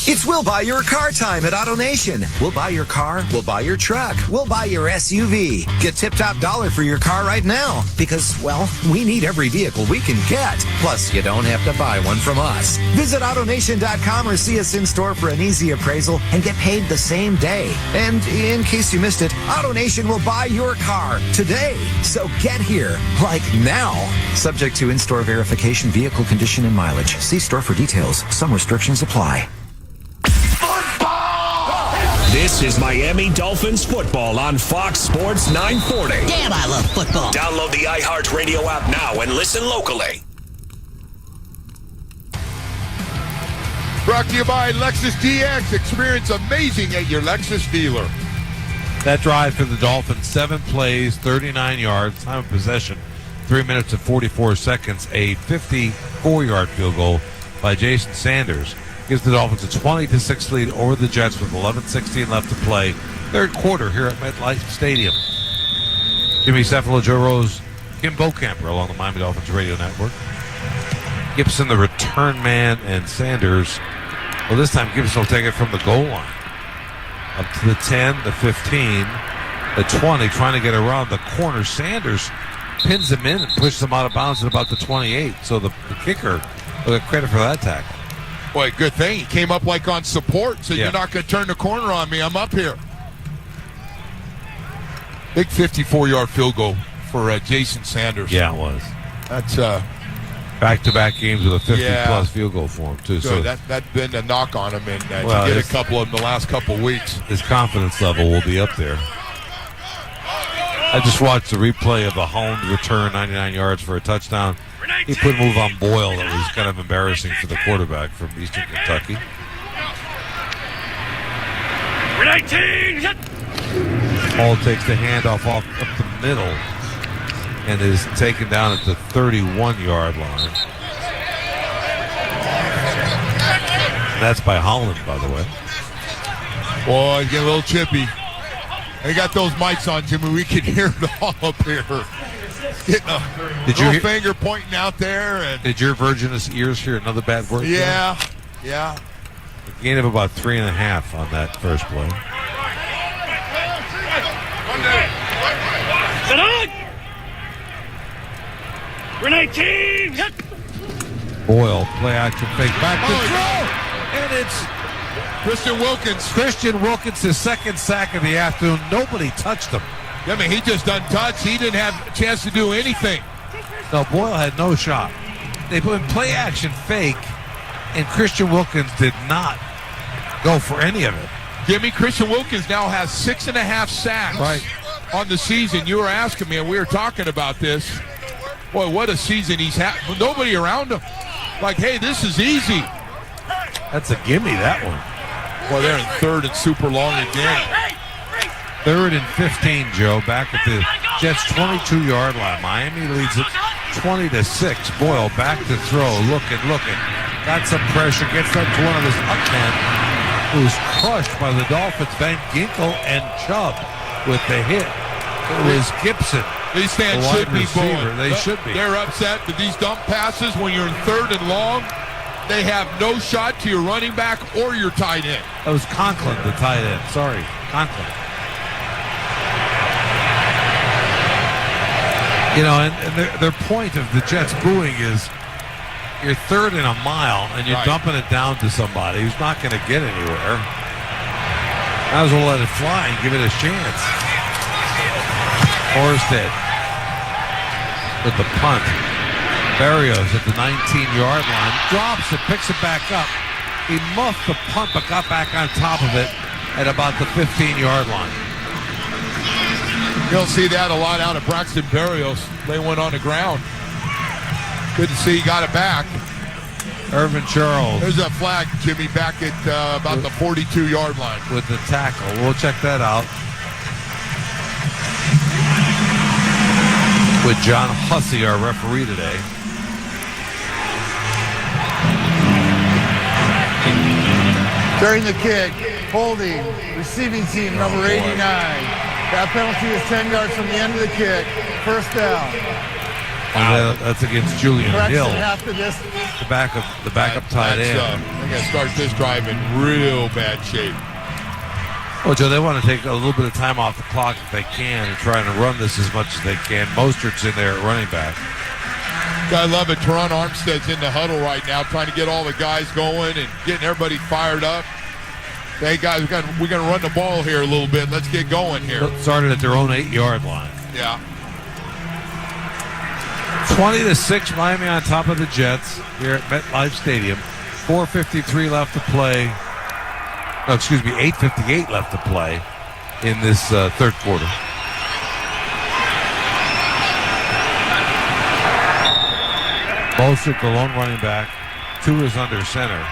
It's We'll Buy Your Car time at AutoNation. We'll buy your car, we'll buy your truck, we'll buy your SUV. Get tip-top dollar for your car right now because, well, we need every vehicle we can get. Plus, you don't have to buy one from us. Visit AutoNation.com or see us in store for an easy appraisal and get paid the same day. And in case you missed it, AutoNation will buy your car today. So get here, like now. Subject to in-store verification, vehicle condition, and mileage. See store for details. Some restrictions apply. This is Miami Dolphins football on Fox Sports 940. Damn, I love football. Download the iHeartRadio app now and listen locally. Brought to you by Lexus DX. Experience amazing at your Lexus dealer. That drive for the Dolphins, 7 plays, 39 yards, time of possession, 3 minutes and 44 seconds, a 54-yard field goal by Jason Sanders. Gives the Dolphins a 20-6 lead over the Jets with 11:16 left to play. Third quarter here at MetLife Stadium. Jimmy Cefalo, Joe Rose, Kim Bocamper along the Miami Dolphins Radio Network. Gibson, the return man, and Sanders. Well, this time Gibson will take it from the goal line. Up to the 10, the 15, the 20, trying to get around the corner. Sanders pins him in and pushes him out of bounds at about the 28. So the kicker will get credit for that tackle. Boy, good thing. He came up like on support, so you're not going to turn the corner on me. I'm up here. Big 54-yard field goal for Jason Sanders. Yeah, it was. That's back-to-back games with a 50-plus field goal for him, too. So that's been a knock on him, and to get a couple of them the last couple of weeks. His confidence level will be up there. I just watched the replay of the Holland return, 99 yards for a touchdown. He put a move on Boyle that was kind of embarrassing for the quarterback from Eastern Kentucky. Hall takes the handoff up the middle and is taken down at the 31-yard line. And that's by Holland, by the way. Boy, he's getting a little chippy. They got those mics on, Jimmy. We can hear it all up here. Getting a little finger pointing out there. And did your Virginous ears hear another bad word? Yeah. A gain of about 3.5 on that first play. Sit on! Grenade team! Boyle, play action fake, back to throw! And it's Christian Wilkins, his second sack of the afternoon. Nobody touched him. I mean, he just untouched. He didn't have a chance to do anything. No, Boyle had no shot. They put in play action fake, and Christian Wilkins did not go for any of it. Jimmy, Christian Wilkins now has 6.5 sacks on the season. You were asking me, and we were talking about this. Boy, what a season he's had. Nobody around him. Like, hey, this is easy. That's a gimme, that one. Well, they're in third and super long again. 3rd and 15, Joe, back at the Jets' 22-yard line. Miami leads it 20-6. Boyle back to throw, looking. Got some pressure, gets up to one of his up men, who's crushed by the Dolphins. Van Ginkel and Chubb with the hit. It was Gibson. These fans should be going. They should be. They're upset that these dump passes, when you're in 3rd and long, they have no shot to your running back or your tight end. That was Conklin, the tight end. Sorry, Conklin. You know, and their point of the Jets booing is you're 3rd and a mile, and you're dumping it down to somebody who's not going to get anywhere. Might as well let it fly and give it a chance. Horsted with the punt. Barrios at the 19-yard line. Drops it, picks it back up. He muffed the punt, but got back on top of it at about the 15-yard line. You'll see that a lot out of Braxton Barrios. They went on the ground. Good to see he got it back. Irvin Charles. There's a flag, Jimmy, back at about the 42-yard line. With the tackle. We'll check that out. With John Hussey, our referee today. During the kick, holding, receiving team number 89. That penalty is 10 yards from the end of the kick. First down. Wow. That's against Julian Hill. The backup tight end. They're going to start this drive in real bad shape. Well, Joe, they want to take a little bit of time off the clock if they can and try to run this as much as they can. Mostert's in there at running back. I love it. Teron Armstead's in the huddle right now, trying to get all the guys going and getting everybody fired up. Hey, guys, we're going to run the ball here a little bit. Let's get going here. Started at their own 8-yard line. Yeah. 20-6, Miami on top of the Jets here at MetLife Stadium. 4:53 left to play. No, excuse me, 8:58 left to play in this third quarter. Mostert, the lone running back. 2 is under center.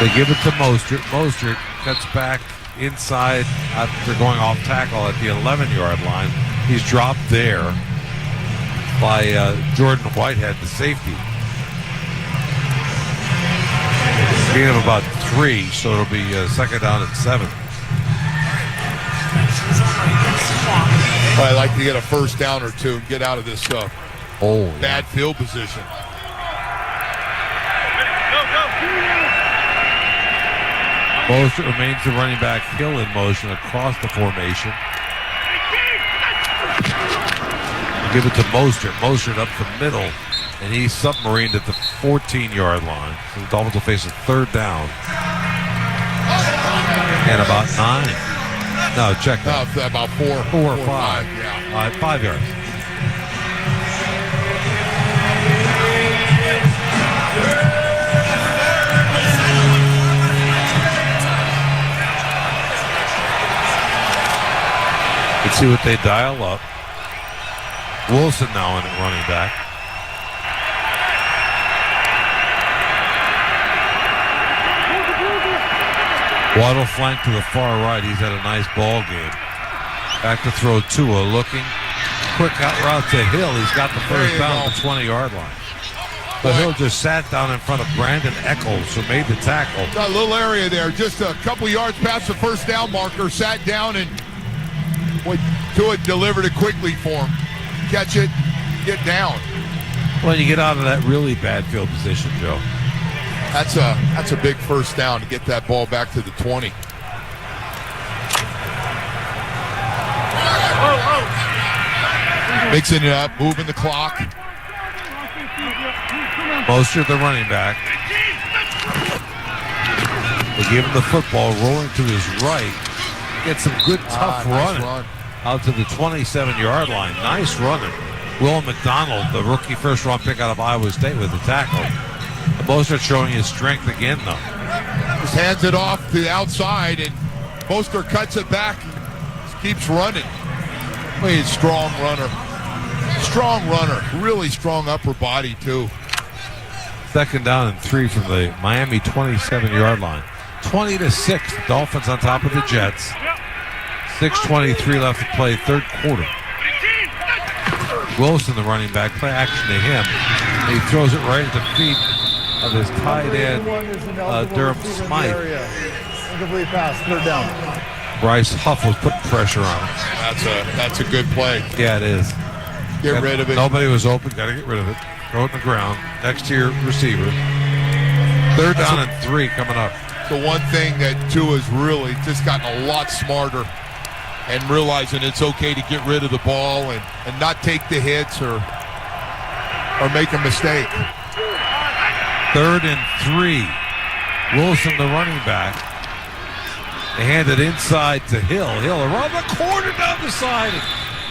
They give it to Mostert. Mostert cuts back inside after going off tackle at the 11-yard line. He's dropped there by Jordan Whitehead, the safety. Gain of about 3, so it'll be second down and 7. I'd like to get a first down or two and get out of this bad field position. Mostert remains the running back. Hill in motion across the formation. Give it to Mostert. Mostert up the middle, and he's submarined at the 14-yard line. So the Dolphins will face a third down. And about 9. No, check that. About 4 or 5. Yeah. 5 yards. Let's see what they dial up. Wilson now in at running back. Waddle flank to the far right. He's had a nice ball game. Back to throw Tua, looking. Quick out route to Hill. He's got the first down at the 20-yard line. But Hill just sat down in front of Brandon Eccles, who made the tackle. Got a little area there, just a couple yards past the first down marker, sat down, and Tua delivered it quickly for him. Catch it, get down. Well, you get out of that really bad field position, Joe. That's a big first down to get that ball back to the 20. Mixing it up, moving the clock. Mostert, the running back. They give him the football, rolling to his right. Gets some good, tough running out to the 27-yard line. Nice running. Will McDonald, the rookie first-round pick out of Iowa State, with the tackle. Mostert showing his strength again, though. Just hands it off to the outside, and Mostert cuts it back and keeps running. Well, he's a strong runner. Strong runner. Really strong upper body, too. Second down and 3 from the Miami 27-yard line. 20-6, the Dolphins on top of the Jets. 6:23 left to play, third quarter. Wilson, the running back, play action to him. And he throws it right at the feet of his tight end, Durham Smythe. Incomplete pass, third down. Bryce Huff was putting pressure on him. That's a good play. Yeah, it is. Get rid of it. Nobody was open. Got to get rid of it. Throw it on the ground next to your receiver. Third down and 3 coming up. The one thing that Tua's really just gotten a lot smarter and realizing it's okay to get rid of the ball and not take the hits or make a mistake. Third and 3. Wilson, the running back. They hand it inside to Hill. Hill around the corner down the side. And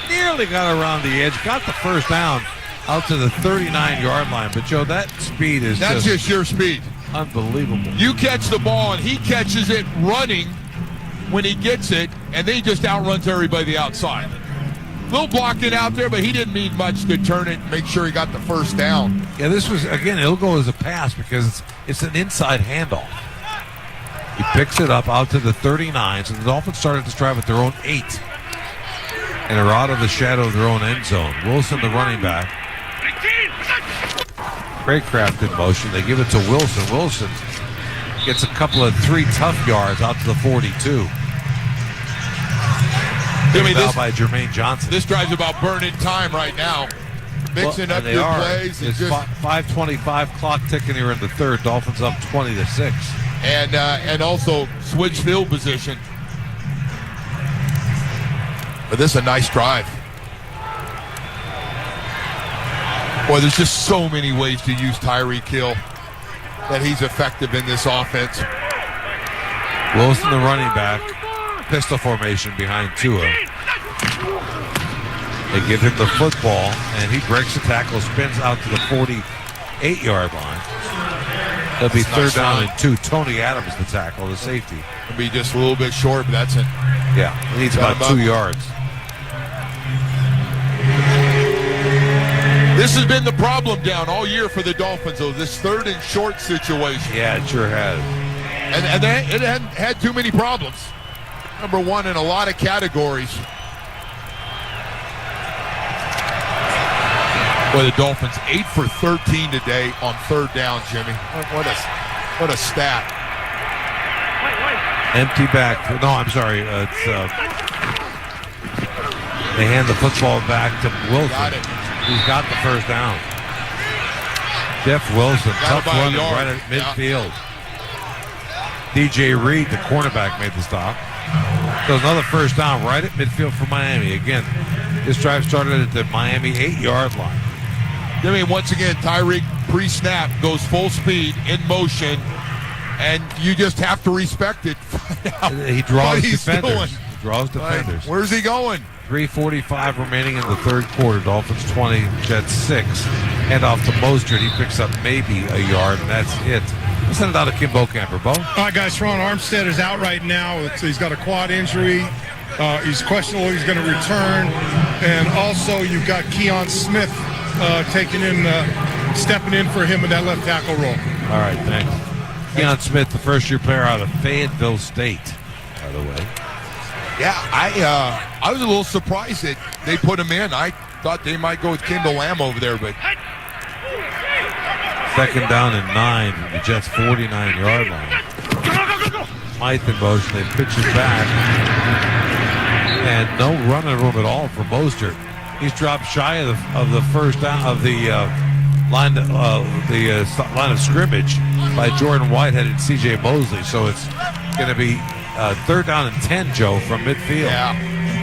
nearly got around the edge. Got the first down out to the 39-yard line. But, Joe, that speed is That's just your speed. Unbelievable. You catch the ball, and he catches it running when he gets it, and then he just outruns everybody outside. A little blocking out there, but he didn't need much to turn it and make sure he got the first down. Yeah, this was, again, it'll go as a pass because it's an inside handoff. He picks it up out to the 39, so the Dolphins started this drive at their own 8. And are out of the shadow of their own end zone. Wilson, the running back. Craycraft in motion. They give it to Wilson. Wilson gets a couple of 3 tough yards out to the 42. This by Jermaine Johnson. This drive's about burning time right now. Mixing up good plays. It's 5:25 clock ticking here in the third. Dolphins up 20-6. And also switch field position. But this is a nice drive. Boy, there's just so many ways to use Tyreek Hill that he's effective in this offense. Wilson, the running back. Pistol formation behind Tua. They give him the football, and he breaks the tackle, spins out to the 48-yard line. It'll be third down and 2. Tony Adams, the tackle, the safety. It'll be just a little bit short, but that's it. Yeah, he needs about 2 yards. This has been the problem down all year for the Dolphins, though, this third and short situation. Yeah, it sure has. And it hadn't had too many problems. Number 1 in a lot of categories. Boy, the Dolphins 8 for 13 today on third down, Jimmy. What a stat. Empty back. No, I'm sorry. They hand the football back to Wilson. Got it. He's got the first down. Jeff Wilson, tough run right at midfield. DJ Reed, the cornerback, made the stop. So another first down right at midfield for Miami. Again, this drive started at the Miami 8-yard line. I mean, once again, Tyreek pre-snap goes full speed in motion, and you just have to respect it. He draws defenders. He draws defenders. Where's he going? 3:45 remaining in the third quarter. Dolphins 20, Jets 6. Hand off to Mostert. He picks up maybe a yard, and that's it. We'll send it out to Kimbo Camper. Bo? All right, guys. Ron Armstead is out right now. He's got a quad injury. He's questionable. He's going to return. And also, you've got Keon Smith stepping in for him in that left tackle role. All right, thanks. Keon Smith, the first-year player out of Fayetteville State, by the way. Yeah, I was a little surprised that they put him in. I thought they might go with Kendall Lamb over there, but... Second down and 9 from the Jets' 49-yard line. Smythe in motion. They pitch it back. And no running room at all for Mostert. He's dropped shy of the first down of the line of scrimmage by Jordan Whitehead and C.J. Mosley. So it's going to be third down and 10, Joe, from midfield. Yeah,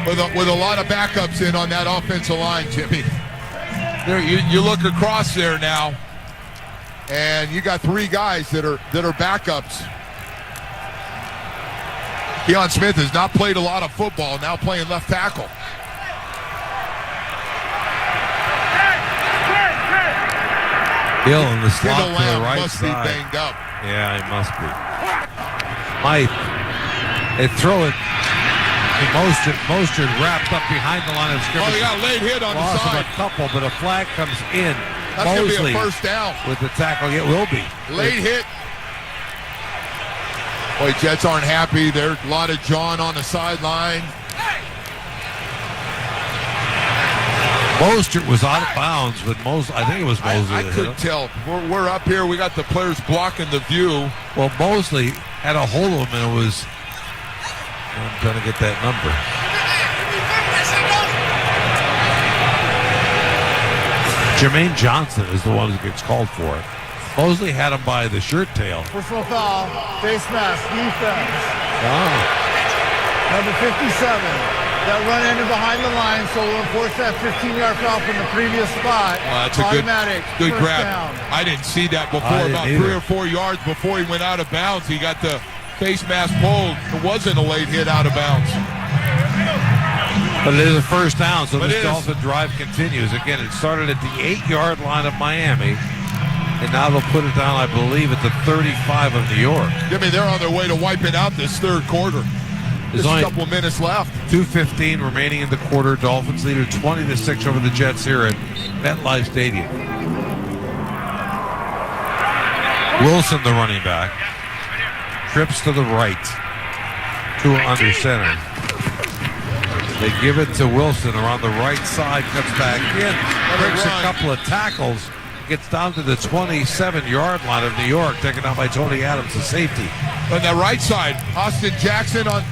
with a lot of backups in on that offensive line, Jimmy. There, you look across there now, and you got 3 guys that are backups. Keon Smith has not played a lot of football, now playing left tackle. Hill in the slot to the right must side. Be banged up. Yeah, he must be. Smythe. They throw it to Mostert wrapped up behind the line of scrimmage. Oh, they got a late hit on the side. A couple, but a flag comes in. That's going to be a first down. With the tackle, it will be. Late hit. Boy, Jets aren't happy. There's a lot of John on the sideline. Mostert was out of bounds, but I think it was Mosley. I couldn't tell. We're up here. We got the players blocking the view. Well, Mosley had a hold of him, and it was... I'm trying to get that number. Jermaine Johnson is the one who gets called for it. Mosley had him by the shirt tail. Personal foul, face mask, defense. Oh. Number 57. That run ended behind the line, so we'll enforce that 15-yard foul from the previous spot. That's automatic. A good grab. Down. I didn't see that before. About 3 or 4 yards before he went out of bounds, he got the face mask pulled. It wasn't a late hit out of bounds. But it is a first down, so this Dolphin drive continues. Again, it started at the 8-yard line of Miami, and now they'll put it down, I believe, at the 35 of New York. Jimmy, they're on their way to wiping out this third quarter. There's a couple of minutes left. 2:15 remaining in the quarter. Dolphins lead 20-6 over the Jets here at MetLife Stadium. Wilson, the running back, trips to the right. Tua under center. They give it to Wilson around the right side, cuts back in, breaks a couple of tackles, gets down to the 27-yard line of New York, taken out by Tony Adams, the safety. On that right side, Austin Jackson on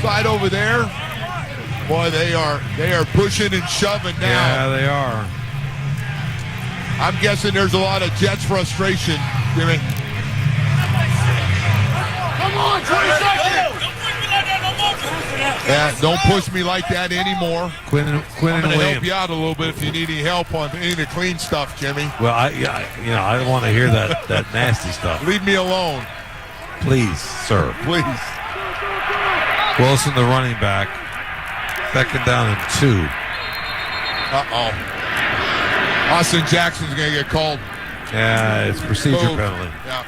side over there. Boy, they are pushing and shoving now. Yeah, they are. I'm guessing there's a lot of Jets frustration, Jimmy. Come on, 20 seconds! Yeah, don't push me like that anymore. Quinn I'm going to Williams. help you out a little bit if you need any help on any of the clean stuff, Jimmy. Well, I don't want to hear that nasty stuff. Leave me alone. Please, sir. Please. Wilson, the running back. Second down and 2. Uh-oh. Austin Jackson's going to get called. Yeah, it's procedure penalty. Yeah.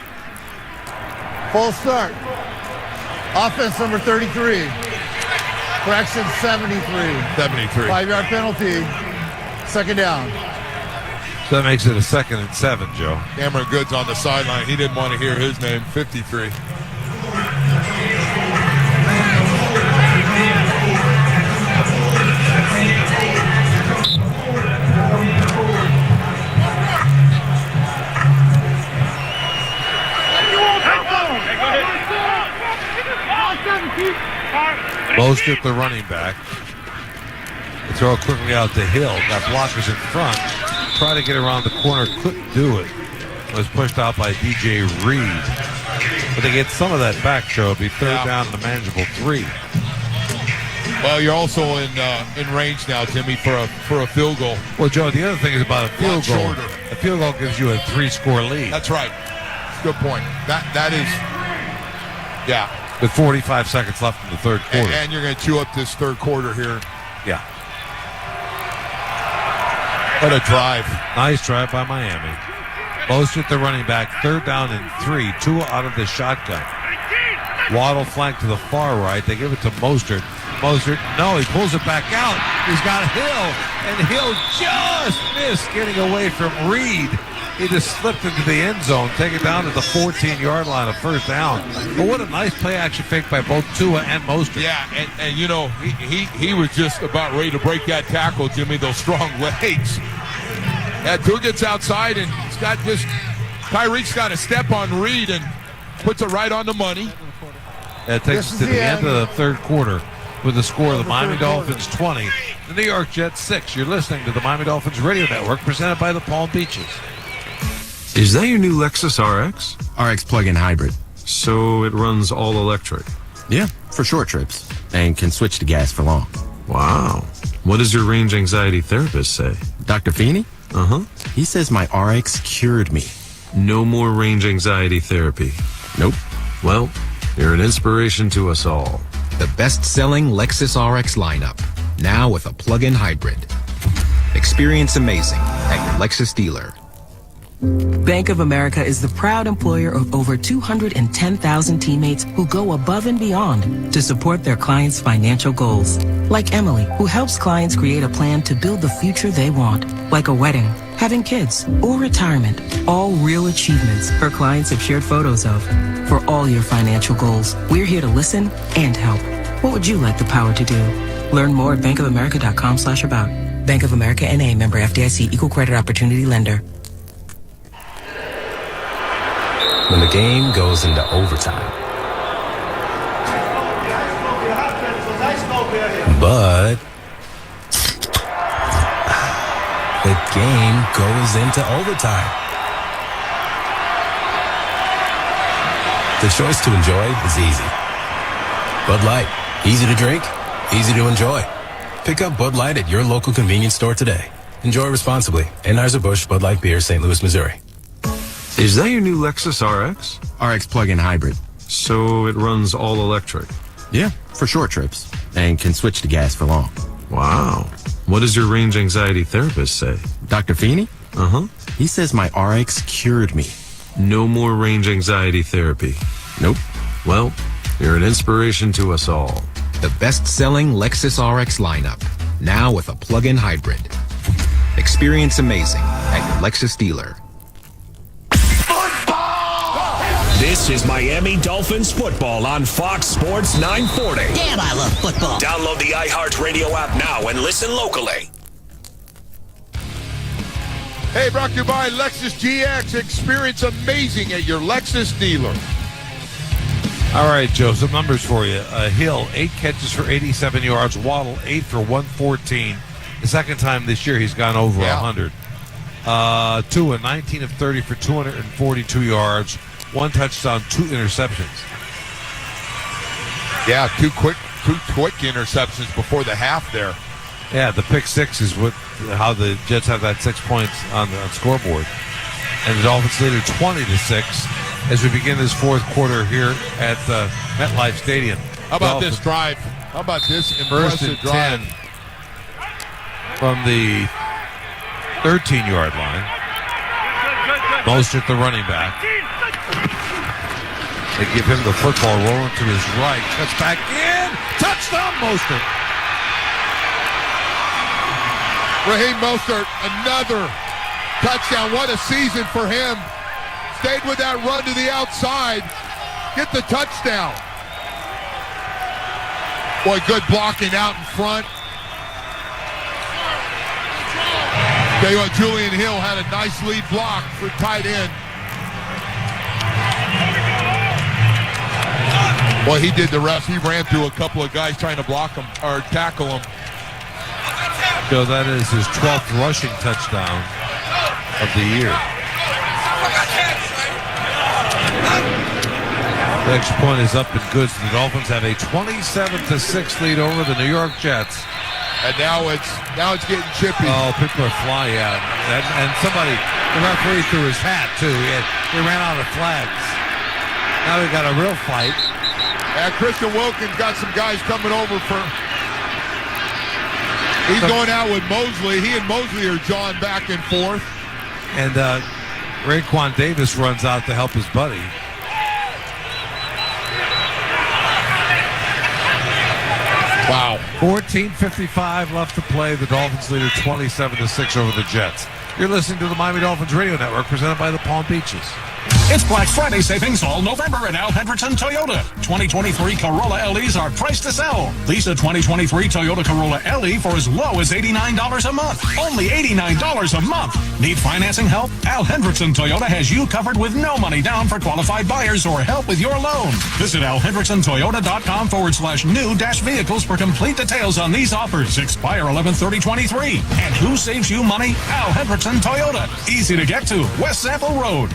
Full start. Offense number 33. Correction 73. 73. 5-yard penalty. Second down. So that makes it a 2nd and 7, Joe. Cameron Goods on the sideline. He didn't want to hear his name. 53. Mostert, the running back. They throw it quickly out to Hill. Got blockers in front. Try to get around the corner. Couldn't do it. Was pushed out by DJ Reed. But they get some of that back, Joe. It'll be third down and a manageable 3. Well, you're also in range now, Timmy, for a field goal. Well, Joe, the other thing is about a field goal. Shorter. A field goal gives you a 3-score lead. That's right. Good point. That is, yeah. With 45 seconds left in the third quarter. And you're going to chew up this third quarter here. Yeah. What a drive. Nice drive by Miami. Mostert, the running back, third down and 3. Tua out of the shotgun. Waddle flank to the far right. They give it to Mostert. Mostert, no, he pulls it back out. He's got Hill, and Hill just missed getting away from Reed. He just slipped into the end zone, take it down to the 14-yard line, a first down. But what a nice play-action fake by both Tua and Mostert. Yeah, and you know, he was just about ready to break that tackle, Jimmy, those strong legs. Tua gets outside, and he's got just Tyreek's got a step on Reed and puts it right on the money. That takes us to the end of the third quarter with the score of the Miami Dolphins 20, the New York Jets 6. You're listening to the Miami Dolphins Radio Network, presented by the Palm Beaches. Is that your new Lexus RX? RX plug-in hybrid. So it runs all electric? Yeah, for short trips, and can switch to gas for long. Wow. What does your range anxiety therapist say? Dr. Feeney? Uh-huh. He says my RX cured me. No more range anxiety therapy? Nope. Well, you're an inspiration to us all. The best-selling Lexus RX lineup, now with a plug-in hybrid. Experience amazing at your Lexus dealer. Bank of America is the proud employer of over 210,000 teammates who go above and beyond to support their clients' financial goals. Like Emily, who helps clients create a plan to build the future they want. Like a wedding, having kids, or retirement. All real achievements her clients have shared photos of. For all your financial goals, we're here to listen and help. What would you like the power to do? Learn more at bankofamerica.com/about. Bank of America N.A. member FDIC, equal credit opportunity lender. When the game goes into overtime. But the game goes into overtime. The choice to enjoy is easy. Bud Light, easy to drink, easy to enjoy. Pick up Bud Light at your local convenience store today. Enjoy responsibly. Anheuser-Busch Bud Light Beer, St. Louis, Missouri. Is that your new Lexus RX? RX plug-in hybrid. So it runs all electric? Yeah, for short trips, and can switch to gas for long. Wow. What does your range anxiety therapist say? Dr. Feeney? Uh-huh. He says my RX cured me. No more range anxiety therapy? Nope. Well, you're an inspiration to us all. The best-selling Lexus RX lineup, now with a plug-in hybrid. Experience amazing at your Lexus dealer. This is Miami Dolphins football on Fox Sports 940. Damn, I love football. Download the iHeartRadio app now and listen locally. Hey, brought to you by Lexus GX. Experience amazing at your Lexus dealer. All right, Joe, some numbers for you. Hill, 8 catches for 87 yards. Waddle, 8 for 114. The second time this year he's gone over 100. Tua, 19 of 30 for 242 yards. 1 touchdown, 2 interceptions. Yeah, two quick interceptions before the half there. Yeah, the pick six is how the Jets have that 6 points on the scoreboard. And the Dolphins lead it 20-6 as we begin this fourth quarter here at MetLife Stadium. How about this drive? How about this impressive drive? 10 from the 13-yard line. Mostert, the running back. They give him the football rolling to his right. Cuts back in. Touchdown, Mostert. Raheem Mostert, another touchdown. What a season for him. Stayed with that run to the outside. Get the touchdown. Boy, good blocking out in front. Tell you what, Julian Hill had a nice lead block for tight end. Boy, he did the rest. He ran through a couple of guys trying to block him or tackle him. So that is his 12th rushing touchdown of the year. The extra point is up and good. So the Dolphins have a 27-6 lead over the New York Jets. And now it's getting chippy. Oh, people are flying out. And somebody, the referee threw his hat too. They ran out of flags. Now we got a real fight. And Christian Wilkins got some guys coming over for. He's going out with Mosley. He and Mosley are jawing back and forth. And Raekwon Davis runs out to help his buddy. Wow. 14:55 left to play. The Dolphins lead 27-6 over the Jets. You're listening to the Miami Dolphins Radio Network, presented by the Palm Beaches. It's Black Friday savings all November at Al Hendrickson Toyota. 2023 Corolla LEs are priced to sell. Lease a 2023 Toyota Corolla LE for as low as $89 a month. Only $89 a month. Need financing help? Al Hendrickson Toyota has you covered with no money down for qualified buyers or help with your loan. Visit alhendricksontoyota.com/new-vehicles for complete details on these offers. Expire 11/30/23. And who saves you money? Al Hendrickson Toyota. Easy to get to. West Sample Road.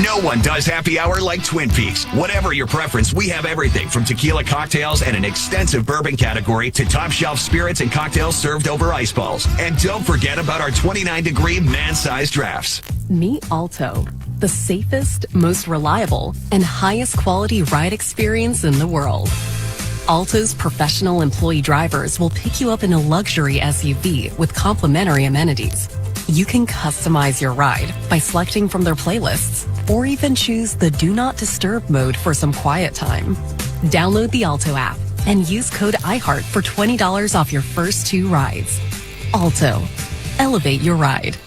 No one does happy hour like Twin Peaks. Whatever your preference, we have everything from tequila cocktails and an extensive bourbon category to top shelf spirits and cocktails served over ice balls. And don't forget about our 29-degree man-sized drafts. Meet Alto, the safest, most reliable, and highest quality ride experience in the world. Alto's professional employee drivers will pick you up in a luxury SUV with complimentary amenities. You can customize your ride by selecting from their playlists, or even choose the Do Not Disturb mode for some quiet time. Download the Alto app and use code IHEART for $20 off your first 2 rides. Alto. Elevate your ride.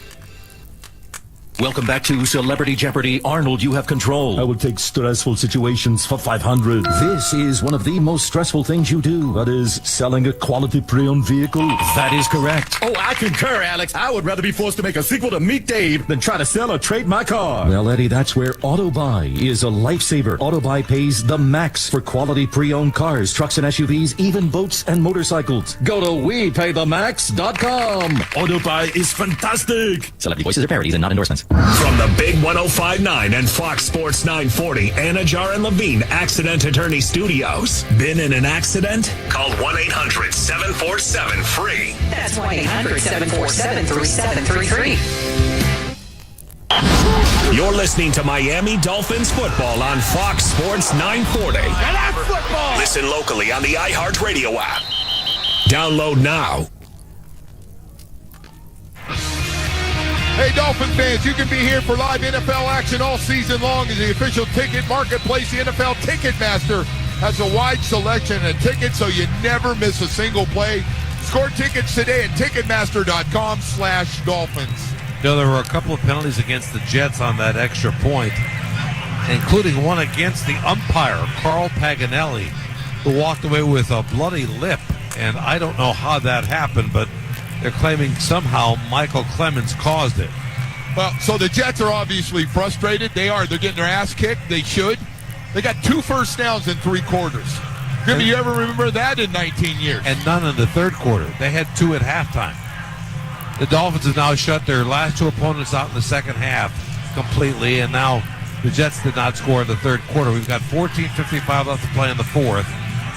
Welcome back to Celebrity Jeopardy! Arnold, you have control. I will take stressful situations for 500. This is one of the most stressful things you do. That is selling a quality pre-owned vehicle. That is correct. Oh, I concur, Alex. I would rather be forced to make a sequel to Meet Dave than try to sell or trade my car. Well, Eddie, that's where AutoBuy is a lifesaver. AutoBuy pays the max for quality pre-owned cars, trucks and SUVs, even boats and motorcycles. Go to WePayTheMax.com. AutoBuy is fantastic. Celebrity voices are parodies and not endorsements. From the Big 105.9 and Fox Sports 940, Anajar and Levine Accident Attorney Studios. Been in an accident? Call 1-800-747-FREE. That's 1-800-747-3733. You're listening to Miami Dolphins football on Fox Sports 940. And that's football! Listen locally on the iHeartRadio app. Download now. Hey, Dolphin fans, you can be here for live NFL action all season long as the official ticket marketplace. The NFL Ticketmaster has a wide selection of tickets, so you never miss a single play. Score tickets today at Ticketmaster.com/Dolphins. You know, there were a couple of penalties against the Jets on that extra point, including one against the umpire, Carl Paganelli, who walked away with a bloody lip. And I don't know how that happened, but they're claiming somehow Michael Clemens caused it. Well, so the Jets are obviously frustrated. They are. They're getting their ass kicked. They should. They got 2 first downs in 3 quarters. Jimmy, you ever remember that in 19 years? And none in the third quarter. They had 2 at halftime. The Dolphins have now shut their last 2 opponents out in the second half completely, and now the Jets did not score in the third quarter. We've got 14:55 left to play in the fourth.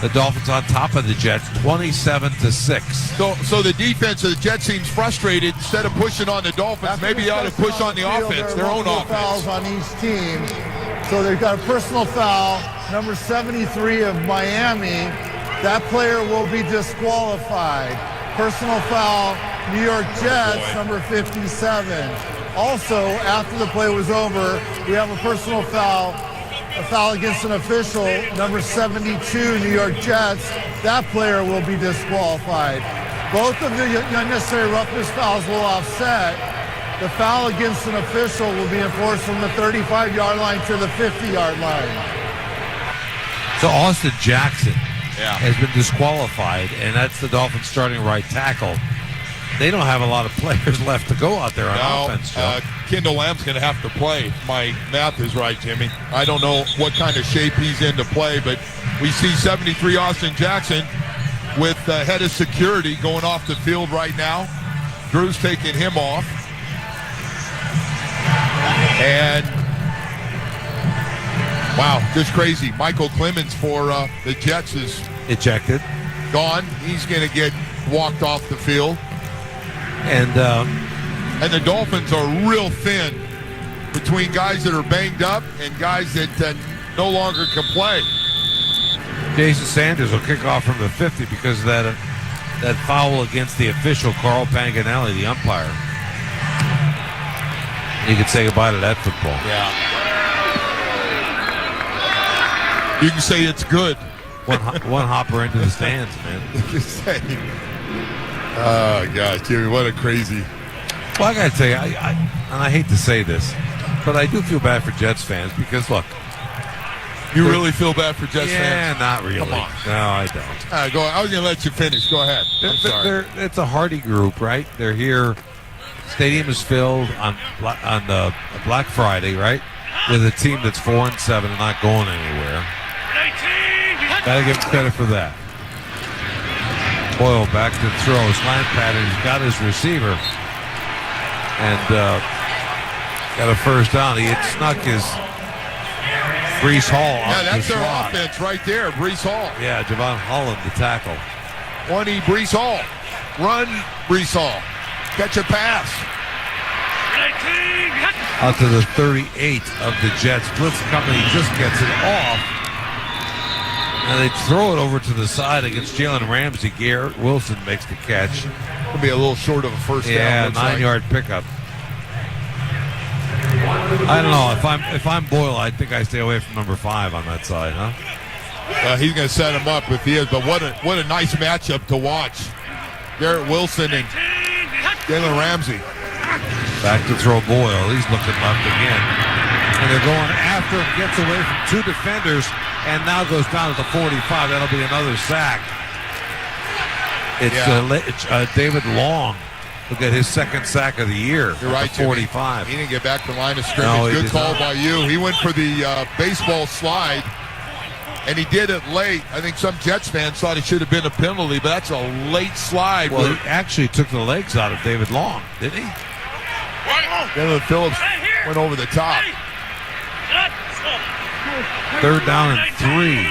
The Dolphins on top of the Jets, 27-6. So the defense of the Jets seems frustrated. Instead of pushing on the Dolphins, maybe you ought to push on the offense, their own offense. Fouls on each team. So they've got a personal foul, number 73 of Miami. That player will be disqualified. Personal foul, New York Jets, number 57. Also, after the play was over, we have a personal foul. A foul against an official, number 72, New York Jets. That player will be disqualified. Both of the unnecessary roughness fouls will offset. The foul against an official will be enforced from the 35-yard line to the 50-yard line. So Austin Jackson has been disqualified, and that's the Dolphins starting right tackle. They don't have a lot of players left to go out there on offense, Joe. Kendall Lamb's going to have to play. My math is right, Jimmy. I don't know what kind of shape he's in to play, but we see 73 Austin Jackson with head of security going off the field right now. Drew's taking him off. And, wow, just crazy. Michael Clemens for the Jets is ejected. Gone. He's going to get walked off the field. And the Dolphins are real thin between guys that are banged up and guys that no longer can play. Jason Sanders will kick off from the 50 because of that foul against the official, Carl Paganelli, the umpire. You could say goodbye to that football. Yeah. You can say it's good. One hopper into the stands, man. Oh, gosh, Jimmy, what a crazy. Well, I got to tell you, and I hate to say this, but I do feel bad for Jets fans because, look. You really feel bad for Jets fans? Yeah, not really. Come on. No, I don't. Go. I was going to let you finish. Go ahead. I'm sorry. It's a hearty group, right? They're here. Stadium is filled on Black Friday, right? With a team that's 4-7 and not going anywhere. Got to give him credit for that. Boyle back to throw. Slant pattern. He's got his receiver. And got a first down. He had snuck his Breece Hall. Yeah, that's their offense right there. Breece Hall. Yeah, Javon Holland, the tackle. 20, Breece Hall. Run, Breece Hall. Catch a pass. Out to the 38 of the Jets. Blitz coming. He just gets it off. And they throw it over to the side against Jalen Ramsey. Garrett Wilson makes the catch. It'll be a little short of a first down. Yeah, 9-yard pickup. I don't know. If I'm Boyle, I think I stay away from number 5 on that side, huh? He's going to set him up if he is. But what a nice matchup to watch. Garrett Wilson and Jalen Ramsey. Back to throw Boyle. He's looking left again. And they're going after him. Gets away from 2 defenders. And now goes down to the 45. That'll be another sack. It's David Long. Look at his second sack of the year. You're right, 45. He didn't get back to the line of scrimmage. No, good call by you. He went for the baseball slide, and he did it late. I think some Jets fans thought it should have been a penalty, but that's a late slide. Well, he actually took the legs out of David Long, didn't he? Dylan Phillips went over the top. 3rd down and 3.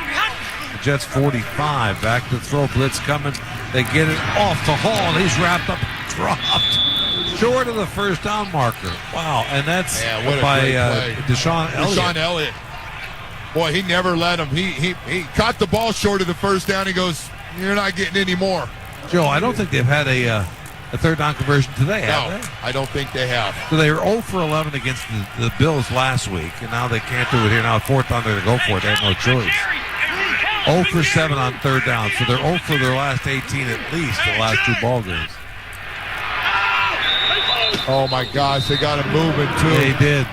The Jets 45. Back to throw. Blitz coming. They get it off to Hall, and he's wrapped up, dropped short of the first down marker. Wow, and that's by Deshaun Elliott. Deshaun Elliott. Boy, he never let him. He caught the ball short of the first down. He goes, "You're not getting any more." Joe, I don't think they've had a 3rd down conversion today, have they? I don't think they have. So they were 0 for 11 against the Bills last week, and now they can't do it here. Now 4th down, they're going to go for it. They have no choice. 0 for 7 on 3rd down, so they're 0 for their last 18 at least, the last 2 ball games. Oh, my gosh, they got him moving, too. They did.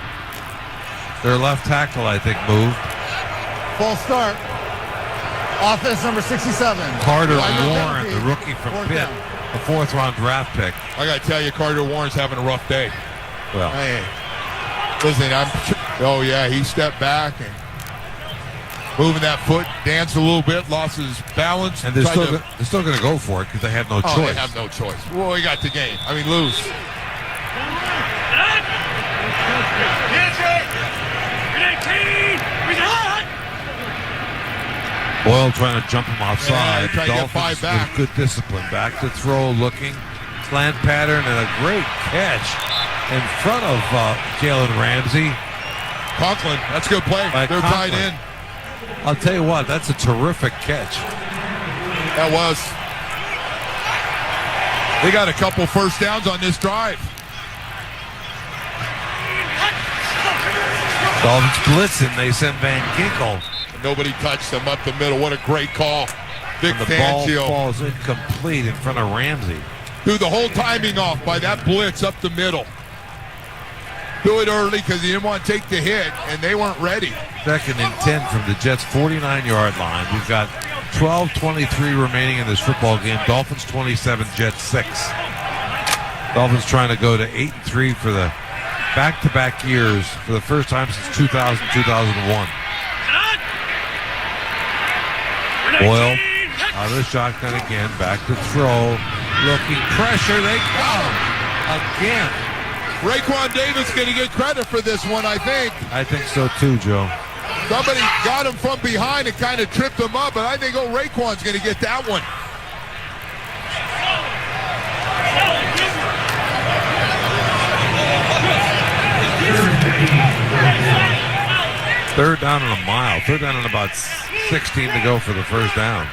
Their left tackle, I think, moved. False start. Offense number 67. Carter Warren, the rookie from Pitt, a 4th-round draft pick. I got to tell you, Carter Warren's having a rough day. Well, hey, listen, he stepped back and moving that foot, danced a little bit, lost his balance. And they're still going to go for it because they have no choice. They have no choice. Well, we got the game. Lose. Boyle trying to jump him offside. Trying to get 5 back. With good discipline. Back to throw, looking. Slant pattern and a great catch in front of Jalen Ramsey. Conklin, that's a good play. They're tied in. I'll tell you what, that's a terrific catch. That was. They got a couple first downs on this drive. Dolphins blitzing. They send Van Ginkel. Nobody touched him up the middle. What a great call. Vic and the Fangio ball falls incomplete in front of Ramsey. Threw the whole timing off by that blitz up the middle. Do it early because he didn't want to take the hit, and they weren't ready. 2nd and 10 from the Jets' 49-yard line. We've got 12:23 remaining in this football game. Dolphins 27, Jets 6. Dolphins trying to go to 8-3 for the back-to-back years for the first time since 2000-2001. Boyle out of the shotgun again. Back to throw. Looking pressure. They got him again. Raekwon Davis going to get credit for this one, I think. I think so too, Joe. Somebody got him from behind and kind of tripped him up, but I think Raekwon's going to get that one. Third down and a mile. 3rd down and about 16 to go for the first down.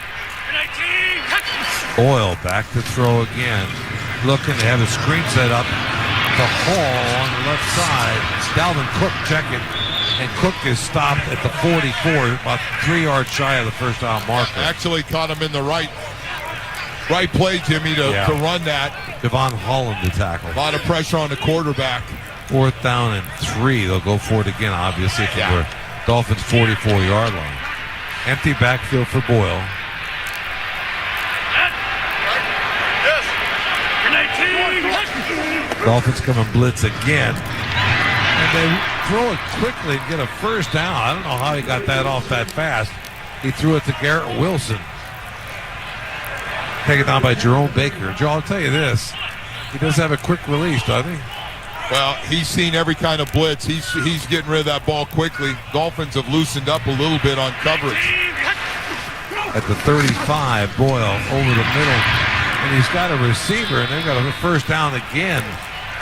Boyle back to throw again. Looking to have a screen set up to Hall on the left side. Dalvin Cook checking. and Cook is stopped at the 44, about 3 yards shy of the first down marker. Actually caught him in the right play, Jimmy, to run that. Devon Holland to tackle. A lot of pressure on the quarterback. 4th down and 3. They'll go for it again, obviously, if it were Dolphins' 44-yard line. Empty backfield for Boyle. Dolphins come and blitz again. And they throw it quickly and get a first down. I don't know how he got that off that fast. He threw it to Garrett Wilson. Taken down by Jerome Baker. Joe, I'll tell you this. He does have a quick release, doesn't he? Well, he's seen every kind of blitz. He's getting rid of that ball quickly. Dolphins have loosened up a little bit on coverage. At the 35, Boyle over the middle. And he's got a receiver, and they've got a first down again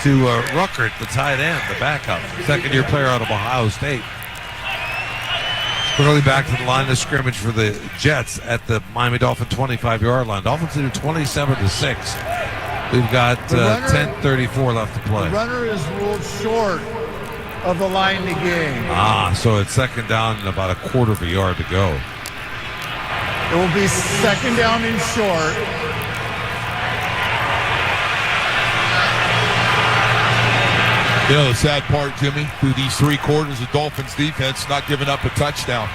to Ruckert, the tight end, the backup. Second-year player out of Ohio State. Quickly back to the line of scrimmage for the Jets at the Miami Dolphin 25-yard line. Dolphins lead 27-6. We've got 10:34 left to play. The runner is ruled short of the line to gain. So it's second down and about a quarter of a yard to go. It will be second down and short. You know, the sad part, Jimmy, through these 3 quarters of Dolphins defense, not giving up a touchdown.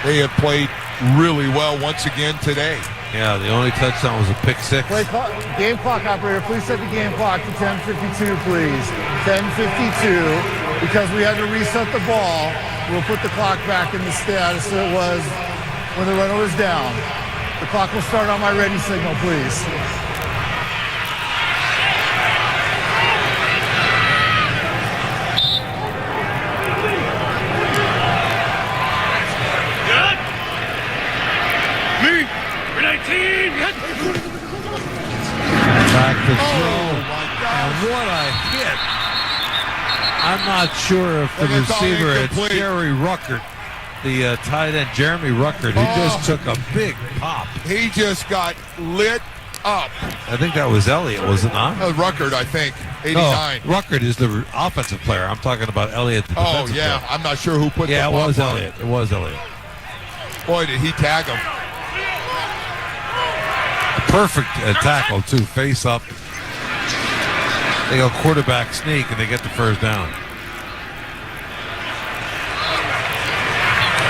They have played really well once again today. Yeah, the only touchdown was a pick 6. Game clock operator, please set the game clock to 10:52, please. 10:52, because we had to reset the ball. We'll put the clock back in the status it was when the runner was down. The clock will start on my ready signal, please. Back to throw. And what a hit. I'm not sure if the receiver, it's Jerry Ruckert, the tight end, Jeremy Ruckert, who just took a big pop. He just got lit up. I think that was Elliott, was it not? Ruckert, I think. 89. No, Ruckert is the offensive player. I'm talking about Elliott, the defensive player. I'm not sure who put the it pop was on. Elliott. It was Elliott. Boy, did he tag him. Perfect tackle, too. Face up. They go quarterback sneak, and they get the first down.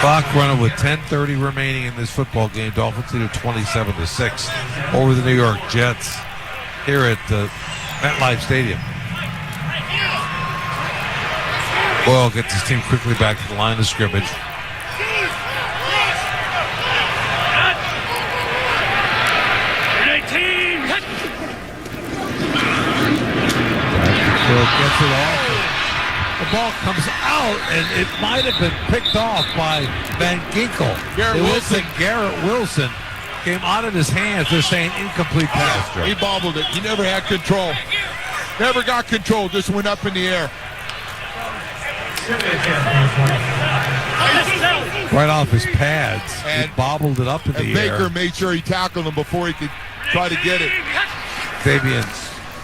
Clock running with 10:30 remaining in this football game. Dolphins lead 27-6 over the New York Jets here at MetLife Stadium. Boyle gets his team quickly back to the line of scrimmage. Gets it off. The ball comes out, and it might have been picked off by Van Ginkel. Garrett Wilson came out of his hands. They're saying incomplete pass. He bobbled it. He never had control. Never got control. Just went up in the air. Right off his pads. And he bobbled it up in the air. Baker made sure he tackled him before he could try to get it. Fabian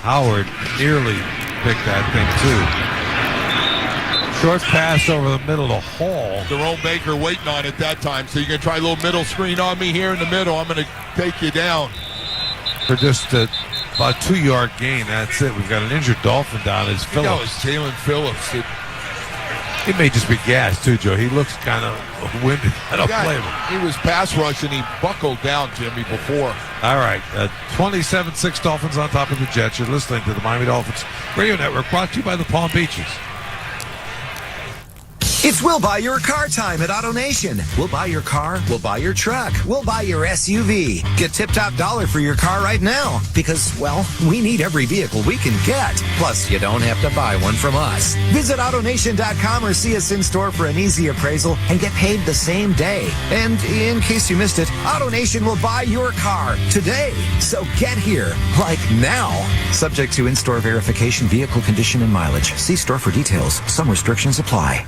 Howard nearly picked that thing too. Short pass over the middle to Hall. Jerome Baker waiting on it that time. So you're going to try a little middle screen on me here in the middle. I'm going to take you down. For just about 2-yard gain. That's it. We've got an injured Dolphin down. It's Phillips. That was Jalen Phillips. He may just be gassed too, Joe. He looks kind of winded. I don't blame him. He was pass rushing. He buckled down, Jimmy, before. All right. 27-6 Dolphins on top of the Jets. You're listening to the Miami Dolphins Radio Network, brought to you by the Palm Beaches. It's We'll Buy Your Car time at AutoNation. We'll buy your car, we'll buy your truck, we'll buy your SUV. Get tip-top dollar for your car right now because, well, we need every vehicle we can get. Plus, you don't have to buy one from us. Visit AutoNation.com or see us in store for an easy appraisal and get paid the same day. And in case you missed it, AutoNation will buy your car today. So get here, like now. Subject to in-store verification, vehicle condition, and mileage. See store for details. Some restrictions apply.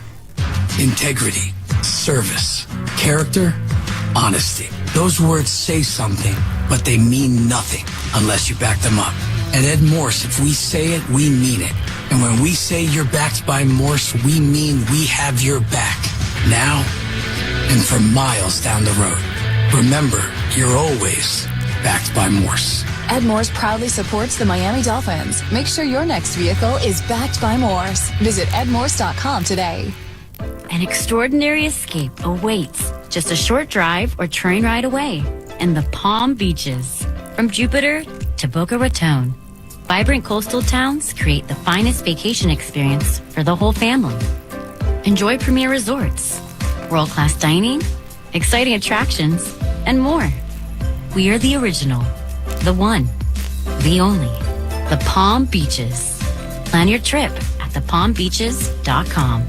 Integrity, service, character, honesty. Those words say something, but they mean nothing unless you back them up. At Ed Morse, if we say it, we mean it. And when we say you're backed by Morse, we mean we have your back. Now and for miles down the road. Remember, you're always backed by Morse. Ed Morse proudly supports the Miami Dolphins. Make sure your next vehicle is backed by Morse. Visit edmorse.com today. An extraordinary escape awaits just a short drive or train ride away in the Palm Beaches. From Jupiter to Boca Raton, vibrant coastal towns create the finest vacation experience for the whole family. Enjoy premier resorts, world-class dining, exciting attractions, and more. We are the original, the one, the only, the Palm Beaches. Plan your trip at thepalmbeaches.com.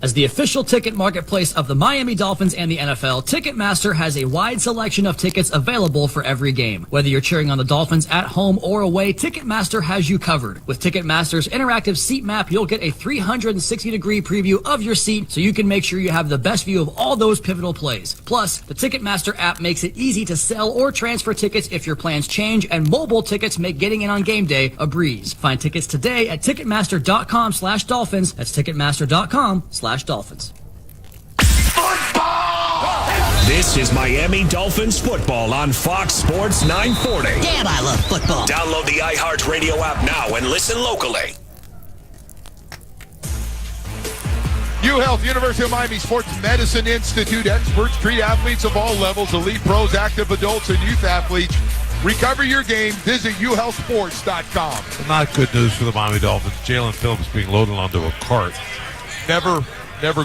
As the official ticket marketplace of the Miami Dolphins and the NFL, Ticketmaster has a wide selection of tickets available for every game. Whether you're cheering on the Dolphins at home or away, Ticketmaster has you covered. With Ticketmaster's interactive seat map, you'll get a 360-degree preview of your seat so you can make sure you have the best view of all those pivotal plays. Plus, the Ticketmaster app makes it easy to sell or transfer tickets if your plans change, and mobile tickets make getting in on game day a breeze. Find tickets today at Ticketmaster.com/Dolphins. That's Ticketmaster.com/Dolphins. This is Miami Dolphins football on Fox Sports 940. Damn, I love football. Download the iHeartRadio app now and listen locally. UHealth, University of Miami Sports Medicine Institute. Experts treat athletes of all levels, elite pros, active adults, and youth athletes. Recover your game. Visit uhealthsports.com. Not good news for the Miami Dolphins. Jalen Phillips being loaded onto a cart. Never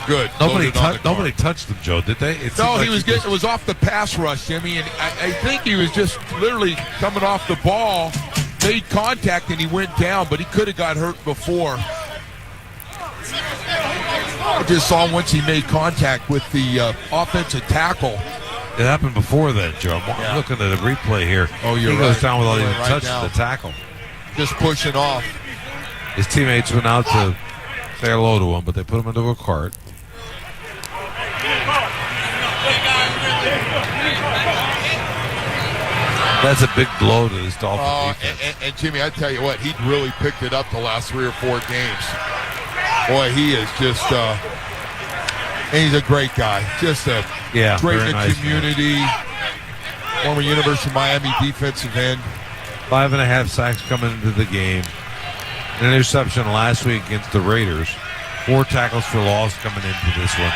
good. Nobody touched him, Joe, did they? No, it was off the pass rush, Jimmy, and I think he was just literally coming off the ball, made contact, and he went down, but he could have got hurt before. I just saw once he made contact with the offensive tackle. It happened before then, Joe. I'm looking at a replay here. Oh, you're he right. goes down without even Right touching now. the tackle. Just pushing off. His teammates went out to say hello to him, but they put him into a cart. That's a big blow to this Dolphins defense. And Jimmy, I tell you what, he really picked it up the last 3 or 4 games. Boy, he is just, and he's a great guy. Just a great in the nice community. Former University of Miami defensive end. 5.5 sacks coming into the game. An interception last week against the Raiders. 4 tackles for loss coming into this one.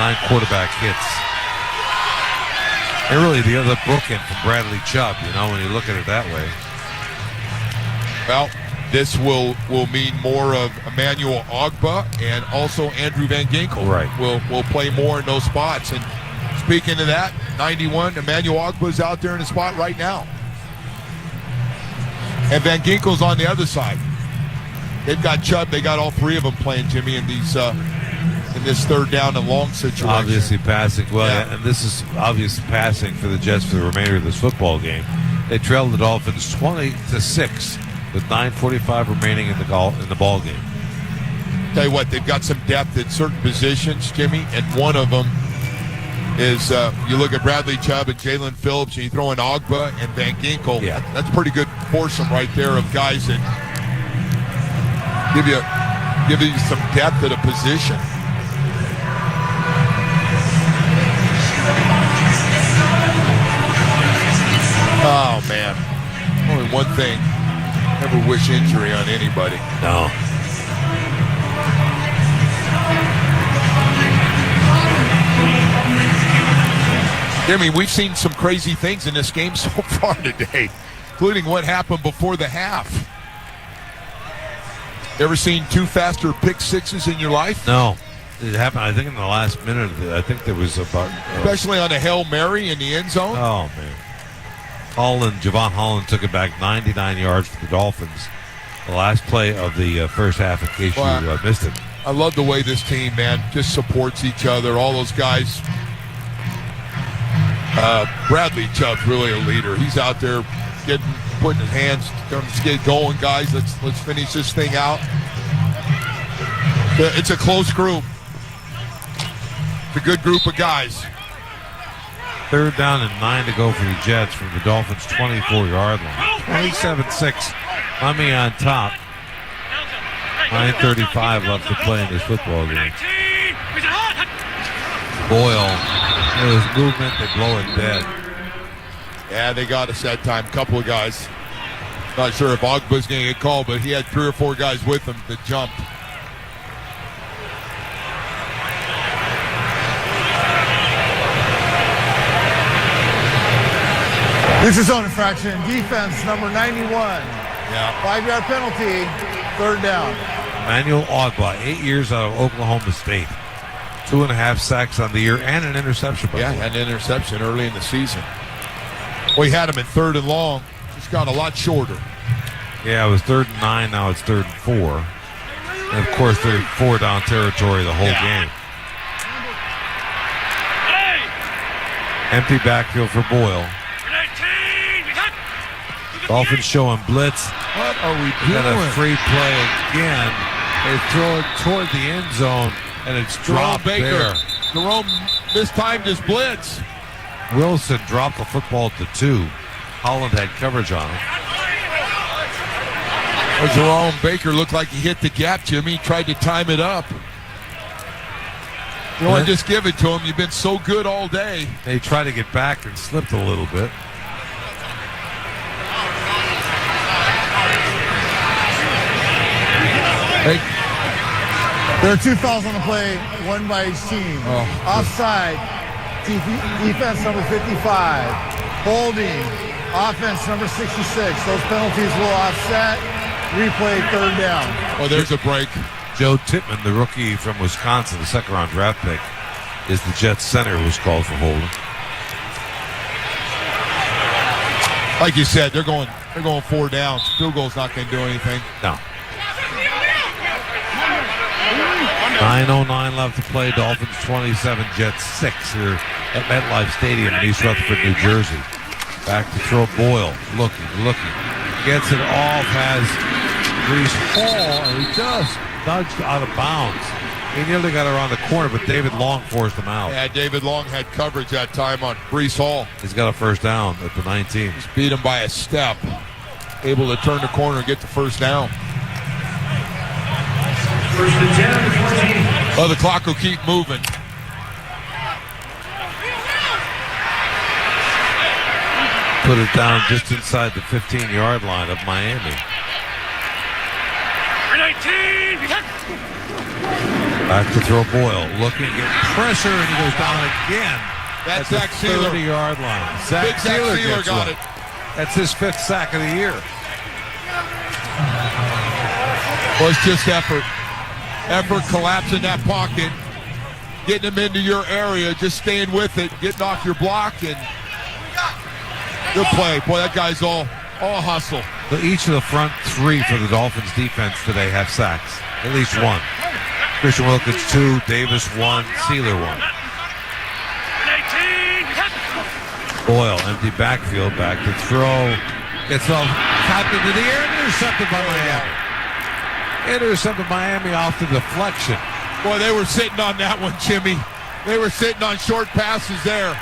9 quarterback hits. And really the other bookend from Bradley Chubb, when you look at it that way. Well, this will mean more of Emmanuel Ogbah and also Andrew Van Ginkel. Right. Will play more in those spots. And speaking of that, 91, Emmanuel Ogbah's out there in the spot right now. And Van Ginkel's on the other side. They've got Chubb. They got all 3 of them playing, Jimmy, in these in this 3rd down and long situation. Obviously passing. Well, and this is obvious passing for the Jets for the remainder of this football game. They trailed the Dolphins 20-6 with 9:45 remaining in the ball game. Tell you what, they've got some depth at certain positions, Jimmy, and one of them is you look at Bradley Chubb and Jalen Phillips, and you throw in Ogbah and Van Ginkel. Yeah. That's pretty good foursome right there of guys that give you some depth at a position. Oh, man. Only one thing. Never wish injury on anybody. No. Jimmy, we've seen some crazy things in this game so far today, including what happened before the half. You ever seen 2 faster pick sixes in your life? No. It happened, I think, in the last minute. I think there was about... Especially on a Hail Mary in the end zone? Oh, man. Javon Holland took it back 99 yards for the Dolphins. The last play of the first half, in case you missed it. I love the way this team, man, just supports each other. All those guys. Bradley Chubb's really a leader. He's out there putting his hands, let's get going, guys. Let's finish this thing out. It's a close group. It's a good group of guys. 3rd down and 9 to go for the Jets from the Dolphins' 24-yard line. 27-6. Miami on top. 9:35 left to play in this football game. Boyle, his movement, they blow it dead. Yeah, they got us that time. Couple of guys. Not sure if Ogba's going to get called, but he had 3 or 4 guys with him that jumped. This is zone infraction. Defense number 91. Yeah. 5-yard penalty. 3rd down. Emmanuel Ogba, 8 years out of Oklahoma State. 2.5 sacks on the year and an interception. Yeah, an interception early in the season. We had him in 3rd and long. Just got a lot shorter. Yeah, it was 3rd and 9. Now it's 3rd and 4. And, of course, they're 4-down territory the whole game. Empty backfield for Boyle. Dolphins showing blitz. What are we doing? Got a free play again. They throw it toward the end zone, and it's dropped there. Jerome mistimed his blitz. Wilson dropped the football to 2. Holland had coverage on him. Jerome Baker looked like he hit the gap, Jimmy. He tried to time it up. You want to just give it to him. You've been so good all day. They tried to get back and slipped a little bit. There are 2 fouls on the play, 1 by each team. Offside, defense number 55. Holding, offense number 66. Those penalties will offset. Replay, 3rd down. Oh, there's a break. Joe Tittman, the rookie from Wisconsin, the 2nd-round draft pick, is the Jets center who was called for holding. Like you said, they're going 4 downs. Field goal's not going to do anything. No. 9:09 left to play. Dolphins 27, Jets 6 here at MetLife Stadium in East Rutherford, New Jersey. Back to throw. Boyle, looking. Gets it off, has Brees Hall, and he just nudged out of bounds. He nearly got around the corner, but David Long forced him out. Yeah, David Long had coverage that time on Brees Hall. He's got a 1st down at the 19. He's beat him by a step. Able to turn the corner and get the 1st down. Oh, the clock will keep moving. Put it down just inside the 15-yard line of Miami. Back to throw. Boyle looking, getting pressure, and he goes down again. That's at Zach the 30-yard line. Zach Sealer got it. That's his 5th sack of the year. Well, it's just effort. Effort, collapsing that pocket, getting them into your area, just staying with it, getting off your block, and good play. Boy, that guy's all hustle. So each of the front 3 for the Dolphins defense today have sacks. At least 1. Christian Wilkins 2, Davis 1, Sealer 1. Boyle, empty backfield, back to throw. Gets off, tapped into the air, and intercepted by Miami. Intercepted Miami off the deflection. Boy, they were sitting on that one, Jimmy. They were sitting on short passes there.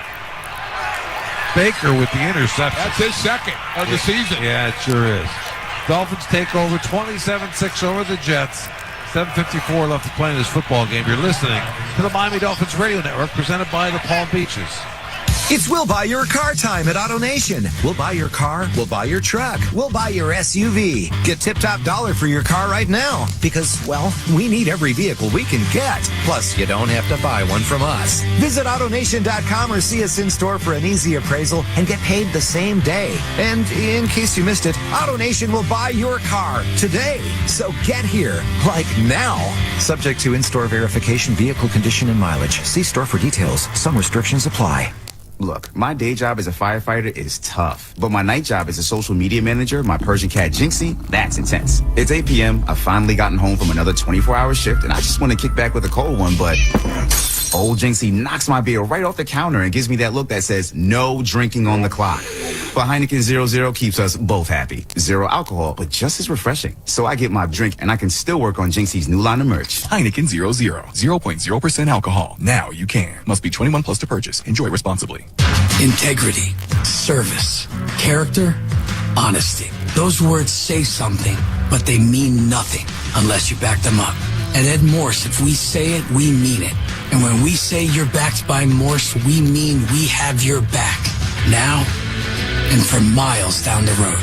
Baker with the interception. That's his 2nd of the season. Yeah, it sure is. Dolphins take over 27-6 over the Jets. 7:54 left to play in this football game. You're listening to the Miami Dolphins Radio Network, presented by the Palm Beaches. It's We'll Buy Your Car time at AutoNation. We'll buy your car, we'll buy your truck, we'll buy your SUV. Get tip-top dollar for your car right now because, well, we need every vehicle we can get. Plus, you don't have to buy one from us. Visit AutoNation.com or see us in store for an easy appraisal and get paid the same day. And in case you missed it, AutoNation will buy your car today. So get here, like now. Subject to in-store verification, vehicle condition, and mileage. See store for details. Some restrictions apply. Look, my day job as a firefighter is tough, but my night job as a social media manager, my Persian cat Jinxie, that's intense. It's 8 p.m. I've finally gotten home from another 24-hour shift, and I just want to kick back with a cold one, but old Jinxie knocks my beer right off the counter and gives me that look that says, no drinking on the clock. But Heineken 00 keeps us both happy. 0 alcohol, but just as refreshing. So I get my drink, and I can still work on Jinxie's new line of merch. Heineken 00, 0.0% alcohol. Now you can. Must be 21 plus to purchase. Enjoy responsibly. Integrity, service, character, honesty. Those words say something, but they mean nothing unless you back them up. At Ed Morse, if we say it, we mean it. And when we say you're backed by Morse, we mean we have your back. Now and for miles down the road.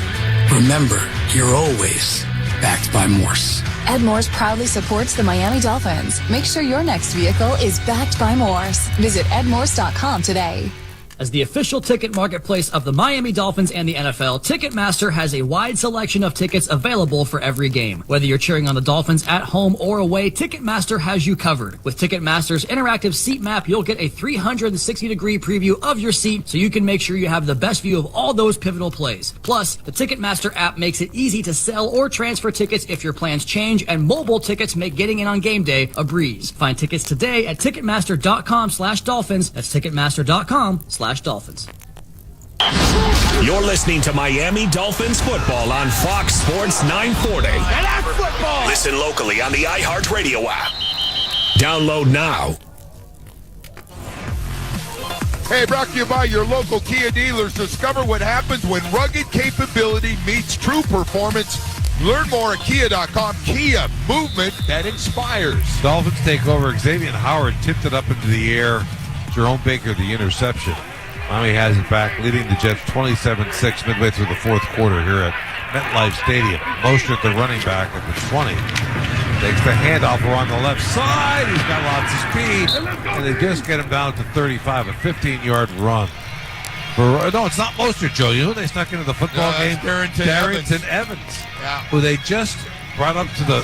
Remember, you're always backed by Morse. Ed Morse proudly supports the Miami Dolphins. Make sure your next vehicle is backed by Morse. Visit edmorse.com today. As the official ticket marketplace of the Miami Dolphins and the NFL, Ticketmaster has a wide selection of tickets available for every game. Whether you're cheering on the Dolphins at home or away, Ticketmaster has you covered. With Ticketmaster's interactive seat map, you'll get a 360-degree preview of your seat so you can make sure you have the best view of all those pivotal plays. Plus, the Ticketmaster app makes it easy to sell or transfer tickets if your plans change, and mobile tickets make getting in on game day a breeze. Find tickets today at Ticketmaster.com/Dolphins. That's Ticketmaster.com/Dolphins. You're listening to Miami Dolphins football on Fox Sports 940. And that's football. Listen locally on the iHeartRadio app. Download now. Hey, brought to you by your local Kia dealers. Discover what happens when rugged capability meets true performance. Learn more at Kia.com. Kia, movement that inspires. Dolphins take over. Xavier Howard tipped it up into the air. Jerome Baker, the interception. Miami has it back, leading the Jets 27-6 midway through the fourth quarter here at MetLife Stadium. Mostert, the running back, at the 20. Takes the handoff. We're on the left side. He's got lots of speed. And they just get him down to 35, a 15-yard run. No, it's not Mostert, Joe. You know who they snuck into the football game? Darrington Evans. Yeah. Who they just brought up to the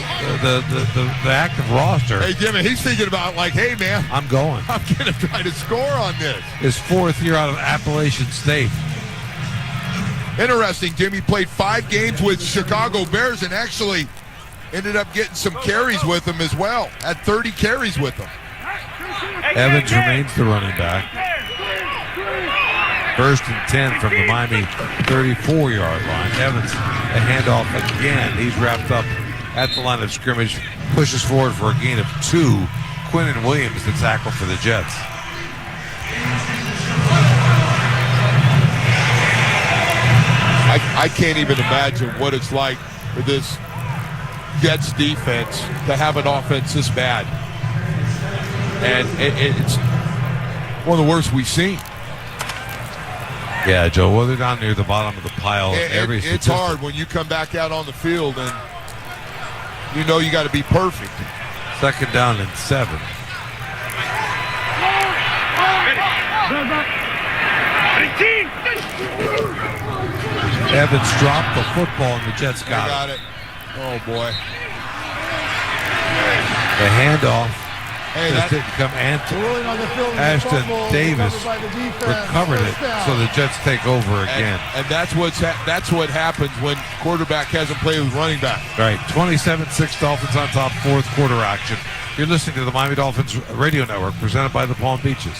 active roster. Hey, Jimmy, he's thinking about, like, hey, man, I'm going. I'm going to try to score on this. His fourth year out of Appalachian State. Interesting, Jimmy played 5 games with Chicago Bears and actually ended up getting some carries with them as well. Had 30 carries with them. Evans remains the running back. 1st and 10 from the Miami 34-yard line. Evans, a handoff again. He's wrapped up at the line of scrimmage. Pushes forward for a gain of 2. Quinnen Williams, the tackle for the Jets. I can't even imagine what it's like for this Jets defense to have an offense this bad. And it's one of the worst we've seen. Yeah, Joe, well, they're down near the bottom of the pile. It's hard when you come back out on the field and you know you got to be perfect. 2nd down and 7. Evans dropped the football and the Jets got it. Oh, boy. The handoff. Hey, just didn't come. Ashton Davis recovered it, so the Jets take over again. And that's what happens when quarterback hasn't played with running back. Right, 27-6 Dolphins on top, fourth quarter action. You're listening to the Miami Dolphins Radio Network, presented by the Palm Beaches.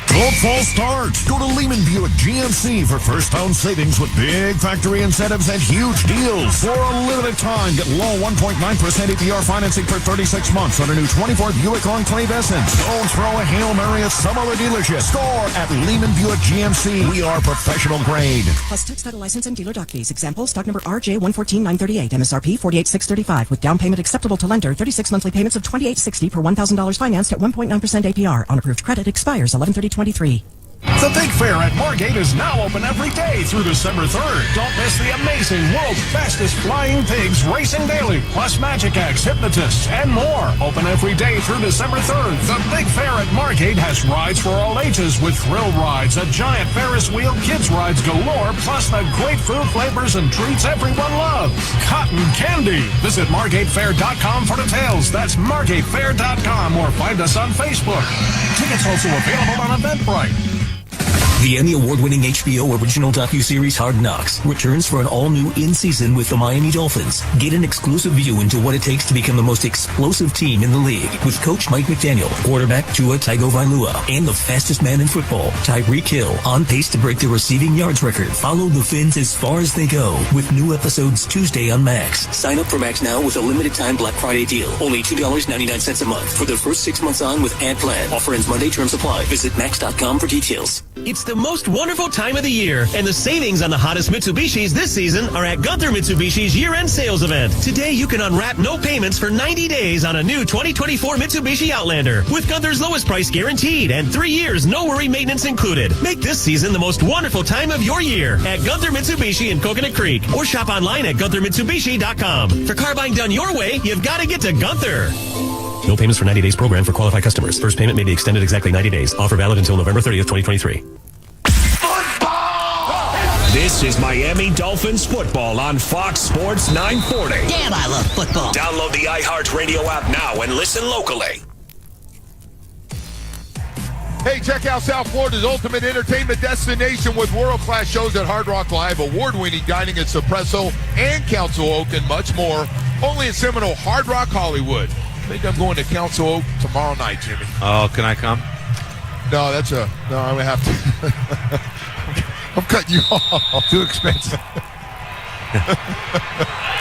Good fall start. Go to Lehman Buick GMC for first-time savings with big factory incentives and huge deals. For a limited time, get low 1.9% APR financing for 36 months on a new 24 Buick Enclave Essence. Don't throw a Hail Mary at some other dealership. Store at Lehman Buick GMC. We are professional grade. Plus tax, title, license, and dealer dock fees. Example, stock number RJ114938, MSRP $48,635, with down payment acceptable to lender, 36 monthly payments of $28.60 per $1,000 financed at 1.9% APR. On approved credit expires 11/30/23. The Big Fair at Margate is now open every day through December 3rd. Don't miss the amazing world's fastest flying pigs racing daily, plus magic acts, hypnotists, and more. Open every day through December 3rd. The Big Fair at Margate has rides for all ages with thrill rides, a giant Ferris wheel, kids rides galore, plus the great food, flavors, and treats everyone loves. Cotton candy. Visit MargateFair.com for details. That's MargateFair.com, or find us on Facebook. Tickets also available on Eventbrite. The Emmy Award-winning HBO original docuseries Hard Knocks returns for an all-new in-season with the Miami Dolphins. Get an exclusive view into what it takes to become the most explosive team in the league with Coach Mike McDaniel, quarterback Tua Tagovailoa, and the fastest man in football, Tyreek Hill, on pace to break the receiving yards record. Follow the Fins as far as they go with new episodes Tuesday on Max. Sign up for Max now with a limited-time Black Friday deal. Only $2.99 a month for the first 6 months on with ad plan. Offer ends Monday. Terms apply. Visit Max.com for details. It's the most wonderful time of the year, and the savings on the hottest Mitsubishis this season are at Gunther Mitsubishi's year-end sales event. Today, you can unwrap no payments for 90 days on a new 2024 Mitsubishi Outlander with Gunther's lowest price guaranteed and 3 years no-worry maintenance included. Make this season the most wonderful time of your year at Gunther Mitsubishi in Coconut Creek, or shop online at GuntherMitsubishi.com. For car buying done your way, you've got to get to Gunther. No payments for 90 days program for qualified customers. First payment may be extended exactly 90 days. Offer valid until November 30th, 2023. This is Miami Dolphins football on Fox Sports 940. Damn, I love football. Download the iHeartRadio app now and listen locally. Hey, check out South Florida's ultimate entertainment destination with world-class shows at Hard Rock Live, award-winning dining at Suppresso and Council Oak, and much more. Only in Seminole, Hard Rock Hollywood. I think I'm going to Council Oak tomorrow night, Jimmy. Oh, can I come? No, I'm going to have to. I'm cutting you off. Too expensive.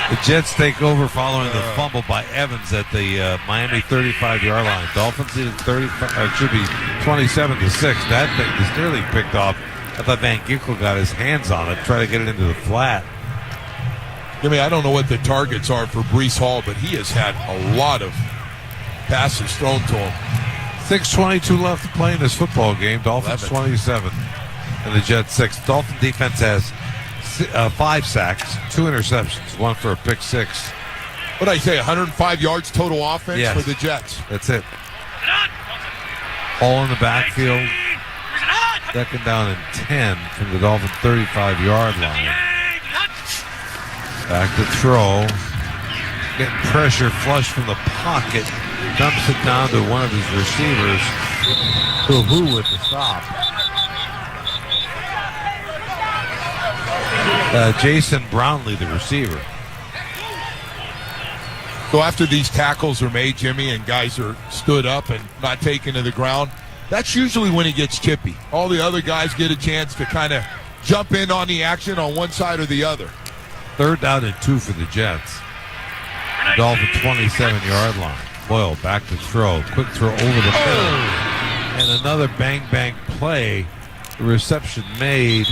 The Jets take over following the fumble by Evans at the Miami 35-yard line. Dolphins leading 27-6. That thing was nearly picked off. I thought Van Ginkel got his hands on it, try to get it into the flat. Jimmy, I don't know what the targets are for Breece Hall, but he has had a lot of passes thrown to him. 6:22 left to play in this football game. Dolphins 27 and the Jets 6. Dolphin defense has 5 sacks, 2 interceptions, 1 for a pick 6. What did I say, 105 yards total offense for the Jets? That's it. All in the backfield. Second down and 10 from the Dolphin 35-yard line. Back to throw. Getting pressure flush from the pocket. Dumps it down to one of his receivers. Who with the stop. Jason Brownlee, the receiver. So after these tackles are made, Jimmy, and guys are stood up and not taken to the ground, that's usually when it gets chippy. All the other guys get a chance to kind of jump in on the action on one side or the other. 3rd down and 2 for the Jets. The Dolphin 27-yard line. Boyle back to throw. Quick throw over the middle. And another bang-bang play. The reception made.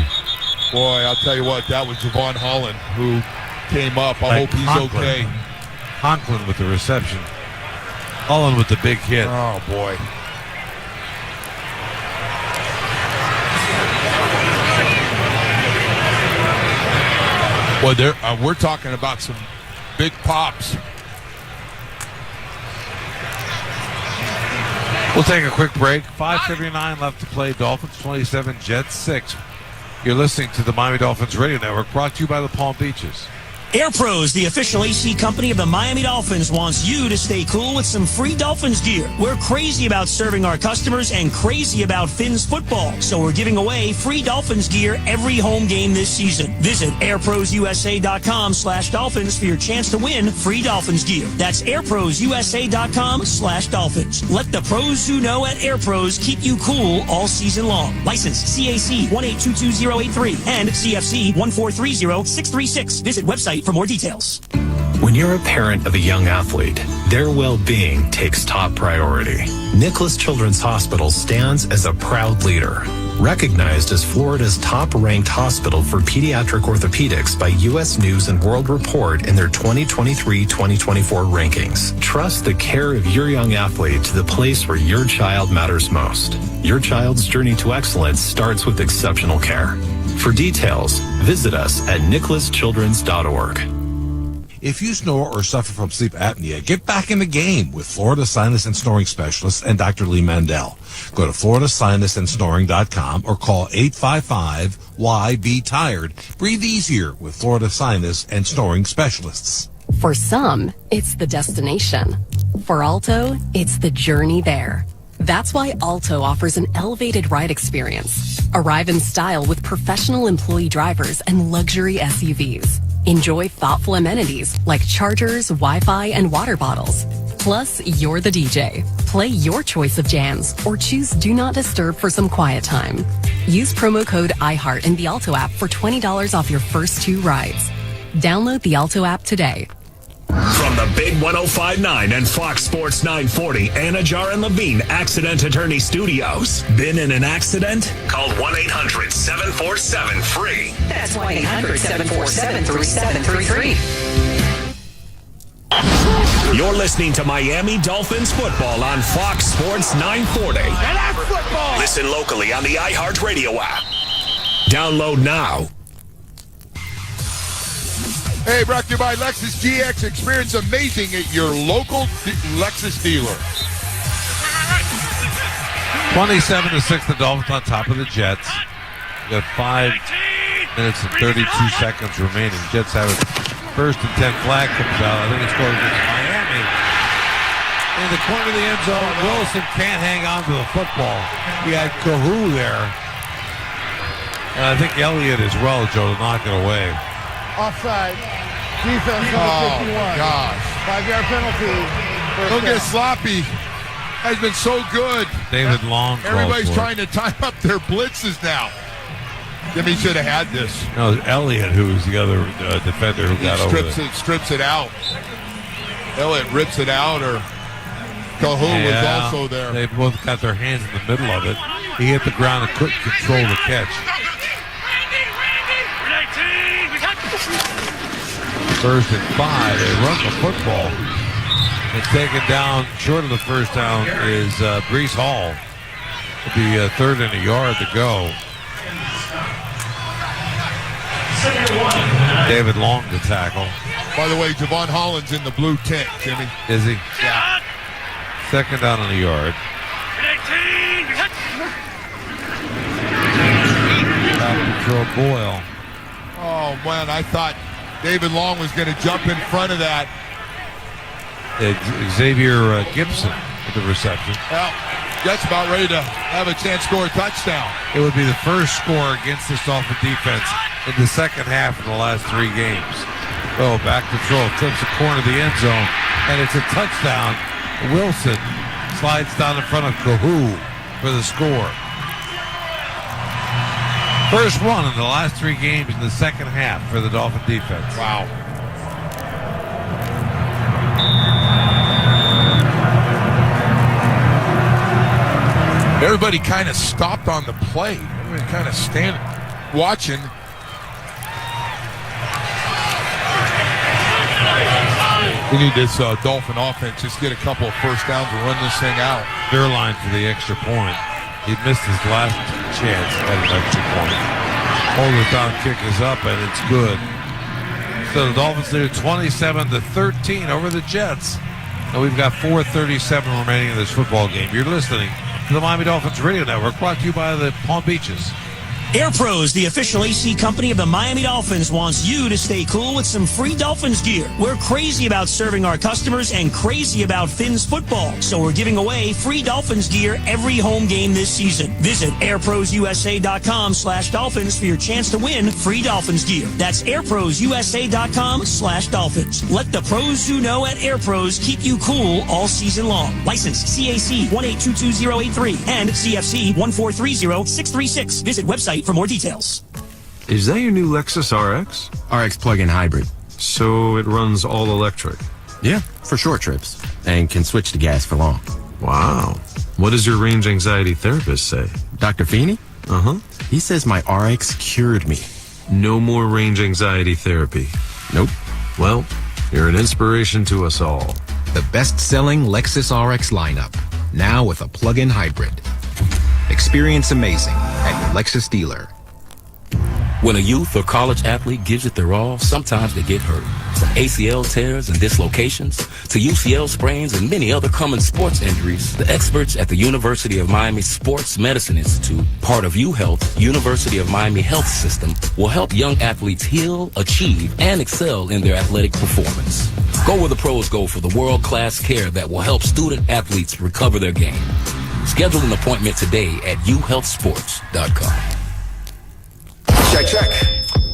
Boy, I'll tell you what, that was Javon Holland who came up. I hope he's okay. Conklin with the reception. Holland with the big hit. Oh, boy. Well, we're talking about some big pops. We'll take a quick break. 5:39 left to play. Dolphins 27, Jets 6. You're listening to the Miami Dolphins Radio Network, brought to you by the Palm Beaches. Air Pros, the official AC company of the Miami Dolphins, wants you to stay cool with some free Dolphins gear. We're crazy about serving our customers and crazy about Fins football, so we're giving away free Dolphins gear every home game this season. Visit airprosusa.com/Dolphins for your chance to win free Dolphins gear. That's airprosusa.com/Dolphins. Let the pros who know at Air Pros keep you cool all season long. License CAC 1822083 and CFC 1430636. Visit website for more details. When you're a parent of a young athlete, their well-being takes top priority. Nicholas Children's Hospital stands as a proud leader, recognized as Florida's top-ranked hospital for pediatric orthopedics by U.S. News and World Report in their 2023-2024 rankings. Trust the care of your young athlete to the place where your child matters most. Your child's journey to excellence starts with exceptional care. For details, visit us at nicholaschildrens.org. If you snore or suffer from sleep apnea, get back in the game with Florida Sinus and Snoring Specialist and Dr. Lee Mandel. Go to floridasinusandSnoring.com or call 855-YB-TIRED. Breathe easier with Florida Sinus and Snoring Specialists. For some, it's the destination. For Alto, it's the journey there. That's why Alto offers an elevated ride experience. Arrive in style with professional employee drivers and luxury SUVs. Enjoy thoughtful amenities like chargers, Wi-Fi, and water bottles. Plus, you're the DJ. Play your choice of jams or choose Do Not Disturb for some quiet time. Use promo code iHeart in the Alto app for $20 off your first 2 rides. Download the Alto app today. From From the Big 105.9 and Fox Sports 940, Anajar and Levine Accident Attorney Studios. Been in an accident? Call 1-800-747-FREE. That's 1-800-747-3733. You're listening to Miami Dolphins football on Fox Sports 940. And that's football! Listen locally on the iHeartRadio app. Download now. Hey, brought to you by Lexus GX. Experience amazing at your local Lexus dealer. 27-6, the Dolphins on top of the Jets. We got 5 minutes and 32 seconds remaining. Jets have it. First and 10 flag comes out. I think it's going against Miami. In the corner of the end zone, Wilson can't hang on to the football. He had Kahoo there. And I think Elliott as well, Joe, to knock it away. Offside. Defense number 51. Gosh. 5-yard penalty. Don't get sloppy. Has been so good. David Long. Everybody's trying to time up their blitzes now. Jimmy should have had this. No, Elliott, who was the other defender who got over it. Strips it out. Elliott rips it out, or Kahoo was also there. They both got their hands in the middle of it. He hit the ground and couldn't control the catch. First and 5, they run the football. And taken down short of the first down is Breece Hall. It'll be third and a yard to go. David Long to tackle. By the way, Javon Holland's in the blue tent, Jimmy. Is he? Yeah. Second down on the yard. Control Boyle. Oh, man, I thought David Long was going to jump in front of that. Xavier Gibson with the reception. Well, Jets about ready to have a chance to score a touchdown. It would be the first score against this Dolphin defense in the second half of the last 3 games. Oh, back to throw, clips the corner of the end zone, and it's a touchdown. Wilson slides down in front of Kahoo for the score. First one in the last 3 games in the second half for the Dolphin defense. Wow. Everybody kind of stopped on the play. Everybody kind of standing, watching. We need this Dolphin offense. Just get a couple of first downs and run this thing out. Line for the extra point. He missed his last chance at an extra point. Hold it down, kick is up, and it's good. So the Dolphins lead 27-13 over the Jets. And we've got 4:37 remaining in this football game. You're listening to the Miami Dolphins Radio Network, brought to you by the Palm Beaches. Air Pros, the official AC company of the Miami Dolphins, wants you to stay cool with some free Dolphins gear. We're crazy about serving our customers and crazy about Fins football, so we're giving away free Dolphins gear every home game this season. Visit airprosusa.com/Dolphins for your chance to win free Dolphins gear. That's airprosusa.com/Dolphins. Let the pros who know at Air Pros keep you cool all season long. License CAC 1822083 and CFC 1430636. Visit website for more details. Is that your new Lexus RX? RX plug-in hybrid. So it runs all electric? Yeah, for short trips. And can switch to gas for long. Wow. What does your range anxiety therapist say? Dr. Feeney? Uh-huh. He says my RX cured me. No more range anxiety therapy? Nope. Well, you're an inspiration to us all. The best-selling Lexus RX lineup. Now with a plug-in hybrid. Experience amazing at your Lexus dealer. When a youth or college athlete gives it their all, sometimes they get hurt. From ACL tears and dislocations to UCL sprains and many other common sports injuries, the experts at the University of Miami Sports Medicine Institute, part of UHealth, University of Miami Health System, will help young athletes heal, achieve, and excel in their athletic performance. Go where the pros go for the world-class care that will help student athletes recover their game. Schedule an appointment today at uhealthsports.com. Check.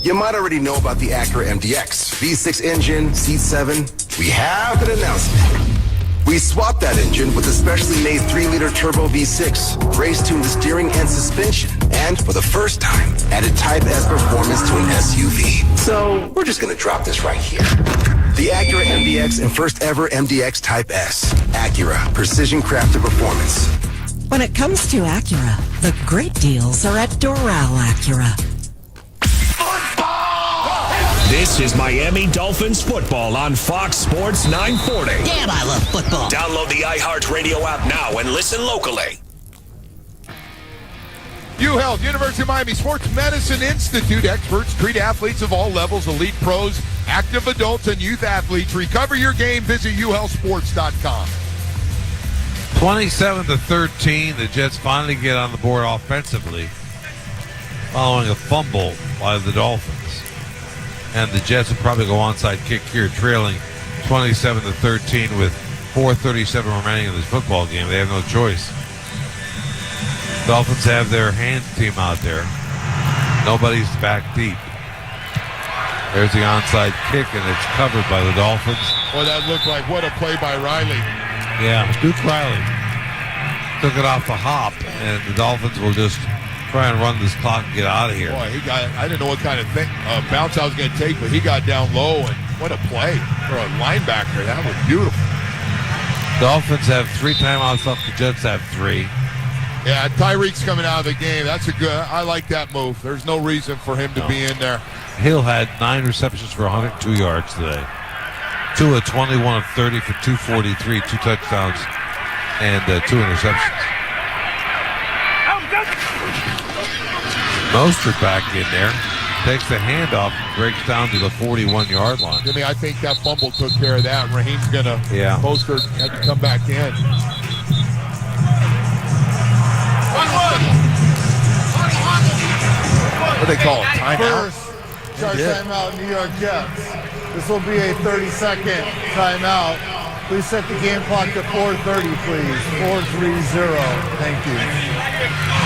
You might already know about the Acura MDX. V6 engine, seat 7. We have an announcement. We swapped that engine with a specially made 3-liter turbo V6, race-tuned the steering and suspension, and for the first time, added Type S performance to an SUV. So we're just going to drop this right here. The Acura MDX and first ever MDX Type S. Acura, precision crafted performance. When it comes to Acura, the great deals are at Doral Acura. This is Miami Dolphins football on Fox Sports 940. Damn, I love football. Download the iHeartRadio app now and listen locally. UHealth, University of Miami Sports Medicine Institute. Experts treat athletes of all levels, elite pros, active adults, and youth athletes. Recover your game. Visit uhealthsports.com. 27-13, the Jets finally get on the board offensively following a fumble by the Dolphins. And the Jets will probably go onside kick here, trailing 27-13 with 4:37 remaining in this football game. They have no choice. Dolphins have their hands team out there. Nobody's back deep. There's the onside kick, and it's covered by the Dolphins. Well, that looked like what a play by Riley. Yeah, Duke Riley took it off the hop, and the Dolphins will just try and run this clock and get out of here. Boy, I didn't know what kind of bounce I was going to take, but he got down low, and what a play for a linebacker. That was beautiful. Dolphins have 3 timeouts left. The Jets have 3. Yeah, Tyreek's coming out of the game. I like that move. There's no reason for him to be in there. Hill had 9 receptions for 102 yards today. Tua 21 of 30 for 243, 2 touchdowns, and 2 interceptions. Mostert back in there, takes the handoff, breaks down to the 41-yard line. Jimmy, I think that fumble took care of that. Raheem's going to, Mostert had to come back in. What do they call it? Timeout? First, charge timeout, New York Jets. This will be a 30-second timeout. Please set the game clock to 4:30, please. 4:30. Thank you.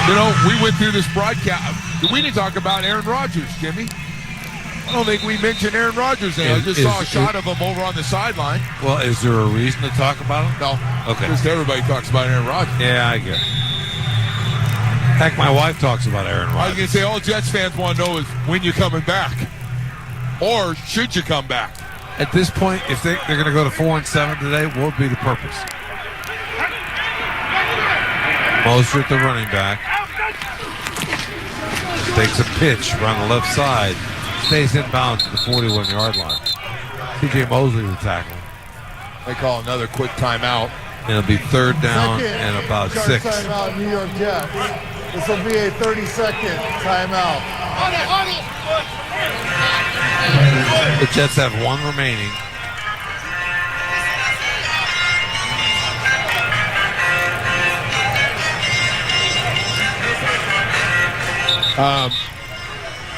You know, we went through this broadcast. We didn't talk about Aaron Rodgers, Jimmy. I don't think we mentioned Aaron Rodgers there. I just saw a shot of him over on the sideline. Well, is there a reason to talk about him? No. Okay. Just everybody talks about Aaron Rodgers. Yeah, I get it. Heck, my wife talks about Aaron Rodgers. I was going to say, all Jets fans want to know is when you're coming back. Or should you come back? At this point, if they're going to go to 4-7 today, what would be the purpose? Mostert, the running back, takes a pitch around the left side, stays in bounds at the 41-yard line. C.J. Mosley the tackle. They call another quick timeout. And it'll be 3rd down and about 6. Timeout, New York Jets. This will be a 30-second timeout. The Jets have 1 remaining.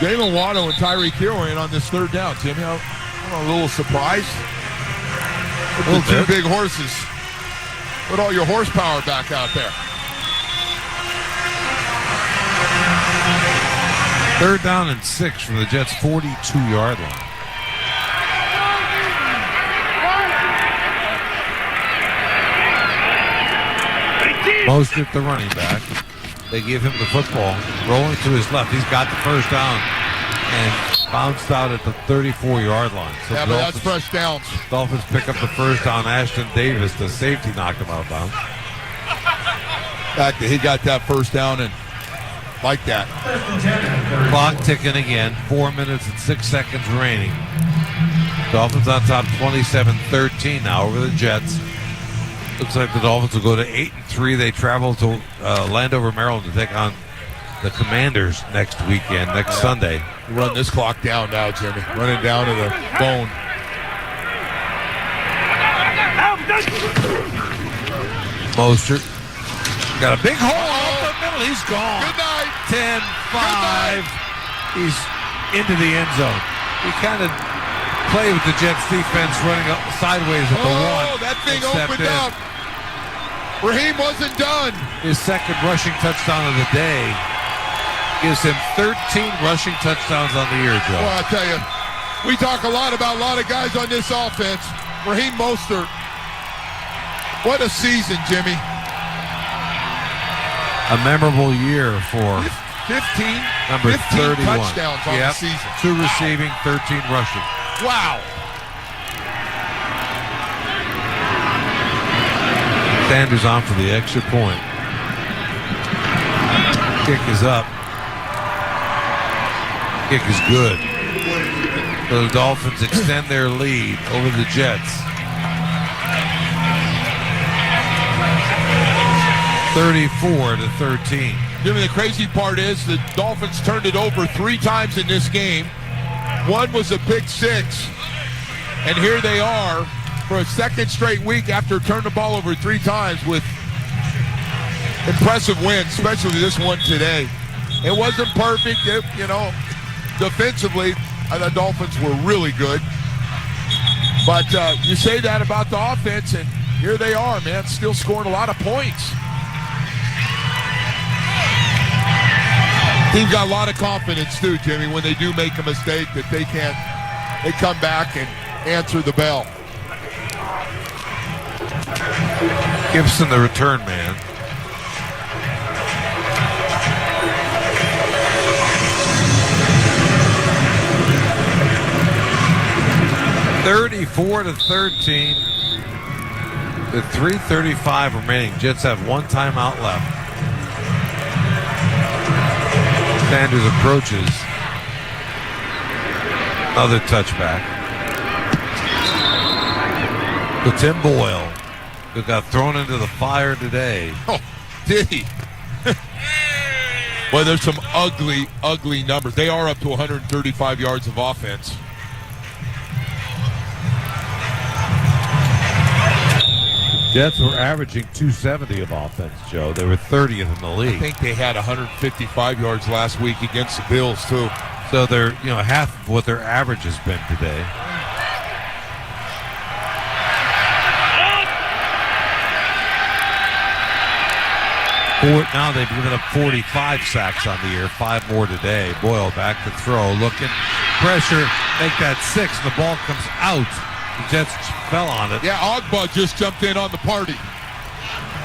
Jalen Waddle and Tyreek Hill are in on this 3rd down, Jimmy. I'm a little surprised. The 2 big horses. Put all your horsepower back out there. 3rd down and 6 from the Jets' 42-yard line. Mostert, the running back. They give him the football, rolling to his left. He's got the 1st down and bounced out at the 34-yard line. So yeah, but that's fresh downs. Dolphins pick up the 1st down. Ashton Davis, the safety, knocked him out of bounds. Fact that he got that 1st down and like that. Clock ticking again. 4 minutes and 6 seconds remaining. Dolphins on top 27-13 now over the Jets. Looks like the Dolphins will go to 8-3. They travel to Landover, Maryland to take on the Commanders next weekend, next Sunday. Run this clock down now, Jimmy. Run it down to the bone. Mostert got a big hole up the middle. He's gone. Good night. 10-5. He's into the end zone. He kind of played with the Jets defense running up sideways at the 1. Oh, that thing opened up. Raheem wasn't done. His 2nd rushing touchdown of the day gives him 13 rushing touchdowns on the year, Joe. Well, I tell you, we talk a lot about a lot of guys on this offense. Raheem Mostert, what a season, Jimmy. A memorable year for 15 31 touchdowns on the season. 2 receiving, 13 rushing. Wow. Sanders on for the extra point. Kick is up. Kick is good. So the Dolphins extend their lead over the Jets. 34-13. Jimmy, the crazy part is the Dolphins turned it over 3 times in this game. One was a pick 6. And here they are for a second straight week after turning the ball over 3 times with impressive wins, especially this one today. It wasn't perfect. Defensively, the Dolphins were really good. But you say that about the offense, and here they are, man, still scoring a lot of points. Team's got a lot of confidence, too, Jimmy, when they do make a mistake that they come back and answer the bell. Gibson, the return man. (34-13) with 3:35 remaining. Jets have 1 timeout left. Sanders approaches. Another touchback. So Tim Boyle, who got thrown into the fire today. Oh, did he? Well, there's some ugly, ugly numbers. They are up to 135 yards of offense. Jets were averaging 270 of offense, Joe. They were 30th in the league. I think they had 155 yards last week against the Bills, too. So they're, half of what their average has been today. Now they've given up 45 sacks on the year, 5 more today. Boyle back to throw, looking, pressure, make that 6. The ball comes out. The Jets fell on it. Yeah, Ogba just jumped in on the party.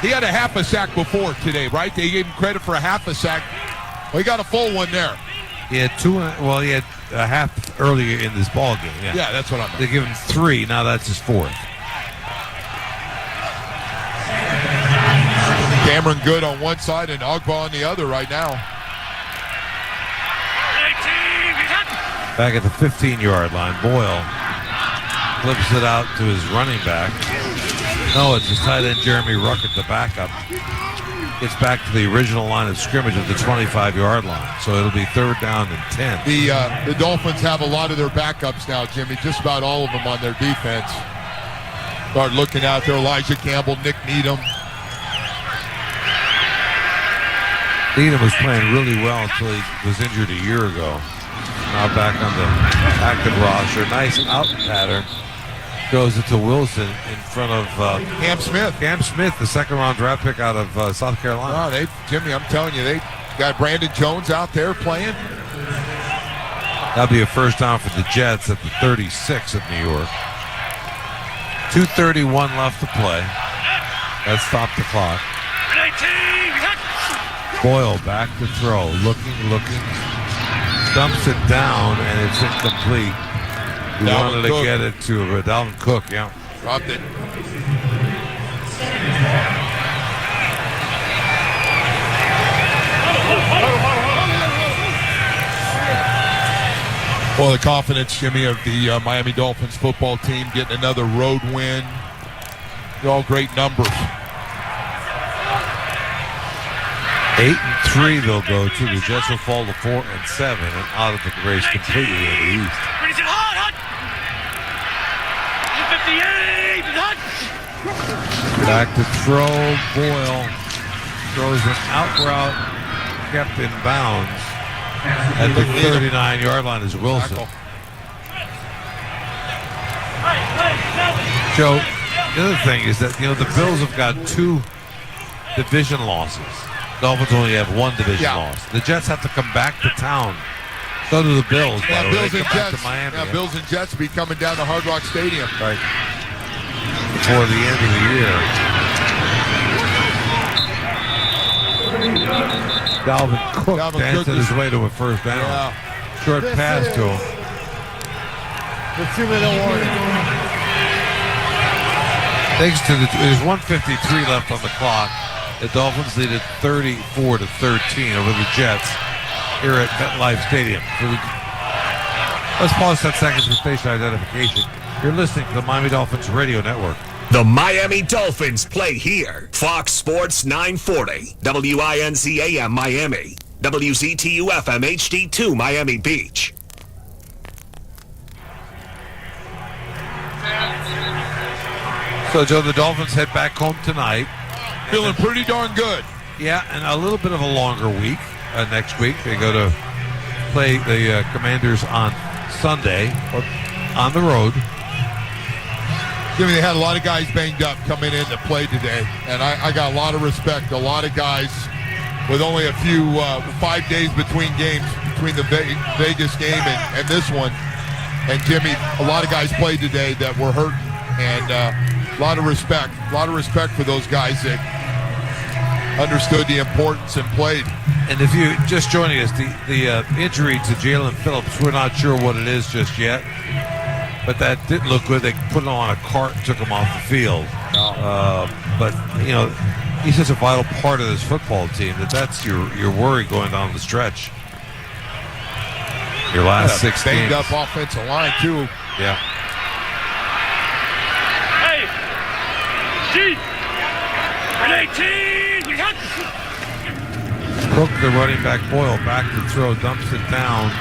He had a half a sack before today, right? They gave him credit for a half a sack. Well, he got a full one there. He had 2. Well, he had a half earlier in this ball game. Yeah, that's what I meant. They give him 3. Now that's his 4th. Cameron Good on one side and Ogba on the other right now. Back at the 15-yard line, Boyle flips it out to his running back. No, it's his tight end Jeremy Ruckert, the backup. Gets back to the original line of scrimmage at the 25-yard line. So it'll be 3rd down and 10. The Dolphins have a lot of their backups now, Jimmy. Just about all of them on their defense. Start looking out there. Elijah Campbell, Nick Needham. Needham was playing really well until he was injured a year ago. Now back on the active roster. Nice out pattern. Goes into Wilson in front of Cam Smith. Cam Smith, the 2nd-round draft pick out of South Carolina. Oh, Jimmy, I'm telling you, they got Brandon Jones out there playing. That'll be a 1st down for the Jets at the 36 of New York. 2:31 left to play. That stopped the clock. Boyle back to throw. Looking. Dumps it down, and it's incomplete. He wanted to get it to Dalvin Cook, yeah. Dropped it. Well, the confidence, Jimmy, of the Miami Dolphins football team getting another road win. They're all great numbers. 8-3 they'll go to. The Jets will fall to 4-7 and out of the race completely in the East. Back to throw. Boyle throws an out route, kept in bounds at the 39-yard line is Wilson. Joe, the other thing is that the Bills have got 2 division losses. Dolphins only have 1 division loss. The Jets have to come back to town. So do the Bills. Yeah, Bills and Jets. To Miami. Yeah, Bills and Jets be coming down to Hard Rock Stadium. Right. Before the end of the year. Dalvin Cook dancing his way to a 1st down. Yeah. Short pass to him. The 2-minute warning. Thanks to there's 1:53 left on the clock. The Dolphins lead at 34-13 over the Jets here at MetLife Stadium. Let's pause 10 seconds for station identification. You're listening to the Miami Dolphins Radio Network. The Miami Dolphins play here. Fox Sports 940, WINZ-AM Miami, WZTU-FM HD2 Miami Beach. So, Joe, the Dolphins head back home tonight. Feeling pretty darn good. Yeah, and a little bit of a longer week next week. They go to play the Commanders on Sunday on the road. Jimmy, they had a lot of guys banged up coming in to play today, and I got a lot of respect. A lot of guys with only a few 5 days between games, between the Vegas game and this one. And Jimmy, a lot of guys played today that were hurt, and a lot of respect for those guys that understood the importance and played. And if you just joining us, the injury to Jalen Phillips, we're not sure what it is just yet, but that didn't look good. They put him on a cart and took him off the field. But you know, he's just a vital part of this football team. That's your worry going down the stretch. Your last 6 games. Banged up offensive line too. Yeah. Hey, G, Renee T, we got Cook, the running back, Boyle, back to throw, dumps it down.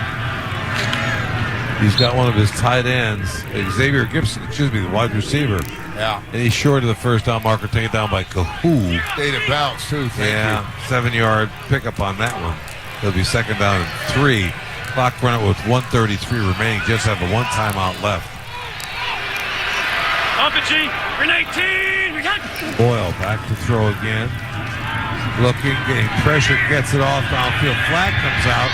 He's got one of his tight ends, Xavier Gibson, the wide receiver. Yeah. And he's short of the first down marker, taken down by Kahoo. Stayed in bounds, too. Thank you. 7-yard pickup on that one. It'll be second down and 3. Clock running with 1:33 remaining. Just have a 1 timeout left. Off it, G, Renee T, we got Boyle back to throw again. Looking, getting pressure, gets it off downfield. Flag comes out.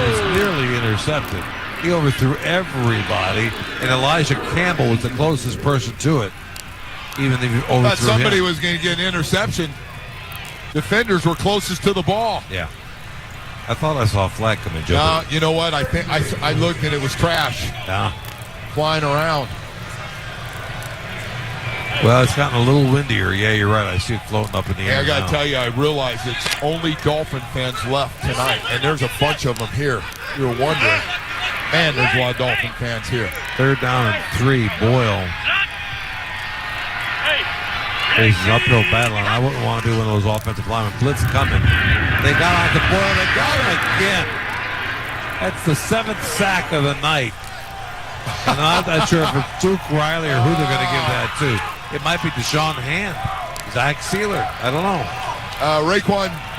It's nearly intercepted. He overthrew everybody, and Elijah Campbell was the closest person to it. Even if he overthrew thought somebody him. was going to get an interception. Defenders were closest to the ball. Yeah. I thought I saw a flag come in, Joe. No, you know what? I think I looked and it was trash. Yeah. Flying around. Well, it's gotten a little windier. Yeah, you're right. I see it floating up in the air. I got now. to tell you, I realize it's only Dolphin fans left tonight, and there's a bunch of them here. You're wondering, man, there's a lot of Dolphin fans here. Third down and 3. Boyle. Faces an uphill battle, and I wouldn't want to do one of those offensive linemen. Blitz coming. They got on to Boyle. They got him again. That's the 7th sack of the night. And I'm not sure if it's Duke Riley or who they're going to give that to. It might be Deshaun Hand, Zach Sealer. I don't know.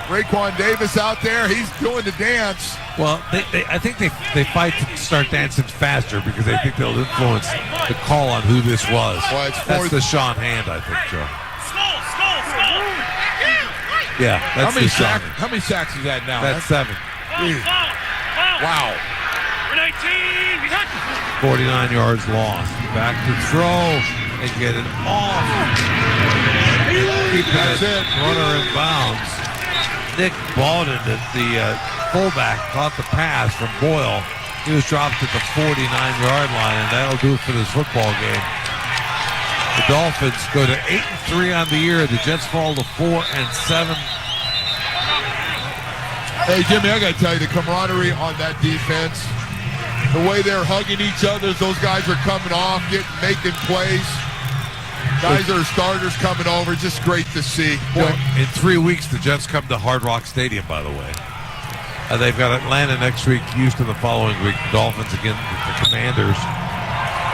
Raekwon Davis out there. He's doing the dance. Well, I think they fight to start dancing faster because they think they'll influence the call on who this was. Well, that's Deshaun Hand, I think, Joe. Yeah, that's how many sacks is that now? That's 7. Wow. 49 yards lost. Back to throw and get it off. Keep it. Runner in bounds. Nick Baldwin, the fullback, caught the pass from Boyle. He was dropped at the 49-yard line, and that'll do it for this football game. The Dolphins go to 8-3 on the year. The Jets fall to 4-7. Hey, Jimmy, I got to tell you, the camaraderie on that defense, the way they're hugging each other, those guys are coming off, making plays. Guys that are starters coming over, just great to see. Boy, in 3 weeks, the Jets come to Hard Rock Stadium, by the way. They've got Atlanta next week, Houston the following week, the Dolphins again, the Commanders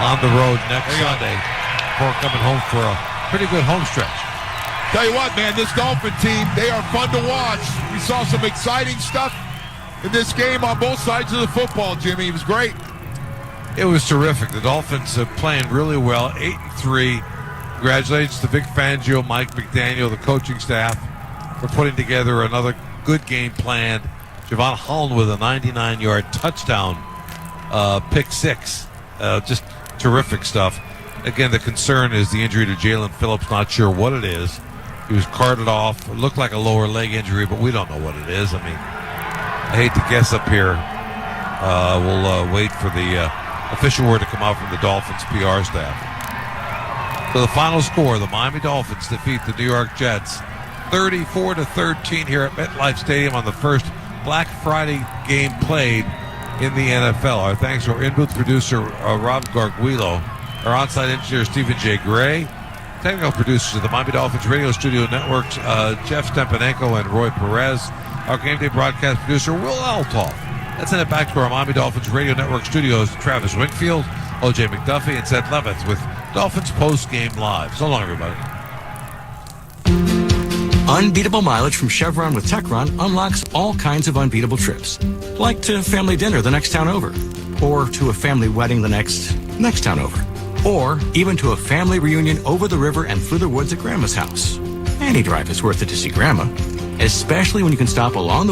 on the road next Sunday before coming home for a pretty good home stretch. Tell you what, man, this Dolphin team, they are fun to watch. We saw some exciting stuff in this game on both sides of the football, Jimmy. It was great. It was terrific. The Dolphins are playing really well, 8-3. Congratulations to Vic Fangio, Mike McDaniel, the coaching staff for putting together another good game plan. Javon Holland with a 99-yard touchdown, pick 6. Just terrific stuff. Again, the concern is the injury to Jalen Phillips. Not sure what it is. He was carted off. It looked like a lower leg injury, but we don't know what it is. I mean, I hate to guess up here. We'll wait for the official word to come out from the Dolphins PR staff. So the final score, the Miami Dolphins defeat the New York Jets 34-13 here at MetLife Stadium on the first Black Friday game played in the NFL. Our thanks to our in-booth producer, Rob Garguilo, our on-site engineer, Stephen J. Gray, technical producers of the Miami Dolphins Radio Studio Networks, Jeff Stepanenko and Roy Perez, our game day broadcast producer, Will Altoff. Let's send it back to our Miami Dolphins Radio Network studios, Travis Winkfield, O.J. McDuffie, and Seth Levitz with Dolphins post-game live. So long, everybody. Unbeatable mileage from Chevron with Techron unlocks all kinds of unbeatable trips. Like to family dinner the next town over. Or to a family wedding the next town over. Or even to a family reunion over the river and through the woods at Grandma's house. Any drive is worth it to see Grandma. Especially when you can stop along the way